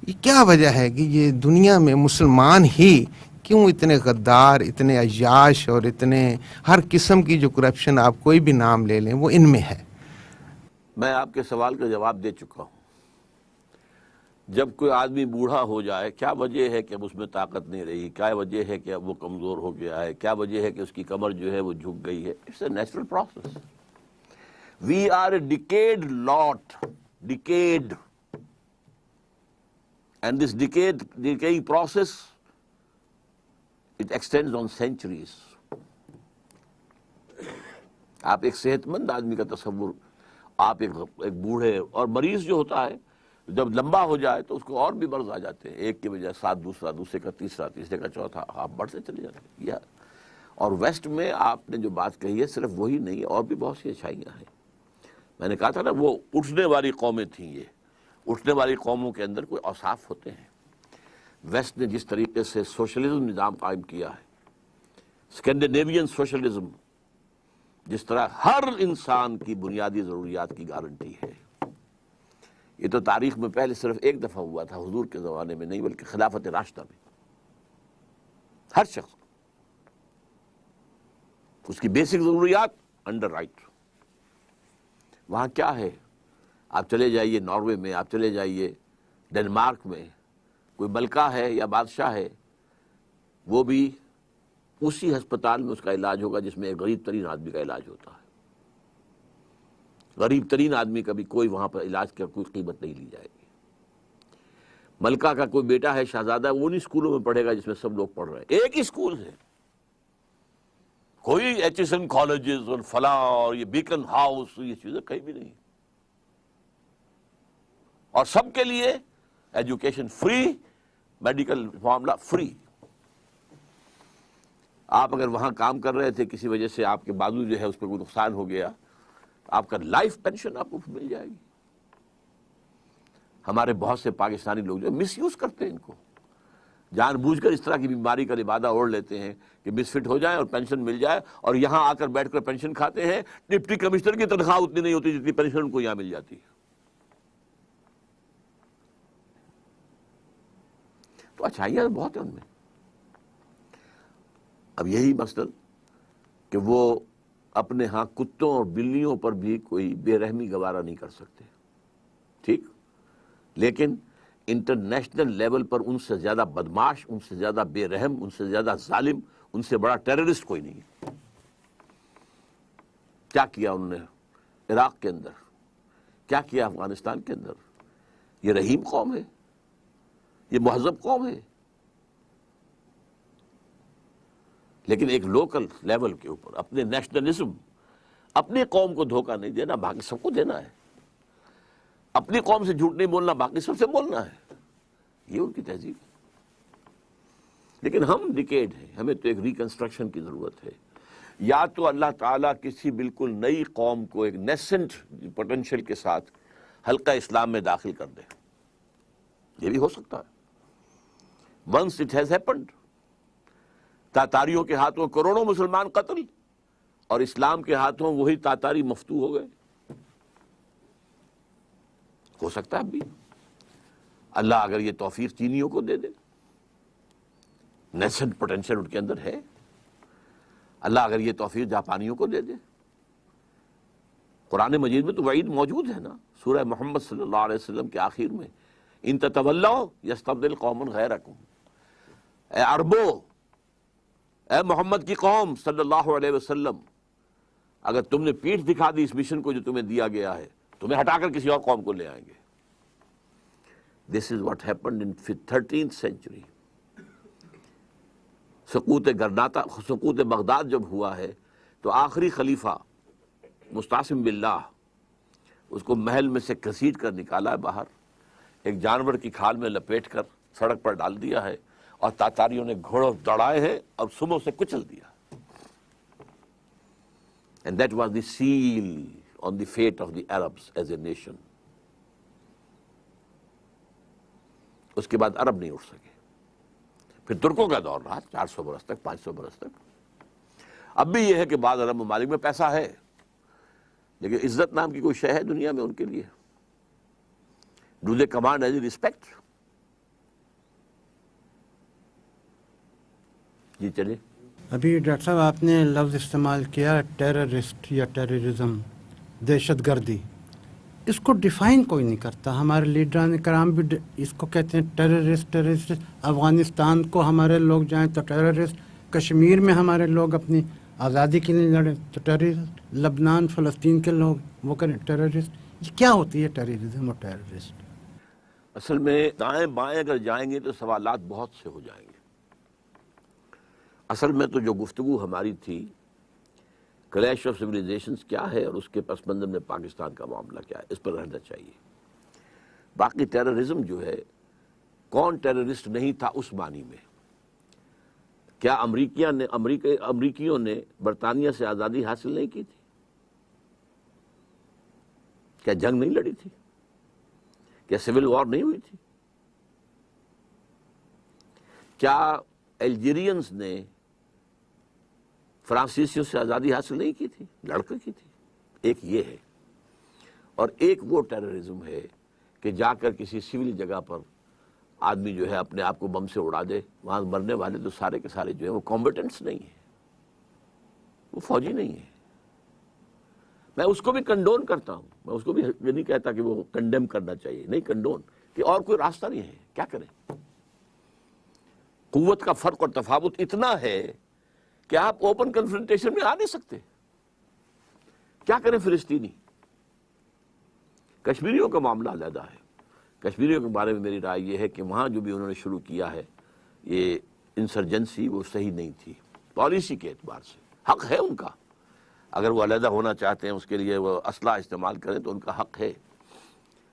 یہ کیا وجہ ہے کہ یہ دنیا میں مسلمان ہی کیوں اتنے غدار، اتنے عیاش اور اتنے ہر قسم کی جو کرپشن آپ کوئی بھی نام لے لیں وہ ان میں ہے؟ میں آپ کے سوال کا جواب دے چکا ہوں. جب کوئی آدمی بوڑھا ہو جائے کیا وجہ ہے کہ اب اس میں طاقت نہیں رہی، کیا وجہ ہے کہ اب وہ کمزور ہو گیا ہے، کیا وجہ ہے کہ اس کی کمر جو ہے وہ جھک گئی ہے. It's a natural process. We are a decayed lot, decayed, and this decaying process it extends on centuries. آپ ایک صحت مند آدمی کا تصور، آپ ایک بوڑھے اور مریض جو ہوتا ہے جب لمبا ہو جائے تو اس کو اور بھی مرض آ جاتے ہیں، ایک کے بجائے 7 دوسرا، دوسرے کا تیسرا، تیسرے کا چوتھا، آپ بڑھتے چلے جاتے ہیں. اور ویسٹ میں آپ نے جو بات کہی ہے صرف وہی نہیں، اور بھی بہت سی اچھائیاں ہیں. میں نے کہا تھا نا وہ اٹھنے والی قومیں تھیں. یہ اٹھنے والی قوموں کے اندر کوئی اوصاف ہوتے ہیں. ویسٹ نے جس طریقے سے سوشلزم نظام قائم کیا ہے، اسکینڈینیوین سوشلزم، جس طرح ہر انسان کی بنیادی ضروریات کی گارنٹی ہے. یہ تو تاریخ میں پہلے صرف ایک دفعہ ہوا تھا، حضور کے زمانے میں نہیں بلکہ خلافت راشدہ میں. ہر شخص اس کی بیسک ضروریات انڈر رائٹ. وہاں کیا ہے؟ آپ چلے جائیے ناروے میں، آپ چلے جائیے ڈنمارک میں، کوئی ملکہ ہے یا بادشاہ ہے، وہ بھی اسی ہسپتال میں اس کا علاج ہوگا جس میں ایک غریب ترین آدمی کا علاج ہوتا ہے. غریب ترین آدمی کا بھی کوئی وہاں پر علاج کی کوئی قیمت نہیں لی جائے گی. ملکہ کا کوئی بیٹا ہے شہزادہ، وہ انہی اسکولوں میں پڑھے گا جس میں سب لوگ پڑھ رہے ہیں. ایک ہی اسکول ہے، کوئی ایچ ایس این کالجز اور فلاں اور یہ بیکن ہاؤس، یہ چیزیں کہیں بھی نہیں. اور سب کے لیے ایجوکیشن فری، میڈیکل معاملہ فری. آپ اگر وہاں کام کر رہے تھے، کسی وجہ سے آپ کے بازو جو ہے اس پہ کوئی نقصان ہو گیا، آپ کا لائف پینشن آپ کو مل جائے گی. ہمارے بہت سے پاکستانی لوگ جو مس یوز کرتے ہیں ان کو، جان بوجھ کر اس طرح کی بیماری کا لبادہ اوڑھ لیتے ہیں کہ مس فٹ ہو جائیں اور پینشن مل جائے، اور یہاں آ کر بیٹھ کر پینشن کھاتے ہیں. ڈپٹی کمشنر کی تنخواہ اتنی نہیں ہوتی جتنی پینشن ان کو یہاں مل جاتی ہے. تو اچھائیاں بہت ہیں ان میں. اب یہی مثلاً کہ وہ اپنے ہاں کتوں اور بلیوں پر بھی کوئی بے رحمی گوارا نہیں کر سکتے، ٹھیک، لیکن انٹرنیشنل لیول پر ان سے زیادہ بدماش، ان سے زیادہ بے رحم، ان سے زیادہ ظالم، ان سے بڑا ٹیررسٹ کوئی نہیں ہے. کیا کیا انہوں نے عراق کے اندر، کیا کیا افغانستان کے اندر. یہ رحیم قوم ہے، یہ مہذب قوم ہے. لیکن ایک لوکل لیول کے اوپر اپنے نیشنلزم، اپنی قوم کو دھوکہ نہیں دینا، باقی سب کو دینا ہے. اپنی قوم سے جھوٹ نہیں بولنا، باقی سب سے بولنا ہے. یہ ان کی تہذیب ہے. لیکن ہم ڈیکیڈ ہیں، ہمیں تو ایک ریکنسٹرکشن کی ضرورت ہے. یا تو اللہ تعالیٰ کسی بالکل نئی قوم کو ایک نیسنٹ پوٹینشیل کے ساتھ حلقہ اسلام میں داخل کر دے، یہ بھی ہو سکتا ہے. ونس اٹ ہیز ہیپنڈ، تاتاریوں کے ہاتھوں کروڑوں مسلمان قتل اور اسلام کے ہاتھوں وہی تاتاری مفتو ہو گئے. ہو سکتا ہے اب بھی اللہ اگر یہ توفیق چینیوں کو دے دے، نیسنٹ پوٹینشیل ان کے اندر ہے. اللہ اگر یہ توفیق جاپانیوں کو دے دے. قرآن مجید میں تو وعید موجود ہے نا، سورہ محمد صلی اللہ علیہ وسلم کے آخر میں، ان تتولوا یستبدل قوما غیرکم. اے عربو، اے محمد کی قوم صلی اللہ علیہ وسلم، اگر تم نے پیٹھ دکھا دی اس مشن کو جو تمہیں دیا گیا ہے، تمہیں ہٹا کر کسی اور قوم کو لے آئیں گے. This is what happened in 13th century. سقوط بغداد جب ہوا ہے تو آخری خلیفہ مستعصم باللہ اس کو محل میں سے گھسیٹ کر نکالا ہے باہر، ایک جانور کی کھال میں لپیٹ کر سڑک پر ڈال دیا ہے، اور تاتاریوں نے گھوڑوں دوڑائے ہیں اور صبح سے کچل دیا. And that was the seal on the fate of the Arabs as a nation. اس کے بعد عرب نہیں اٹھ سکے. پھر ترکوں کا دور رہا 400 برس تک، 500 برس تک. اب بھی یہ ہے کہ بعض عرب ممالک میں پیسہ ہے، لیکن عزت نام کی کوئی شے ہے دنیا میں ان کے لیے؟ Do they command as respect? جی چلے. ابھی ڈاکٹر صاحب آپ نے لفظ استعمال کیا ٹیررسٹ یا ٹیررزم، دہشت گردی. اس کو ڈیفائن کوئی نہیں کرتا. ہمارے لیڈران کرام بھی اس کو کہتے ہیں ٹیررسٹ. افغانستان کو ہمارے لوگ جائیں تو ٹیررسٹ، کشمیر میں ہمارے لوگ اپنی آزادی کے لیے لڑیں تو ٹیررسٹ، لبنان فلسطین کے لوگ وہ کریں ٹیررسٹ. یہ کیا ہوتی ہے ٹیررزم اور ٹیررسٹ؟ اصل میں دائیں بائیں اگر جائیں گے تو سوالات بہت سے ہو جائیں گے. اصل میں تو جو گفتگو ہماری تھی کلیش آف سویلائزیشنز کیا ہے اور اس کے پس منظر میں پاکستان کا معاملہ کیا ہے، اس پر رہنا چاہیے. باقی ٹیررزم جو ہے، کون ٹیررسٹ نہیں تھا اس معنی میں؟ کیا امریکیوں نے برطانیہ سے آزادی حاصل نہیں کی تھی؟ کیا جنگ نہیں لڑی تھی؟ کیا سول وار نہیں ہوئی تھی؟ کیا الجیرینز نے فرانسیسیوں سے آزادی حاصل نہیں کی تھی؟ لڑ کر کی تھی. ایک یہ ہے، اور ایک وہ ٹیررزم ہے کہ جا کر کسی سول جگہ پر آدمی جو ہے اپنے آپ کو بم سے اڑا دے. وہاں مرنے والے تو سارے کے سارے جو ہیں وہ کمبیٹنٹس نہیں ہیں، وہ فوجی نہیں ہیں. میں اس کو بھی کنڈون کرتا ہوں، میں اس کو بھی یہ نہیں کہتا کہ وہ کنڈیم کرنا چاہیے، نہیں کنڈون، کہ اور کوئی راستہ نہیں ہے. کیا کریں؟ قوت کا فرق اور تفاوت اتنا ہے کہ آپ اوپن کنفرنٹیشن میں آ نہیں سکتے. کیا کریں فلسطینی؟ کشمیریوں کا معاملہ علیحدہ ہے. کشمیریوں کے بارے میں میری رائے یہ ہے کہ وہاں جو بھی انہوں نے شروع کیا ہے یہ انسرجنسی، وہ صحیح نہیں تھی پالیسی کے اعتبار سے. حق ہے ان کا، اگر وہ علیحدہ ہونا چاہتے ہیں اس کے لیے وہ اسلحہ استعمال کریں تو ان کا حق ہے،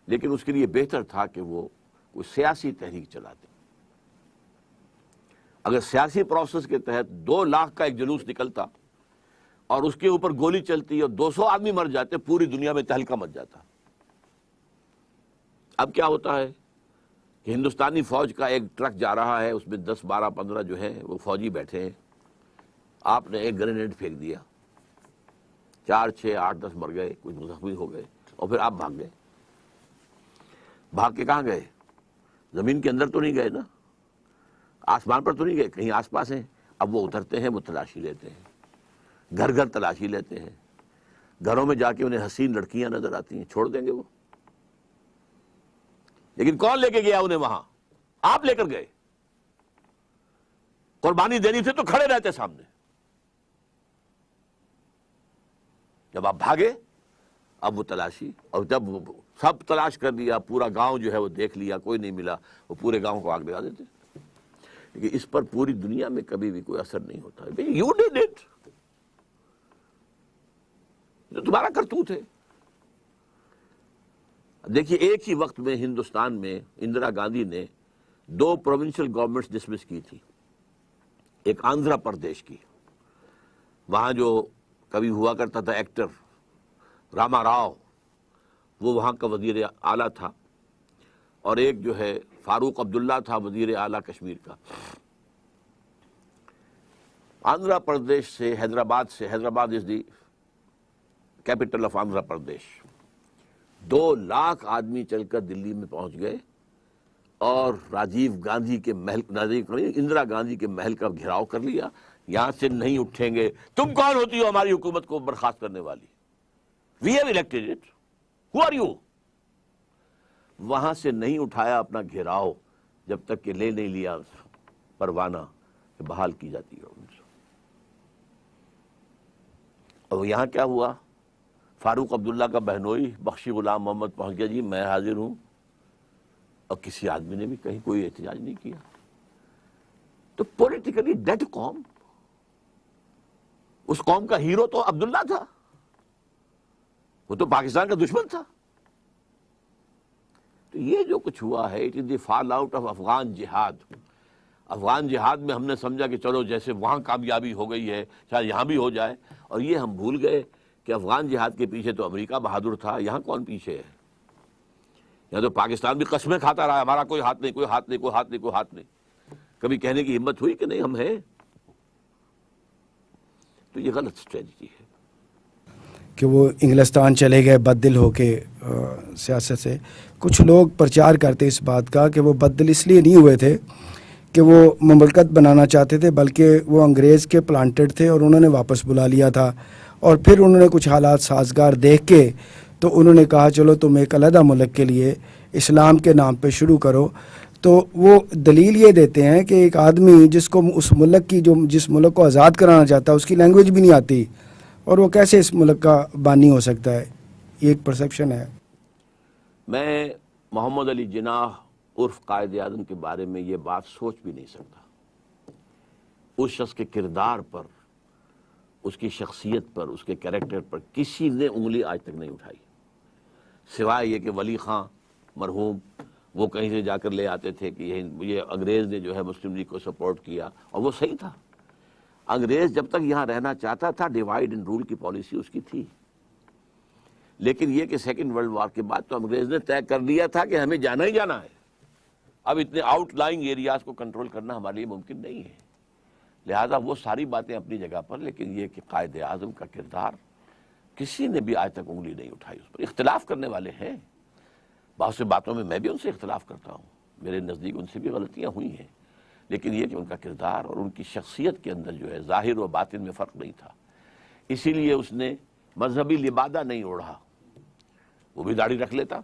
لیکن اس کے لیے بہتر تھا کہ وہ کوئی سیاسی تحریک چلاتے. اگر سیاسی پروسیس کے تحت 2 لاکھ کا ایک جلوس نکلتا اور اس کے اوپر گولی چلتی اور 200 آدمی مر جاتے، پوری دنیا میں تہلکہ مچ جاتا. اب کیا ہوتا ہے کہ ہندوستانی فوج کا ایک ٹرک جا رہا ہے، اس میں 10 12 15 جو ہیں وہ فوجی بیٹھے ہیں. آپ نے ایک گرینیڈ پھینک دیا، 4 6 8 10 مر گئے، کچھ زخمی ہو گئے، اور پھر آپ بھاگ گئے. بھاگ کے کہاں گئے؟ زمین کے اندر تو نہیں گئے نا، آسمان پر تو نہیں گئے، کہیں آس پاس ہیں. اب وہ اترتے ہیں، وہ تلاشی لیتے ہیں، گھر گھر تلاشی لیتے ہیں. گھروں میں جا کے انہیں حسین لڑکیاں نظر آتی ہیں، چھوڑ دیں گے وہ؟ لیکن کون لے کے گیا انہیں وہاں؟ آپ لے کر گئے. قربانی دینی تھی تو کھڑے رہتے سامنے. جب آپ بھاگے اب وہ تلاشی، اور جب سب تلاش کر لیا، پورا گاؤں جو ہے وہ دیکھ لیا، کوئی نہیں ملا، وہ پورے گاؤں کو آگ لگا دیتے. لیکن اس پر پوری دنیا میں کبھی بھی کوئی اثر نہیں ہوتا ہے. یو ڈیڈ اٹ، جو تمہارا کرتوت ہے. دیکھیے ایک ہی وقت میں ہندوستان میں اندرا گاندھی نے 2 پروونشل گورنمنٹس ڈسمس کی تھی. ایک آندھرا پردیش کی، وہاں جو کبھی ہوا کرتا تھا ایکٹر راما راؤ، وہ وہاں کا وزیر اعلیٰ تھا، اور ایک جو ہے فاروق عبداللہ تھا وزیر اعلیٰ کشمیر کا۔ آندھرا پردیش سے حیدرآباد از دی کیپٹل آف آندھرا پردیش، 2 لاکھ آدمی چل کر دلی میں پہنچ گئے اور راجیو گاندھی کے محل، اندرا گاندھی کے محل کا گھیراؤ کر لیا۔ یہاں سے نہیں اٹھیں گے، تم کون ہوتی ہو ہماری حکومت کو برخاست کرنے والی؟ We have elected it, who are you? وہاں سے نہیں اٹھایا اپنا گھیراؤ جب تک کہ لے نہیں لیا پروانہ کہ بحال کی جاتی ہے ان سے۔ اور یہاں کیا ہوا؟ فاروق عبداللہ کا بہنوئی بخشی غلام محمد پہنچ گیا، جی میں حاضر ہوں، اور کسی آدمی نے بھی کہیں کوئی احتجاج نہیں کیا۔ تو پولیٹیکلی ڈیڈ قوم، اس قوم کا ہیرو تو عبداللہ تھا، وہ تو پاکستان کا دشمن تھا۔ تو یہ جو کچھ ہوا ہے، it is the fall out of Afghan جہاد۔ افغان جہاد میں ہم نے سمجھا کہ چلو جیسے وہاں کامیابی ہو گئی ہے شاید یہاں بھی ہو جائے، اور یہ ہم بھول گئے کہ افغان جہاد کے پیچھے تو امریکہ بہادر تھا، یہاں کون پیچھے ہے؟ یہاں تو پاکستان بھی قسمیں کھاتا رہا، ہمارا کوئی ہاتھ نہیں، کوئی ہاتھ نہیں، کوئی ہاتھ نہیں، کوئی ہاتھ نہیں۔ کبھی کہنے کی ہمت ہوئی کہ نہیں ہم ہیں؟ تو یہ غلط اسٹریٹجی ہے کہ وہ انگلستان چلے گئے بد دل ہو کے سیاست سے۔ کچھ لوگ پرچار کرتے اس بات کا کہ وہ بد دل اس لیے نہیں ہوئے تھے کہ وہ مملکت بنانا چاہتے تھے، بلکہ وہ انگریز کے پلانٹڈ تھے اور انہوں نے واپس بلا لیا تھا، اور پھر انہوں نے کچھ حالات سازگار دیکھ کے تو انہوں نے کہا چلو تم ایک علیحدہ ملک کے لیے اسلام کے نام پہ شروع کرو۔ تو وہ دلیل یہ دیتے ہیں کہ ایک آدمی جس کو اس ملک کی جس ملک کو آزاد کرانا چاہتا ہے اس کی لینگویج بھی نہیں آتی، اور وہ کیسے اس ملک کا بانی ہو سکتا ہے؟ یہ ایک پرسیپشن ہے۔ میں محمد علی جناح عرف قائد اعظم کے بارے میں یہ بات سوچ بھی نہیں سکتا۔ اس شخص کے کردار پر، اس کی شخصیت پر، اس کے کریکٹر پر کسی نے انگلی آج تک نہیں اٹھائی، سوائے یہ کہ ولی خان مرحوم وہ کہیں سے جا کر لے آتے تھے کہ یہ انگریز نے جو ہے مسلم لیگ کو سپورٹ کیا، اور وہ صحیح تھا۔ انگریز جب تک یہاں رہنا چاہتا تھا، ڈیوائیڈ اینڈ رول کی پالیسی اس کی تھی، لیکن یہ کہ سیکنڈ ورلڈ وار کے بعد تو انگریز نے طے کر لیا تھا کہ ہمیں جانا ہی جانا ہے، اب اتنے آؤٹ لائنگ ایریاز کو کنٹرول کرنا ہمارے لیے ممکن نہیں ہے۔ لہذا وہ ساری باتیں اپنی جگہ پر، لیکن یہ کہ قائد اعظم کا کردار کسی نے بھی آج تک انگلی نہیں اٹھائی اس پر۔ اختلاف کرنے والے ہیں، بہت سے باتوں میں میں بھی ان سے اختلاف کرتا ہوں، میرے نزدیک ان سے بھی غلطیاں ہوئی ہیں، لیکن یہ کہ ان کا کردار اور ان کی شخصیت کے اندر جو ہے ظاہر و باطن میں فرق نہیں تھا، اسی لیے اس نے مذہبی لبادہ نہیں اوڑھا۔ وہ بھی داڑھی رکھ لیتا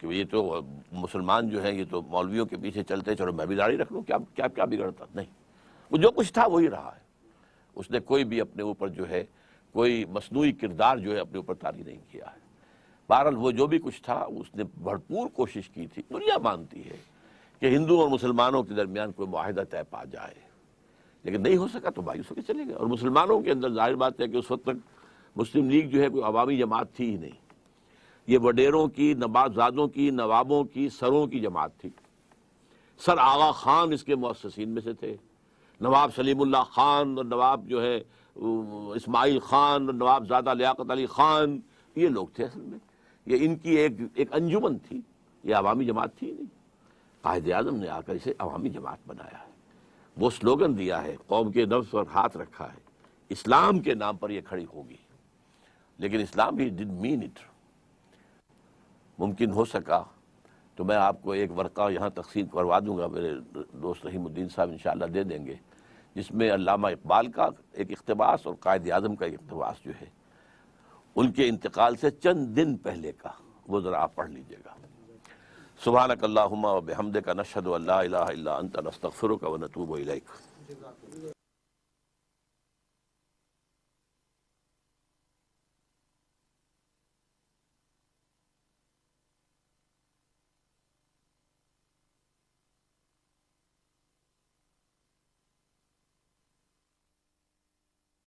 کہ یہ تو مسلمان جو ہیں یہ تو مولویوں کے پیچھے چلتے، چلو میں بھی داڑھی رکھ لوں، کیا بگڑتا؟ نہیں، وہ جو کچھ تھا وہی رہا ہے۔ اس نے کوئی بھی اپنے اوپر جو ہے کوئی مصنوعی کردار جو ہے اپنے اوپر طاری نہیں کیا ہے۔ بہرحال وہ جو بھی کچھ تھا اس نے بھرپور کوشش کی تھی۔ دنیا مانتی ہے کہ ہندو اور مسلمانوں کے درمیان کوئی معاہدہ طے پا جائے، لیکن نہیں ہو سکا تو مایوس ہو کے چلے گئے۔ اور مسلمانوں کے اندر ظاہر بات ہے کہ اس وقت تک مسلم لیگ جو ہے کوئی عوامی جماعت تھی ہی نہیں، یہ وڈیروں کی، نوابزادوں کی، نوابوں کی، سروں کی جماعت تھی۔ سر آغا خان اس کے مؤسسین میں سے تھے، نواب سلیم اللہ خان اور نواب جو ہے اسماعیل خان اور نواب زادہ لیاقت علی خان، یہ لوگ تھے اصل میں، یہ ان کی ایک انجمن تھی، یہ عوامی جماعت تھی نہیں۔ قائد اعظم نے آ کر اسے عوامی جماعت بنایا ہے، وہ سلوگن دیا ہے، قوم کے نفس پر ہاتھ رکھا ہے، اسلام کے نام پر یہ کھڑی ہوگی، لیکن اسلام بھی ڈڈنٹ مین اٹ۔ ممکن ہو سکا تو میں آپ کو ایک ورقہ یہاں تقسیم کروا دوں گا، میرے دوست رحیم الدین صاحب انشاءاللہ دے دیں گے، جس میں علامہ اقبال کا ایک اقتباس اور قائد اعظم کا ایک اقتباس جو ہے ان کے انتقال سے چند دن پہلے کا، وہ ذرا آپ پڑھ لیجئے گا۔ سبحانک اللہم و بحمدک نشہد ان لا الہ الا انت نستغفرک و نتوب الیک۔